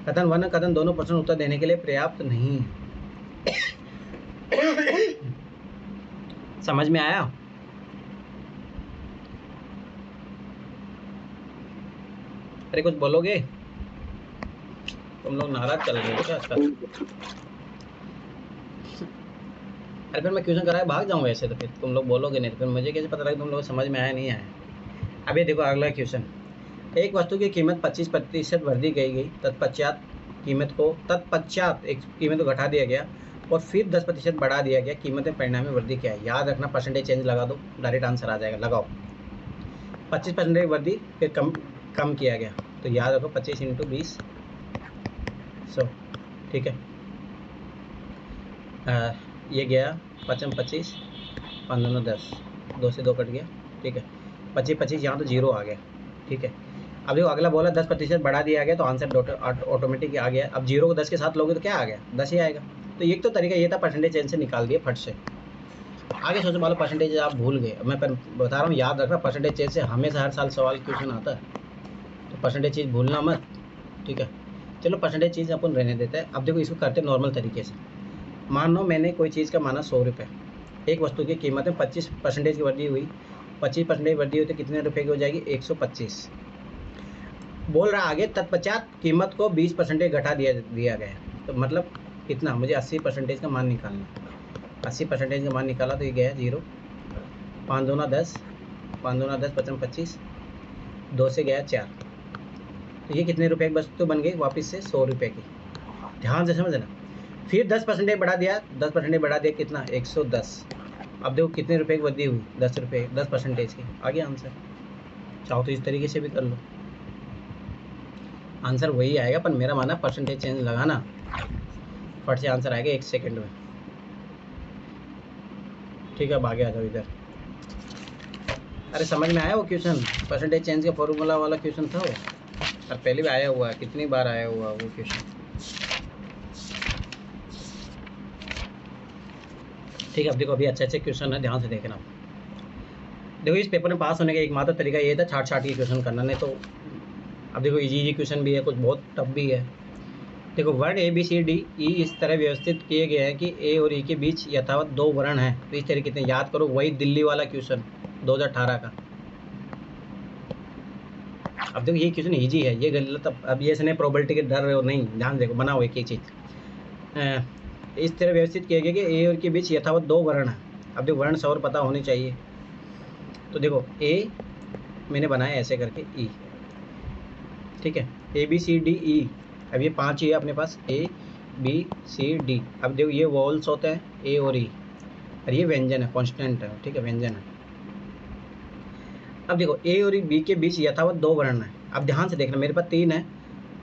कथन 1 कथन दोनों प्रश्न उत्तर देने के लिए पर्याप्त नहीं है। समझ में आया? अरे कुछ बोलोगे, तुम लोग नाराज चल रहे हो क्या आजकल? अरे फिर मैं क्वेश्चन कराए भाग जाऊंगा ऐसे, तो फिर तुम लोग बोलोगे नहीं, तो फिर मुझे कैसे पता लगे तुम लोग समझ में आया नहीं आया। अब ये देखो अगला क्वेश्चन, एक वस्तु की कीमत 25% वृद्धि की गई, तत्पश्चात एक कीमत को घटा दिया गया और फिर 10% बढ़ा दिया गया, कीमत में परिणाम में वृद्धि क्या है? याद रखना, परसेंटेज चेंज लगा दो, डायरेक्ट आंसर आ जाएगा। लगाओ 25% वृद्धि, फिर कम किया गया, तो याद रखो 25 × 20 100, ठीक है। ये गया 5 25 5 2 10, 2 से 2 कट गया, ठीक है। 25 यहाँ तो 0 आ गया, ठीक है। अब देखो अगला बोला 10% बढ़ा दिया गया, तो आंसर ऑटोमेटिक आ गया। अब 0 को 10 के साथ लोगे तो क्या आ गया, 10 ही आएगा। तो एक तो तरीका ये था, परसेंटेज चेंज से निकाल दिए फट से। आगे सोचो, मान लो परसेंटेज आप भूल गए, मैं बता रहा हूँ, याद रखना, परसेंटेज चेंज से हमेशा हर साल सवाल क्वेश्चन आता है, तो परसेंटेज चीज़ भूलना मत, ठीक है। चलो परसेंटेज चीज़ अपन रहने देते हैं। अब देखो इसको करते नॉर्मल तरीके से। मान लो मैंने कोई चीज़ का माना 100 रुपये, एक वस्तु की कीमत में 25% की वृद्धि हुई, 25% वृद्धि हुई तो कितने रुपए की हो जाएगी, 125। बोल रहा आगे तत्पश्चात कीमत को 20% घटा दिया गया, तो मतलब कितना, मुझे 80% का मान निकालना। 80% का मान निकाला तो ये गया 0, 5 दूना 10, 5 दूना 10 55 25, 2 से गया 4, तो ये कितने रुपए की वस्तु बन गई, वापस से 100 रुपये की। ध्यान से समझना। फिर 10% बढ़ा दिया, 10% बढ़ा दिया, कितना, 110। अब देखो कितने रुपए की वृद्धि हुई, 10 रुपये, 10% की, आ गया आंसर। चाहो तो इस तरीके से भी कर लो, आंसर वही आएगा, पर मेरा माना परसेंटेज चेंज लगाना, फट से आंसर आएगा 1 सेकंड में, ठीक है। अब आगे आ जाओ इधर। अरे समझ में आया वो क्वेश्चन, परसेंटेज चेंज का फॉर्मूला वाला क्वेश्चन था वो, और पहले भी आया हुआ है, कितनी बार आया हुआ वो क्वेश्चन, ठीक है। अब देखो अभी अच्छे क्वेश्चन है, ध्यान से देखना। देखो इस पेपर में पास होने का एकमात्र तरीका ये था, छाट के क्वेश्चन करना, नहीं तो अब देखो इजी क्वेश्चन भी है, कुछ बहुत टफ भी है। देखो वर्ण ABCDE इस तरह व्यवस्थित किए गए हैं कि ए और ई के बीच यथावत 2 वर्ण हैं, तो इस तरीके से याद करो, वही दिल्ली वाला क्वेश्चन 2018 का। अब देखो ये क्वेश्चन इजी है, ये गलत, अब ये इसने प्रोबेबिलिटी के डर रहे हो नहीं, ध्यान देखो, बनाओ एक ही चीज़। इस तरह व्यवस्थित किया गया कि ए और के बीच यथावत 2 वर्ण हैं। अब देखो वर्ण और पता होने चाहिए, तो देखो ए मैंने बनाया ऐसे करके, ई, ठीक है, ABCDE अब ये 5 ही है अपने पास, A B C D। अब देखो ये वॉल्स होते हैं A और E, और ये व्यंजन है, कॉन्स्टेंट है, ठीक है, व्यंजन है। अब देखो A और B के बीच यथावत 2 वर्ण है। अब ध्यान से देखना, मेरे पास 3 है।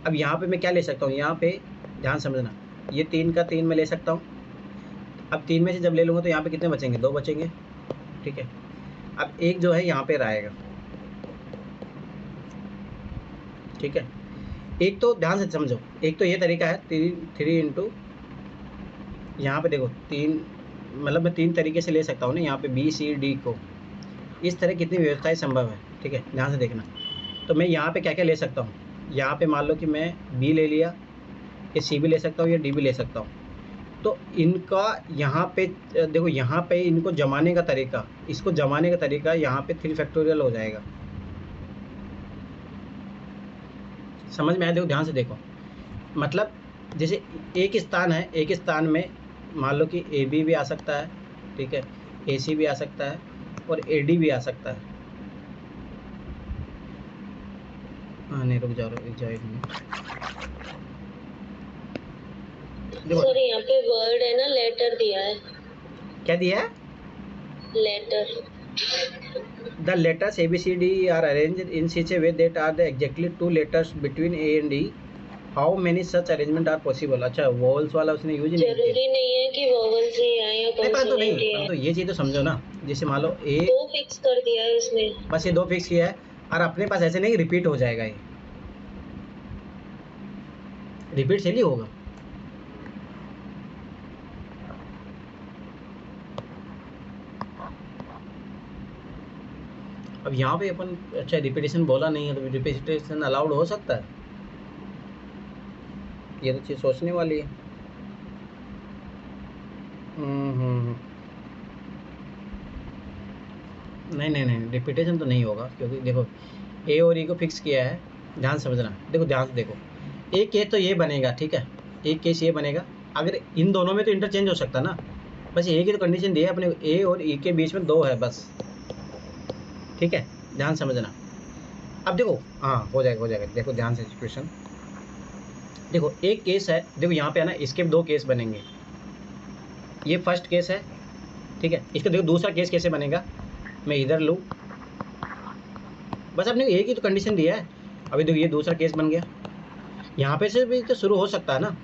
अब यहाँ पे मैं क्या ले सकता हूँ, यहाँ पे ध्यान समझना, ये 3 का 3 मैं ले सकता हूँ। अब 3 में से जब ले लूँगा तो यहाँ पे कितने बचेंगे, 2 बचेंगे, ठीक है। अब एक जो है यहाँ पे रहेगा, ठीक है। एक तो ध्यान से समझो, एक तो ये तरीका है 3 इंटू, यहाँ पे देखो 3, मतलब मैं 3 तरीके से ले सकता हूँ ना, यहाँ पे B C D को। इस तरह कितनी व्यवस्थाएं संभव है, ठीक है, ध्यान से देखना। तो मैं यहाँ पे क्या क्या ले सकता हूँ, यहाँ पे मान लो कि मैं B ले लिया, ये C भी ले सकता हूँ, या D भी ले सकता हूँ। तो इनका यहाँ पे देखो, यहाँ पे इनको जमाने का तरीका, इसको जमाने का तरीका यहाँ पे 3 फैक्टोरियल हो जाएगा। समझ में आया? देखो ध्यान से देखो, मतलब जैसे एक स्थान है, एक स्थान में मान लो कि AB भी आ सकता है, ठीक है, AC भी आ सकता है, और AD भी आ सकता है। हाँ नहीं, रुक जाओ एक मिनट। सर यहाँ पे वर्ड है ना, लेटर दिया है। क्या दिया है? Letter. The letters A B C D are arranged in such a way that are the exactly 2 letters between A and D. How many such arrangement are possible? अच्छा, वॉवल्स वाला उसने यूज नहीं किया। जरूरी नहीं है कि वॉवल्स ही आए या कॉन्सोनेंट ही आए। तो ये चीज़ तो समझो ना, जैसे मान लो A 2 फिक्स कर दिया है उसने, बस ये 2 फिक्स किया है, और अपने पास ऐसे नहीं रिपीट हो जाएगा, ये रिपीट से नहीं होगा। अब यहाँ पे अपन, अच्छा रिपीटेशन बोला नहीं है, तो रिपीटेशन अलाउड हो सकता है, ये तो चीज़ सोचने वाली है। नहीं, रिपीटेशन तो नहीं होगा, क्योंकि देखो A और E को फिक्स किया है। ध्यान समझना, देखो ध्यान से देखो, एक केस तो ये बनेगा, ठीक है, एक केस ये बनेगा। अगर इन दोनों में तो इंटरचेंज हो सकता ना, बस एक ही तो कंडीशन दी है अपने, A और E के बीच में 2 है बस, ठीक है, ध्यान समझना। अब देखो, हाँ हो जाएगा। देखो ध्यान से सिचुएशन देखो, एक केस है, देखो यहाँ पे है ना, इसके 2 केस बनेंगे। ये फर्स्ट केस है, ठीक है, इसका देखो दूसरा केस कैसे बनेगा, मैं इधर लूँ, बस आपने एक ही तो कंडीशन दिया है। अभी देखो ये दूसरा केस बन गया, यहाँ पे से भी तो शुरू हो सकता है ना।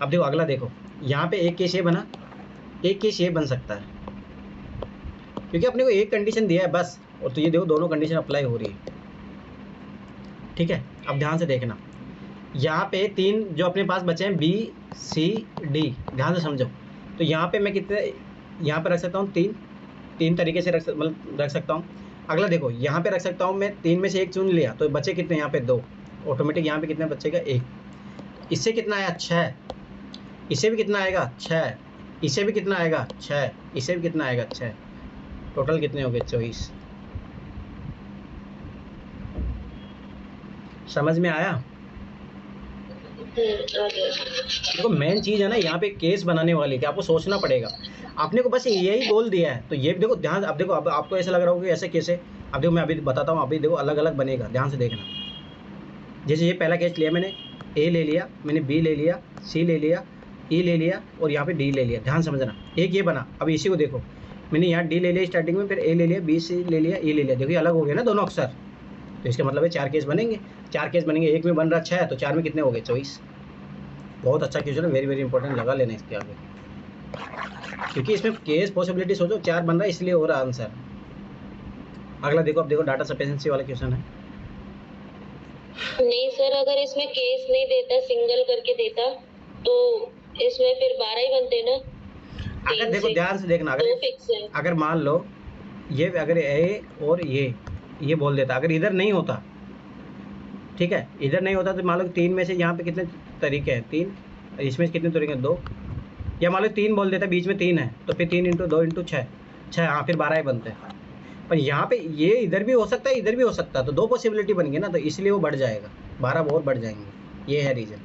अब देखो अगला, देखो यहाँ पे एक केस ये बना, एक केस ये बन सकता है, क्योंकि अपने को एक कंडीशन दिया है बस, और तो ये देखो दोनों कंडीशन अप्लाई हो रही है, ठीक है। अब ध्यान से देखना, यहाँ पे 3 जो अपने पास बचे हैं B C D, ध्यान से समझो। तो यहाँ पे मैं कितने यहाँ पे रख सकता हूँ, 3 तरीके से रख सकता हूँ। अगला देखो, यहाँ पे रख सकता हूँ मैं, 3 में से 1 चुन लिया, तो बचे कितने यहाँ पे 2, ऑटोमेटिक यहाँ पे कितना बचेगा 1। इससे कितना आया 6, इससे भी कितना आएगा 6, इससे भी कितना आएगा 6, इससे भी कितना आएगा 6, टोटल कितने हो गए 24। समझ में आया? देखो मेन चीज़ है ना यहाँ पे केस बनाने वाली, कि आपको सोचना पड़ेगा, आपने को बस यही बोल दिया है। तो ये देखो ध्यान, अब देखो, अब आपको ऐसा लग रहा होगा कि ऐसे कैसे, अब देखो मैं अभी बताता हूँ, अभी देखो अलग अलग बनेगा, ध्यान से देखना। जैसे ये पहला केस लिया मैंने, A ले लिया मैंने, B ले लिया, C ले लिया, E ले लिया, और यहाँ पे D ले लिया, ध्यान समझना। एक ये बना, अब इसी को देखो, मैंने यहाँ D ले लिया स्टार्टिंग में, फिर A ले लिया, B C ले लिया, E ले लिया, देखो ये अलग हो गया ना दोनों अक्षर। तो इसका मतलब है 4 केस बनेंगे, 4 केस बनेंगे, एक में बन रहा 6, तो 4 में कितने हो गए 24। बहुत अच्छा क्वेश्चन है, वेरी इंपॉर्टेंट, लगा लेना इसके आगे, क्योंकि इसमें केस पॉसिबिलिटी सोचो 4 बन रहा है, इसलिए हो रहा आंसर। अगला देखो, अब देखो डाटा सफिशिएंसी वाला क्वेश्चन है। नहीं सर, अगर इसमें केस नहीं देता, सिंगल करके देता, तो इसमें फिर 12 ही बनते ना। अगर देखो ध्यान से देखना, अगर मान लो ये, अगर A और ये बोल देता, अगर इधर नहीं होता, ठीक है, इधर नहीं होता, तो मान लो 3 में से यहाँ पे कितने तरीके हैं, 3, इसमें कितने तरीके हैं 2, या मान लो 3 बोल देता, बीच में 3 है, तो फिर 3 × 2 × 6, हाँ फिर 12 ही बनते हैं। पर यहाँ पे ये इधर भी हो सकता है, इधर भी हो सकता है, तो 2 पॉसिबिलिटी बन गई ना, तो इसलिए वो बढ़ जाएगा, 12 बहुत बढ़ जाएंगे, ये है रीज़न,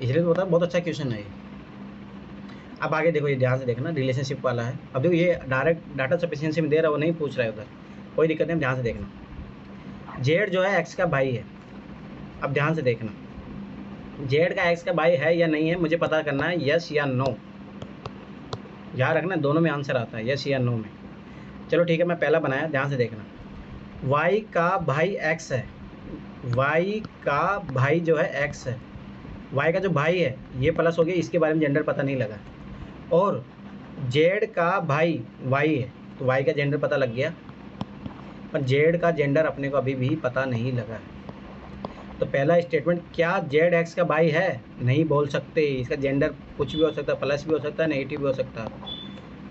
इसलिए तो बता, बहुत अच्छा क्वेश्चन है ये। अब आगे देखो, ये ध्यान से देखना, रिलेशनशिप वाला है। अब देखो ये डायरेक्ट डाटा सफिशिएंसी में दे रहा है, वो नहीं पूछ रहा है उधर, कोई दिक्कत नहीं, ध्यान से देखना। Z जो है X का भाई है। अब ध्यान से देखना, जेड का एक्स का भाई है या नहीं है मुझे पता करना है, यस या नो। याद रखना दोनों में आंसर आता है, यस या नो में। चलो ठीक है, मैं पहला बनाया, ध्यान से देखना। वाई का भाई एक्स है, वाई का भाई जो है एक्स है, वाई का जो भाई है ये प्लस हो गया, इसके बारे में जेंडर पता नहीं लगा। और जेड का भाई वाई है, तो वाई का जेंडर पता लग गया, पर जेड का जेंडर अपने को अभी भी पता नहीं लगा है। तो पहला स्टेटमेंट, क्या जेड एक्स का भाई है, नहीं बोल सकते, इसका जेंडर कुछ भी हो सकता है, प्लस भी हो सकता है, नेगेटिव भी हो सकता है।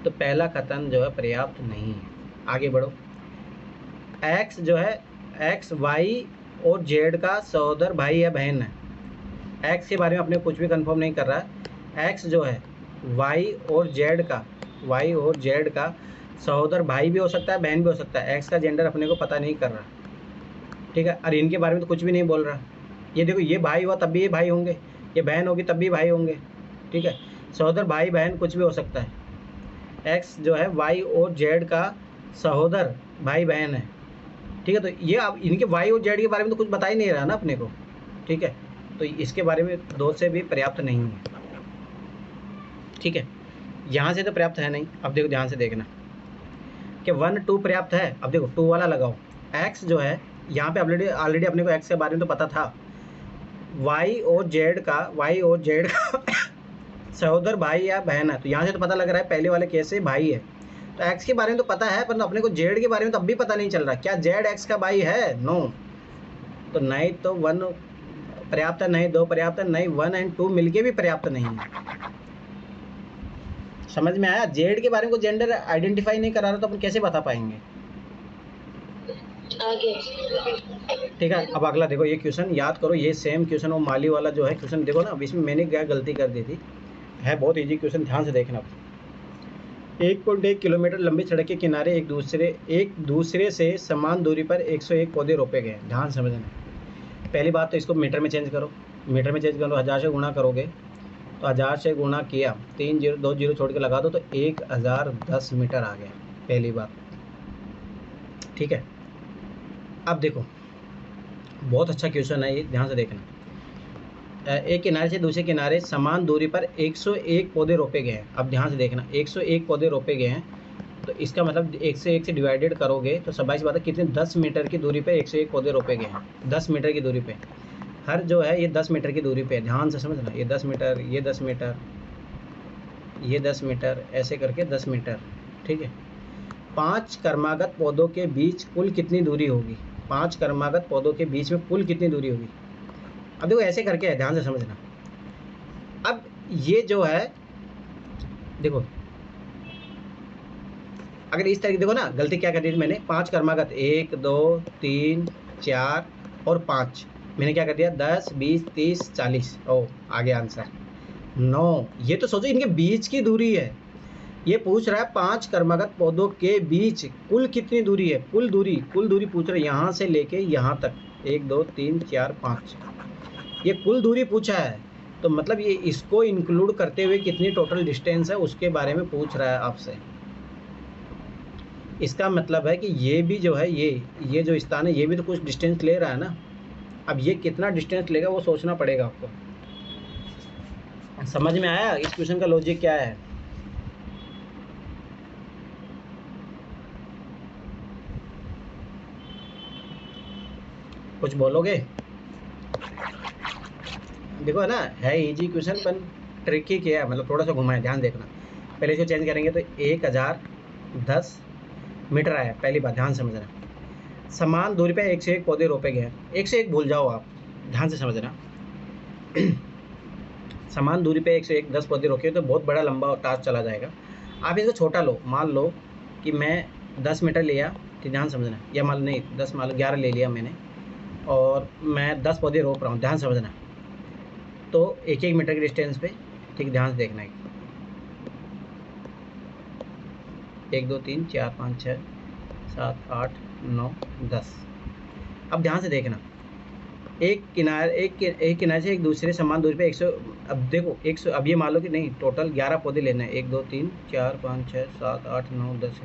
तो पहला कथन जो है पर्याप्त नहीं है। आगे बढ़ो। एक्स जो है, एक्स वाई और जेड का सहोदर भाई या बहन है। एक्स के बारे में अपने कुछ भी कंफर्म नहीं कर रहा है। एक्स जो है वाई और जेड का, वाई और जेड का सहोदर भाई भी हो सकता है, बहन भी हो सकता है। एक्स का जेंडर अपने को पता नहीं कर रहा, ठीक है। और इनके बारे में तो कुछ भी नहीं बोल रहा। ये देखो, ये भाई हुआ तब भी ये भाई होंगे, ये बहन होगी तब भी भाई होंगे, ठीक है। सहोदर भाई बहन कुछ भी हो सकता है। एक्स जो है वाई और जेड का सहोदर भाई बहन है, ठीक है। तो ये अब इनके वाई और जेड के बारे में तो कुछ बता ही नहीं रहा ना अपने को, ठीक है। तो इसके बारे में दो से भी पर्याप्त नहीं है, ठीक है। यहाँ से तो पर्याप्त है नहीं। अब देखो ध्यान से देखना कि 1 2 पर्याप्त है। अब देखो 2 वाला लगाओ। एक्स जो है यहाँ पे ऑलरेडी अपने को एक्स के बारे में तो पता था। वाई और जेड का सहोदर भाई या बहन है, तो यहाँ से तो पता लग रहा है पहले वाले केस से भाई है। तो एक्स के बारे में तो पता है, पर अपने को जेड के बारे में तो अब भी पता नहीं चल रहा। क्या जेड एक्स का भाई है? नो। तो नहीं तो 1 पर्याप्त है, नहीं 2 पर्याप्त है, नहीं 1 और 2 मिलके भी पर्याप्त नहीं है। समझ में आया? जेड के बारे में जेंडर आइडेंटिफाई नहीं करा रहा तो अपन कैसे बता पाएंगे? आगे ठीक है। अब अगला देखो, ये क्वेश्चन याद करो, ये सेम क्वेश्चन वो माली वाला जो है क्वेश्चन देखो ना। अब इसमें मैंने क्या गलती कर दी थी, है बहुत इजी क्वेश्चन, ध्यान से देखना। 1.1 किलोमीटर लंबी सड़क के किनारे एक दूसरे से समान दूरी पर 101 पौधे रोपे गए। ध्यान समझना। पहली बात तो इसको मीटर में चेंज करो, मीटर में चेंज करो, 1000 से गुणा करोगे तो 1000 से गुणा किया, 3 0 2 0 छोड़ के लगा दो तो 1010 मीटर आ गया, पहली बात, ठीक है। अब देखो बहुत अच्छा क्वेश्चन है ये, ध्यान से देखना। एक किनारे से दूसरे किनारे समान दूरी पर 101 पौधे रोपे गए हैं। अब ध्यान से देखना, 101 पौधे रोपे गए हैं, तो इसका मतलब 1 से 1 से डिवाइडेड करोगे तो 27 बात है कितने, 10 मीटर की दूरी पे 101 पौधे रोपे गए हैं। 10 मीटर की दूरी पे, हर जो है ये 10 मीटर की दूरी पे, ध्यान से समझना। ये 10 मीटर, ये 10 मीटर, ये 10 मीटर, ऐसे करके 10 मीटर, ठीक है। 5 क्रमागत पौधों के बीच कुल कितनी दूरी होगी? 5 क्रमागत पौधों के बीच में कुल कितनी दूरी होगी? अब देखो ऐसे करके है, ध्यान से समझना। अब ये जो है देखो, अगर इस तरह देखो ना, गलती क्या कर दी थी मैंने, 5 क्रमागत 1 2 3 4 और 5, मैंने क्या कर दिया 10 20 30 40। ओ आ गया आंसर 9। ये तो सोचो इनके बीच की दूरी है, ये पूछ रहा है 5 क्रमागत पौधों के बीच कुल कितनी दूरी है। कुल दूरी पूछ रहा है, यहाँ से लेके यहाँ तक 1 2 3 4 5, ये कुल दूरी पूछा है। तो मतलब ये इसको इंक्लूड करते हुए कितनी टोटल डिस्टेंस है उसके बारे में पूछ रहा है आपसे। इसका मतलब है कि ये भी जो है, ये जो स्थान है ये भी तो कुछ डिस्टेंस ले रहा है ना। अब ये कितना डिस्टेंस लेगा वो सोचना पड़ेगा आपको। समझ में आया इस क्वेश्चन का लॉजिक क्या है? कुछ बोलोगे? देखो है ना, है इजी क्वेश्चन पर ट्रिकी किया है, मतलब थोड़ा सा घुमाया, ध्यान देखना। पहले इसको चेंज करेंगे तो 1010 मीटर आया, पहली बात ध्यान समझना। समान दूरी पे 101 पौधे रोपे गए हैं। 101 भूल जाओ आप, ध्यान से समझना। समान दूरी पे 101 10 पौधे रोके तो बहुत बड़ा लंबा टास्क चला जाएगा। आप इसको छोटा लो, मान लो कि मैं 10 मीटर लिया, ठीक, ध्यान समझना, या मान नहीं 10 मान लो 11 ले लिया मैंने, और मैं 10 पौधे रोप रहा हूँ, ध्यान समझना। तो 1-1 मीटर की डिस्टेंस पे, ठीक, ध्यान से देखना है। 1 2 3 4 5 6 7 8 9 10। अब ध्यान से देखना, एक किनारे से एक दूसरे समान दूरी पे 100, अब देखो 100, अब ये मान लो कि नहीं टोटल 11 पौधे लेने हैं, 1 2 3 4 5 6 7 8 9 10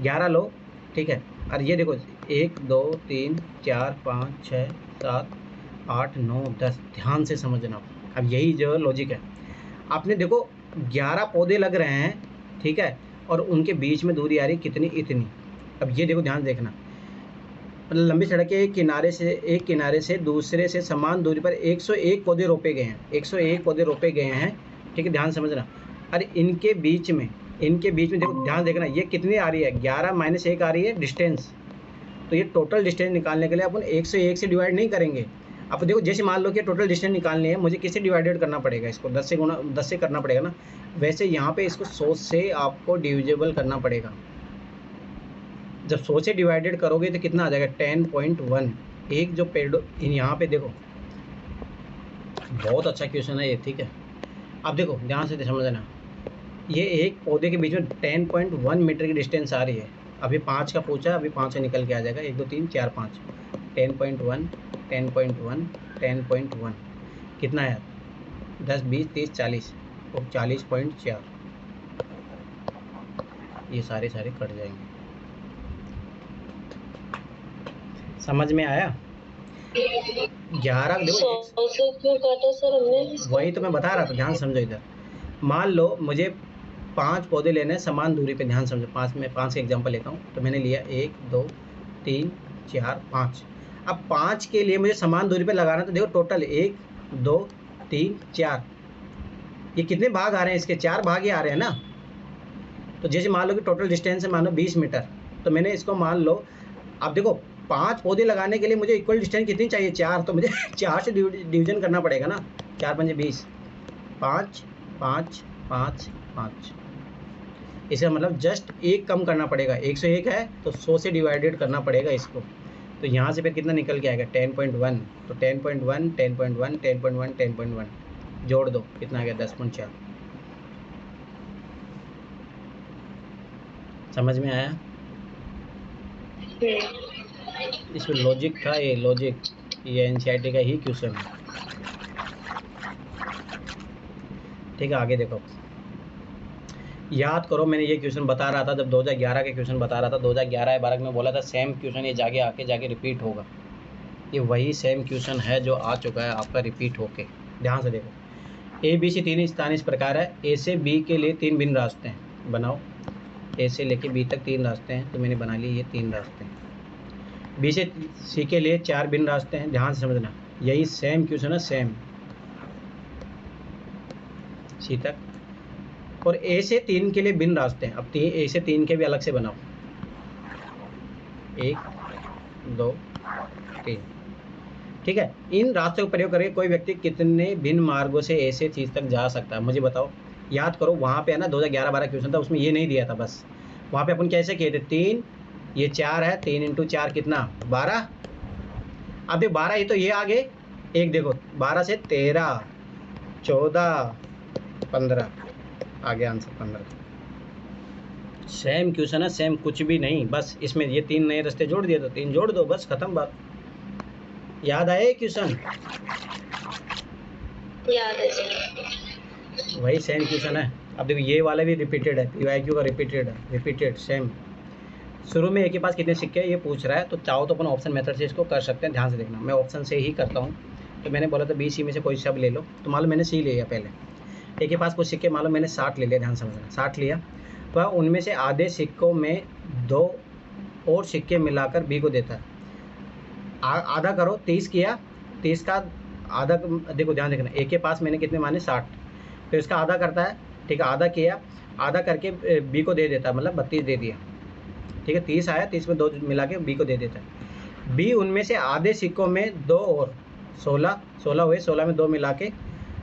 11 लो, ठीक है। और ये देखो 1 2 3 4 5 6 7 8, 9, 10, ध्यान से समझना। अब यही जो लॉजिक है, आपने देखो 11 पौधे लग रहे हैं, ठीक है, और उनके बीच में दूरी आ रही कितनी, इतनी। अब ये देखो, ध्यान देखना, मतलब लंबी सड़क के एक किनारे से दूसरे से समान दूरी पर 101 पौधे रोपे गए हैं, 101 पौधे रोपे गए हैं, ठीक है, ध्यान समझना। अरे इनके बीच में देखो, ध्यान देखना, ये कितनी आ रही है, 11 - 1 आ रही है डिस्टेंस। तो ये टोटल डिस्टेंस निकालने के लिए अपन 101 से डिवाइड नहीं करेंगे। अब देखो, जैसे मान लो कि टोटल डिस्टेंस निकालनी है, मुझे किससे डिवाइडेड करना पड़ेगा, इसको 10 से करना पड़ेगा ना। वैसे यहाँ पे इसको 100 से आपको डिविजिबल करना पड़ेगा। जब 100 से डिवाइडेड करोगे तो कितना आ जाएगा, 10.1। एक जो पेड़ यहाँ पे देखो, बहुत अच्छा क्वेश्चन है ये, ठीक है। अब देखो ध्यान से समझना, ये एक पौधे के बीच में 10.1 मीटर की डिस्टेंस आ रही है। अभी 5 का पूछा, अभी 5 से निकल के आ जाएगा, 1, 2, 3, 4, 5, 10.1, 10.1, 10.1 कितना है, 10, 20, 30, 40 और 40.4, ये सारे कट जाएंगे। समझ में आया? 11 देखो, 100 से क्यों काटा सर हमने? वही तो मैं बता रहा था, ध्यान समझो इधर। मान लो मुझे 5 पौधे लेने हैं समान दूरी पे, ध्यान समझो। 5 में 5 का एग्जांपल लेता हूँ, तो मैंने लिया 1, 2, 3, 4, 5। अब 5 के लिए मुझे समान दूरी पे लगाना, तो देखो टोटल 1, 2, 3, 4, ये कितने भाग आ रहे हैं, इसके 4 भाग ही आ रहे हैं ना। तो जैसे मान लो कि टोटल डिस्टेंस है मानो 20 मीटर, तो मैंने इसको मान लो, अब देखो 5 पौधे लगाने के लिए मुझे इक्वल डिस्टेंस कितनी चाहिए, 4, तो मुझे 4 से डिवीजन करना पड़ेगा ना। 4 × 5 = 20, 5, 5, 5, 5। इसका मतलब जस्ट 1 कम करना पड़ेगा, 101 है तो 100 से डिवाइडेड करना पड़ेगा इसको। तो यहाँ से फिर कितना निकल के आएगा, 10.1। तो 10.1, 10.1, 10.1, 10.1 जोड़ दो, कितना आ गया, 10.4। समझ में आया? इसमें लॉजिक था, ये लॉजिक, ये एनसीईआरटी का ही क्वेश्चन है, ठीक है। आगे देखो, याद करो, मैंने ये क्वेश्चन बता रहा था जब 2011 के क्वेश्चन बता रहा था, 2011-12 में बोला था सेम क्वेश्चन ये जाके रिपीट होगा। ये वही सेम क्वेश्चन है जो आ चुका है आपका रिपीट होके। ध्यान से देखो, ABC 3 स्थान इस प्रकार है, A से B के लिए 3 भिन्न रास्ते हैं, बनाओ। A से लेके B तक 3 रास्ते हैं, तो मैंने बना लिए ये 3 रास्ते हैं। B से C के लिए 4 भिन्न रास्ते हैं, ध्यान से समझना, यही सेम क्वेश्चन है, सेम C तक। और A से 3 के लिए भिन्न रास्ते हैं। अब A से 3 के भी अलग से बनाओ, 1, 2, 3, ठीक है। इन रास्तों का प्रयोग करके कोई व्यक्ति कितने भिन्न मार्गों से A से चीज़ तक जा सकता है, मुझे बताओ। याद करो, वहाँ पे है ना 2011-12 क्वेश्चन था, उसमें ये नहीं दिया था। बस वहाँ पे अपन कैसे किए थे, 3, ये 4 है, 3 × 4 कितना, 12। अब ये 12 ये तो ये आगे एक देखो, 12 से 13, 14, 15, आगे आंसर 15। सेम क्वेश्चन है, सेम, कुछ भी नहीं, बस इसमें ये 3 नए रास्ते जोड़ दिए तो 3 जोड़ दो, बस खत्म बात। याद आए क्वेश्चन? याद है सर। वही सेम क्वेश्चन है। अब देखो ये वाला भी रिपीटेड है, PYQ का रिपीटेड सेम। शुरू में A के पास कितने सिक्के ये पूछ रहा है, तो चाहो तो अपन ऑप्शन मेथड से इसको कर सकते हैं। ध्यान से देखना, मैं ऑप्शन से ही करता हूँ। तो मैंने बोला था B, C में से कोई सब ले लो, तो मान लो मैंने C ले लिया पहले। A के पास कुछ सिक्के, मान लो मैंने 60 ले लिया, ध्यान समझना, 60 लिया, तो उनमें से आधे सिक्कों में 2 और सिक्के मिलाकर B को देता है। आधा करो, 30 किया, 30 का आधा, देखो ध्यान देखना, A के पास मैंने कितने माने, 60, तो इसका आधा करता है, ठीक है, आधा किया, आधा करके B को दे देता है, मतलब 32 दे दिया, ठीक है। 30 आया, 30 में 2 मिला के B को दे देता है। B उनमें से आधे सिक्कों में 2 और 16 हुए, 16 में 2 मिला के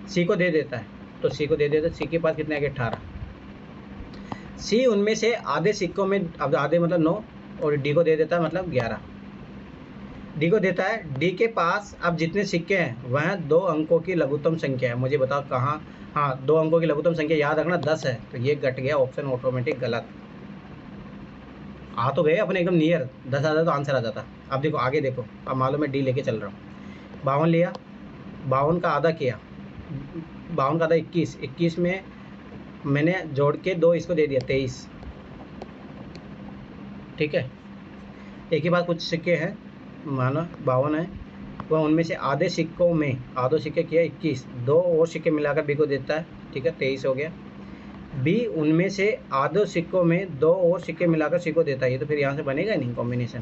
C को दे देता है, तो C को दे देता है। C के पास कितने आ गए, 18। C उनमें से आधे सिक्कों में, अब आधे मतलब 9, और D को दे देता है, मतलब 11, D को देता है। D के पास अब जितने सिक्के हैं वह 2 अंकों की लघुत्तम संख्या है, मुझे बताओ कहाँ। हाँ, 2 अंकों की लघुत्तम संख्या याद रखना 10 है, तो ये घट गया, ऑप्शन ऑटोमेटिक गलत। आ तो गए अपने एकदम नियर, 10 आता तो आंसर आ जाता। अब देखो आगे देखो, अब मालूम मैं D लेके चल रहा हूँ, 52 लिया, 52 का आधा किया, 52 का आधा 21, 21 में मैंने जोड़ के 2 इसको दे दिया, 23, ठीक है। एक ही बात, कुछ सिक्के हैं, माना 52 है, वह उनमें से आधे सिक्कों में, आधे सिक्के किया 21, 2 और सिक्के मिलाकर बी को देता है, ठीक है 23 हो गया। बी उनमें से आधे सिक्कों में 2 और सिक्के मिलाकर सी को देता है, ये तो फिर यहाँ से बनेगा नहीं कॉम्बिनेशन।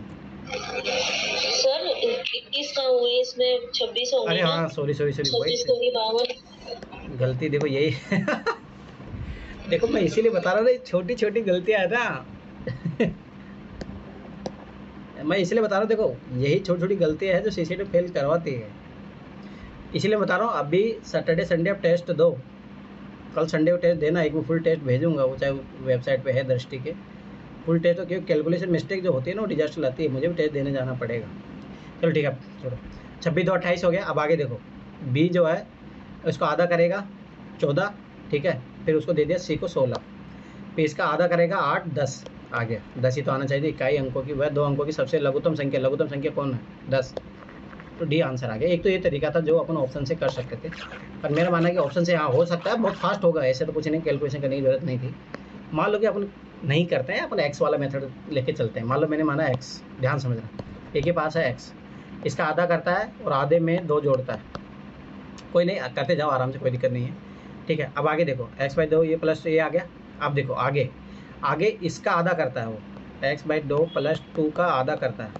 सर 21 का हुए इसमें 26 होंगे। अरे हाँ सॉरी 52 गलती देखो यही देखो मैं इसीलिए बता रहा था, छोटी छोटी गलतियां है ना मैं इसलिए बता रहा हूँ, देखो यही छोटी छोटी गलतियां है जो सीसीटी फेल करवाती है, इसीलिए बता रहा हूँ। अभी सैटरडे संडे आप टेस्ट दो, कल संडे को टेस्ट देना, एक मैं फुल टेस्ट भेजूंगा, वो चाहे वेबसाइट पे है दृष्टि के फुल टेस्ट, तो क्योंकि कैलकुलेशन मिस्टेक जो होती है ना वो डिजास्टर लाती है, मुझे भी टेस्ट देने जाना पड़ेगा। चलो ठीक है छोड़ो, 26 2 28 हो गया। अब आगे देखो, बी जो है उसको आधा करेगा 14, ठीक है, फिर उसको दे दिया सी को 16, फिर इसका आधा करेगा 8 10, आ गया 10 ही तो आना चाहिए, इकाई अंकों की वह 2 अंकों की सबसे लघुत्तम संख्या कौन है 10, तो डी आंसर आ गया। एक तो ये तरीका था जो अपन ऑप्शन से कर सकते थे, पर मेरा मानना है कि ऑप्शन से हाँ हो सकता है, बहुत फास्ट होगा, ऐसे तो कुछ नहीं कैलकुलेशन करने की जरूरत नहीं थी। मान लो कि अपन नहीं करते हैं, अपन एक्स वाला मेथड लेके चलते हैं। मान लो मैंने माना एक्स, ध्यान समझना, एक के पास है एक्स, इसका आधा करता है और आधे में 2 जोड़ता है, कोई नहीं करते जाओ आराम से, कोई दिक्कत नहीं है, ठीक है। अब आगे देखो x/2 ये प्लस ये आ गया। अब देखो आगे आगे इसका आधा करता है वो, x/2 + 2 का आधा करता है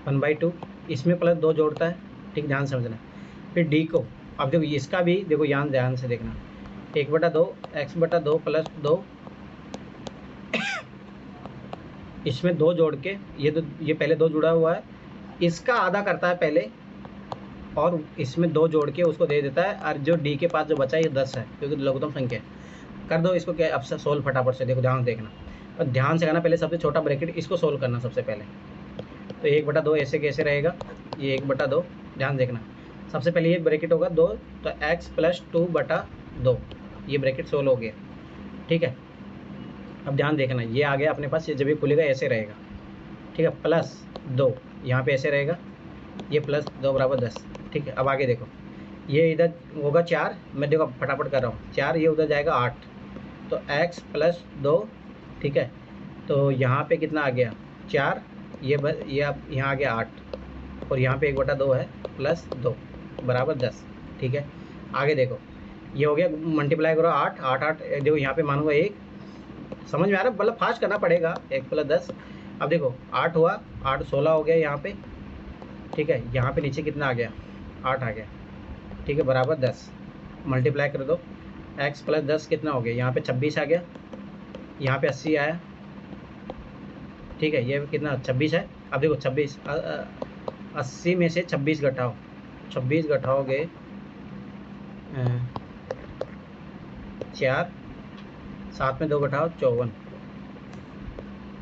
1/2, इसमें प्लस 2 जोड़ता है, ठीक ध्यान समझना। फिर डी को, अब देखो इसका भी देखो यहाँ ध्यान से देखना, 1/2 x/2 + 2 इसमें 2 जोड़ के ये पहले 2 जुड़ा हुआ है, इसका आधा करता है पहले और इसमें 2 जोड़ के उसको दे देता है, और जो डी के पास जो बचा है ये 10 है क्योंकि लघुत्तम संख्या है। कर दो इसको, क्या अब सोल्व फटाफट से, देखो ध्यान देखना और ध्यान से करना, पहले सबसे छोटा ब्रैकेट इसको सोल्व करना सबसे पहले। तो 1/2 ऐसे कैसे रहेगा, ये 1/2 ध्यान देखना, सबसे पहले ये ब्रैकेट होगा 2, तो x + 2/2 ये ब्रैकेट सोल्व हो गया, ठीक है। अब ध्यान देखना, ये आ गया अपने पास, ये जब भी खुलेगा ऐसे रहेगा, ठीक है, +2 यहाँ पे ऐसे रहेगा, ये +2 = 10, ठीक है। अब आगे देखो, ये इधर होगा 4, मैं देखो फटाफट कर रहा हूँ, 4 ये उधर जाएगा 8, तो x + 2, ठीक है, तो यहाँ पे कितना आ गया 4, ये अब यहाँ आ गया 8 और यहाँ पे 1/2 है +2 = 10, ठीक है। आगे देखो ये हो गया, मल्टीप्लाई करो 8 8 8, देखो यहाँ पे मानूंगा 1, समझ में आ रहा है, मतलब फास्ट करना पड़ेगा, 1 + 10। अब देखो 8 हुआ, 8 16 हो गया यहाँ पे, ठीक है, यहाँ पे नीचे कितना आ गया 8 आ गया, ठीक है, बराबर 10, मल्टीप्लाई कर दो, x + 10 कितना हो गया, यहाँ पे 26 आ गया, यहाँ पे 80 आया, ठीक है, ये कितना 26 है। अब देखो 26 80 में से 26 घटाओ, 26 घटाओगे 4, 7 में 2 घटाओ 54,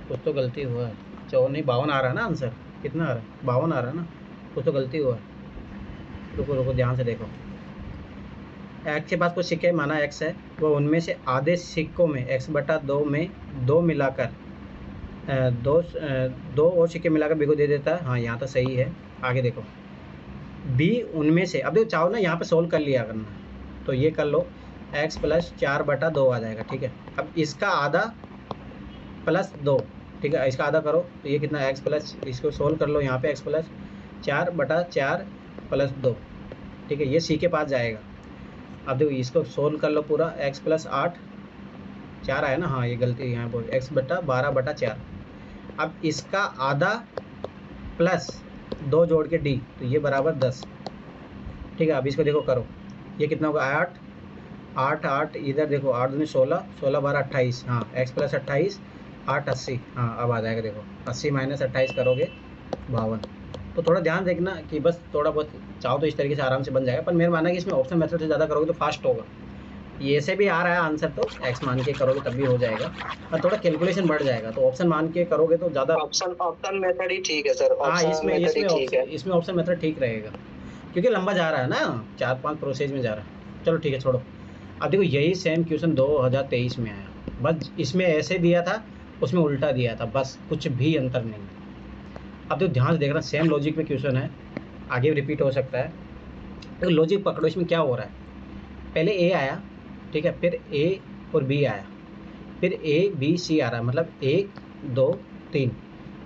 कुछ तो गलती हुआ है, 54 नहीं 52 आ रहा है ना आंसर, कितना आ रहा है 52 आ रहा है ना, कुछ तो गलती हुआ है। रुको ध्यान से देखो, x के पास कुछ सिक्के माना x है, वो उनमें से आधे सिक्कों में x/2 में 2 मिलाकर 2 और सिक्के मिलाकर b को दे देता है, हाँ यहाँ तो सही है। आगे देखो b उनमें से, अब देखो चाहो ना यहाँ पे सोल्व कर लिया करना, तो ये कर लो, x + 4/2 आ जाएगा, ठीक है। अब इसका आधा +2, ठीक है, इसका आधा करो, तो ये कितना x प्लस, इसको सोल्व कर लो, यहाँ पे x + 4/4 + 2, ठीक है, ये सी के पास जाएगा। अब देखो इसको सोल्व कर लो पूरा, x + 8 4 आया ना, हाँ ये गलती यहाँ पर, x/12/4। अब इसका आधा प्लस 2 जोड़ के d, तो ये बराबर 10, ठीक है। अब इसको देखो करो, ये कितना होगा 8 8 8, इधर देखो 8 दूनी 16, 16 12 28, हाँ x + 28 8 80, हाँ अब आ जाएगा, देखो 80 - 28 करोगे 52। तो थोड़ा ध्यान देखना कि बस थोड़ा बहुत चाहो तो इस तरीके से आराम से बन जाएगा, पर मेरा मानना है कि इसमें ऑप्शन मेथड से ज़्यादा करोगे तो फास्ट होगा। ये ऐसे भी आ रहा है आंसर, तो x मान के करोगे तब भी हो जाएगा, और थोड़ा कैलकुलेशन बढ़ जाएगा, तो ऑप्शन मान के करोगे तो ज़्यादा ऑप्शन मेथड ही ठीक है सर। हाँ इसमें ऑप्शन मेथड ठीक रहेगा, क्योंकि लंबा जा रहा है ना, 4-5 प्रोसेस में जा रहा है। चलो ठीक है छोड़ो। अब देखो यही सेम क्वेश्चन 2023 में आया, बस इसमें ऐसे दिया था, उसमें उल्टा दिया था, बस कुछ भी अंतर नहीं। अब तो ध्यान से देखना, सेम लॉजिक में क्वेश्चन है, आगे भी रिपीट हो सकता है, तो लॉजिक पकड़ो। इसमें क्या हो रहा है, पहले ए आया, ठीक है, फिर ए और बी आया, फिर ए बी सी आ रहा है, मतलब 1 2 3,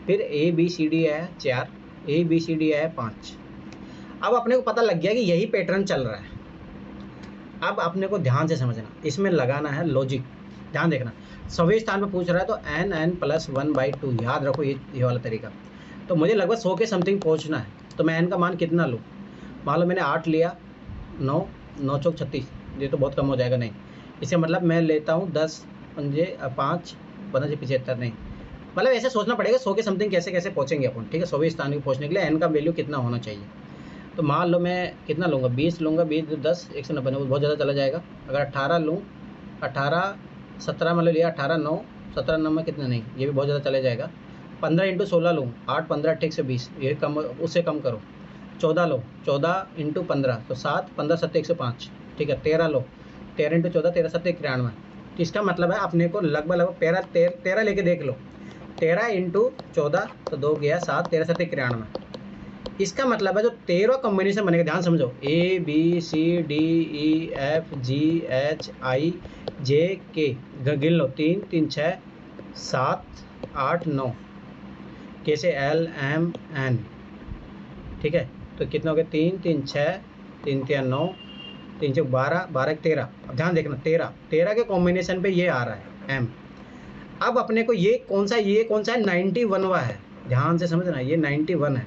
फिर ए बी सी डी आया 4, ए बी सी डी आया 5। अब अपने को पता लग गया कि यही पैटर्न चल रहा है। अब अपने को ध्यान से समझना, इसमें लगाना है लॉजिक, ध्यान देखना। सभी स्थान पे पूछ रहा है तो n+1/2, याद रखो ये वाला तरीका। तो मुझे लगभग 100 के समथिंग पहुंचना है, तो मैं n का मान कितना लूँ? मान लो मैंने 8 लिया, 9 9 चौक 36, ये तो बहुत कम हो जाएगा, नहीं, इसका मतलब मैं लेता हूँ 10 पंजे 5 15 75, नहीं, मतलब ऐसे सोचना पड़ेगा 100 के समथिंग कैसे कैसे पहुँचेंगे अपन, ठीक है। 100वें स्थान पे पहुँचने के लिए n का वैल्यू कितना होना चाहिए। तो मान लो मैं कितना लूँगा, 20 लूँगा, 20 10 190, बहुत ज़्यादा चला जाएगा। अगर 18 लूँ, 18 17 मान लो लिया, 18 9 17 9 में कितना, नहीं, ये भी बहुत ज़्यादा चले जाएगा। 15 × 16 लूँ, 8 15 ठीक से 20, ये कम, उससे कम करो। 14 लो, 14 × 15 तो 7 15 7 105, ठीक है। 13 लो, 13 × 14 13 7 93। तो इसका मतलब है अपने को लगभग 13 लेके देख लो, 13 × 14 तो 2 गया 7, 13 7 93। इसका मतलब है जो 13 कॉम्बिनेशन बनेगा, ध्यान समझो, ABCDEFGHIJK, गिन लो, 3 3 6 7 8 9, कैसे LMN, ठीक है। तो कितना हो गया, 3 3 6 3 3 9 3 4 12 12 13। अब ध्यान देखना, 13 के कॉम्बिनेशन पे ये आ रहा है M। अब अपने को ये कौन सा है, 91वां है, ध्यान से समझना, ये 91 है,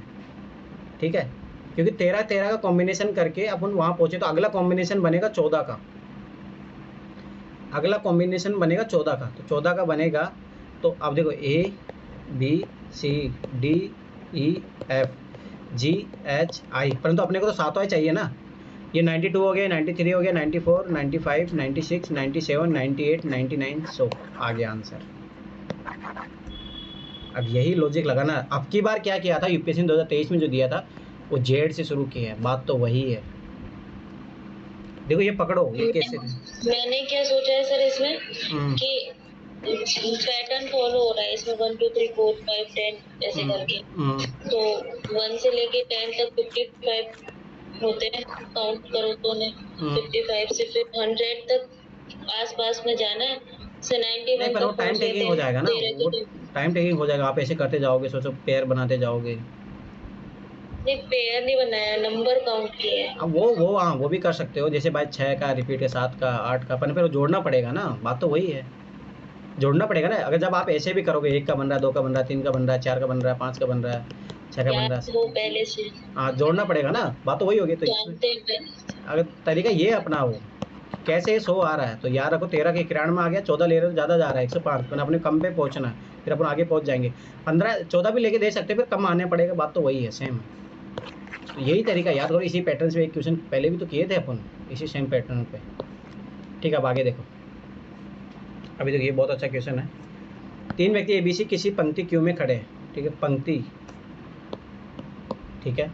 ठीक है। क्योंकि 13 का कॉम्बिनेशन करके अपन वहाँ पहुँचे, तो अगला कॉम्बिनेशन बनेगा 14 का, अगला कॉम्बिनेशन बनेगा 14 का। तो 14 का बनेगा, तो अब देखो ABCDEFGHI, परंतु अपने को तो 7वां चाहिए ना। ये 92 हो गया, 93 हो गया, 94 95 96 97 98 99, सो आ गया आंसर। अब यही लॉजिक लगाना। अब की बार क्या किया था यूपीएससी 2023 में जो दिया था, वो जेड से शुरू किया है, बात तो वही है। देखो ये पकड़ो, ये कैसे मैंने क्या सोचा है सर इसमें कि पैटर्न फॉलो हो रहा है इसमें, 1 2 3 4 5 10 ऐसे करके। तो 1 से लेके 10 तक 55 होते हैं, काउंट करो तो ने 55 से फिर 100 तक आसपास में जाना है, से 91 तक टाइम टेकिंग हो जाएगा ना, वो टाइम टेकिंग हो जाएगा। आप ऐसे करते जाओगे, सोचो पेयर बनाते जाओगे। नहीं, पेयर नहीं बनाया, नंबर काउंट किए हैं। अब वो हाँ, वो भी कर सकते हो, जैसे भाई 6 का रिपीट है, 7 का 8 का, पर जोड़ना पड़ेगा ना, बात तो वही है, जोड़ना पड़ेगा ना। अगर जब आप ऐसे भी करोगे, 1 का बन रहा है, 2 का बन रहा है, 3 का बन रहा है, 4 का बन रहा है, 5 का बन रहा है, 6 का बन रहा है, वो पहले से हाँ, जोड़ना पड़ेगा ना, बात तो वही होगी। तो अगर तरीका ये अपनाओ, कैसे 100 आ रहा है, तो याद रखो 13 के 91 में आ गया, 14 ले रहे हो ज़्यादा जा रहा है, 105, तो अपने कम पे पहुँचना है, फिर अपन आगे पहुँच जाएंगे। 15 14 भी लेके दे सकते, फिर कम आने पड़ेगा, बात तो वही है, सेम। तो यही तरीका याद करो। इसी पैटर्न से एक क्वेश्चन पहले भी तो किए थे अपन, इसी सेम पैटर्न पे, ठीक है। अब आगे देखो, अभी देखो ये बहुत अच्छा क्वेश्चन है। 3 व्यक्ति ABC किसी पंक्ति क्यू में खड़े हैं, ठीक है, पंक्ति, ठीक है,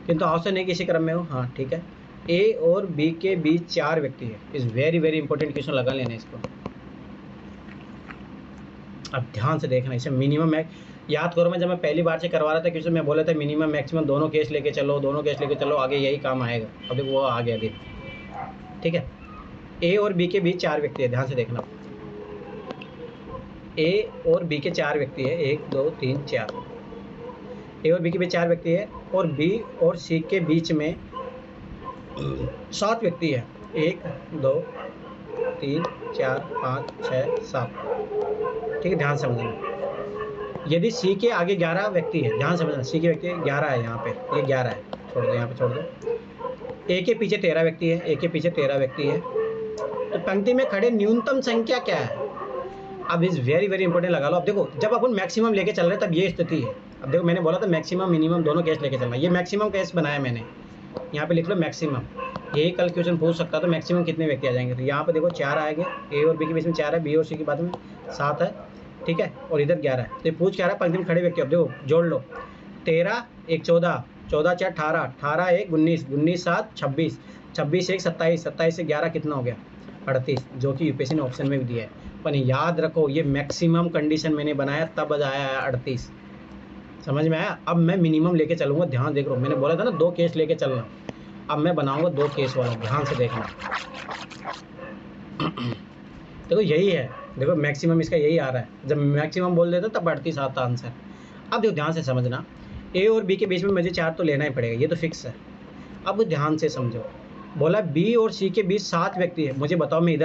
किंतु आवश्यक नहीं किसी क्रम में हो, हाँ ठीक है। A और B के बीच 4 व्यक्ति है। इस वेरी वेरी इंपॉर्टेंट क्वेश्चन लगा लेना इसको। अब ध्यान से देखना, इसे मिनिमम याद करो। मैं जब मैं पहली बार से करवा रहा था क्वेश्चन, मैं बोला था मिनिमम मैक्सिमम दोनों केस लेके चलो, दोनों केस लेके चलो, आगे यही काम आएगा। अब देखो वो आ गया, देखो, ठीक है। A और B के बीच 4 व्यक्ति है, ध्यान से देखना। A और B के 4 व्यक्ति है, 1 2 3 4। A और B के बीच 4 व्यक्ति है, और B और C के बीच में 7 व्यक्ति है, 1 2 3 4 5 6 7, ठीक है। ध्यान समझना, यदि C के आगे 11 व्यक्ति है, ध्यान समझना, C के व्यक्ति 11 है, यहाँ पे ये 11 है, छोड़ दो, यहाँ पे छोड़ दो। A के पीछे 13 व्यक्ति है, A के पीछे 13 व्यक्ति है, तो पंक्ति में खड़े न्यूनतम संख्या क्या है। अब इस वेरी वेरी इंपॉर्टेंट लगा लो। अब देखो जब अपन मैक्सिमम लेके चल रहे हैं तब ये स्थिति है। अब देखो मैंने बोला था मैक्सिमम मिनिमम दोनों केस लेके चलना, ये मैक्सिमम केस बनाया मैंने, यहाँ पे लिख लो मैक्सिमम। यही कल क्वेश्चन पूछ सकता, तो मैक्सिमम कितने व्यक्ति आ जाएंगे। तो यहाँ पे देखो 4 आएंगे, A और B के बीच में 4 है, B और C के बाद में 7 है, ठीक है, और इधर 11 है। तो ये पूछ क्या रहा है, पंक्ति में खड़े व्यक्ति। अब देखो जोड़ लो, 13 1 14 14 4 18 18 1 19 19 7 26 26 1 27 27 से 11 कितना हो गया, 38, जो कि यूपीएससी ने ऑप्शन में भी दिया है। पर याद रखो ये मैक्सिमम कंडीशन मैंने बनाया तब आया है 38, समझ में आया। अब मैं मिनिमम लेके चलूँगा, ध्यान देख लो, मैंने बोला था ना 2 केस लेके चलना, अब मैं बनाऊंगा 2 केस वाला, ध्यान से देखना। देखो यही है, देखो मैक्सिमम इसका यही आ रहा है, जब मैक्सिमम बोल देता तब 38 आता आंसर। अब देखो ध्यान से समझना, A और B के बीच में मुझे 4 तो लेना ही पड़ेगा, ये तो फिक्स है। अब ध्यान से समझो, बोला बी और सी के बीच 7 व्यक्ति है, मुझे बताओ मैं इधर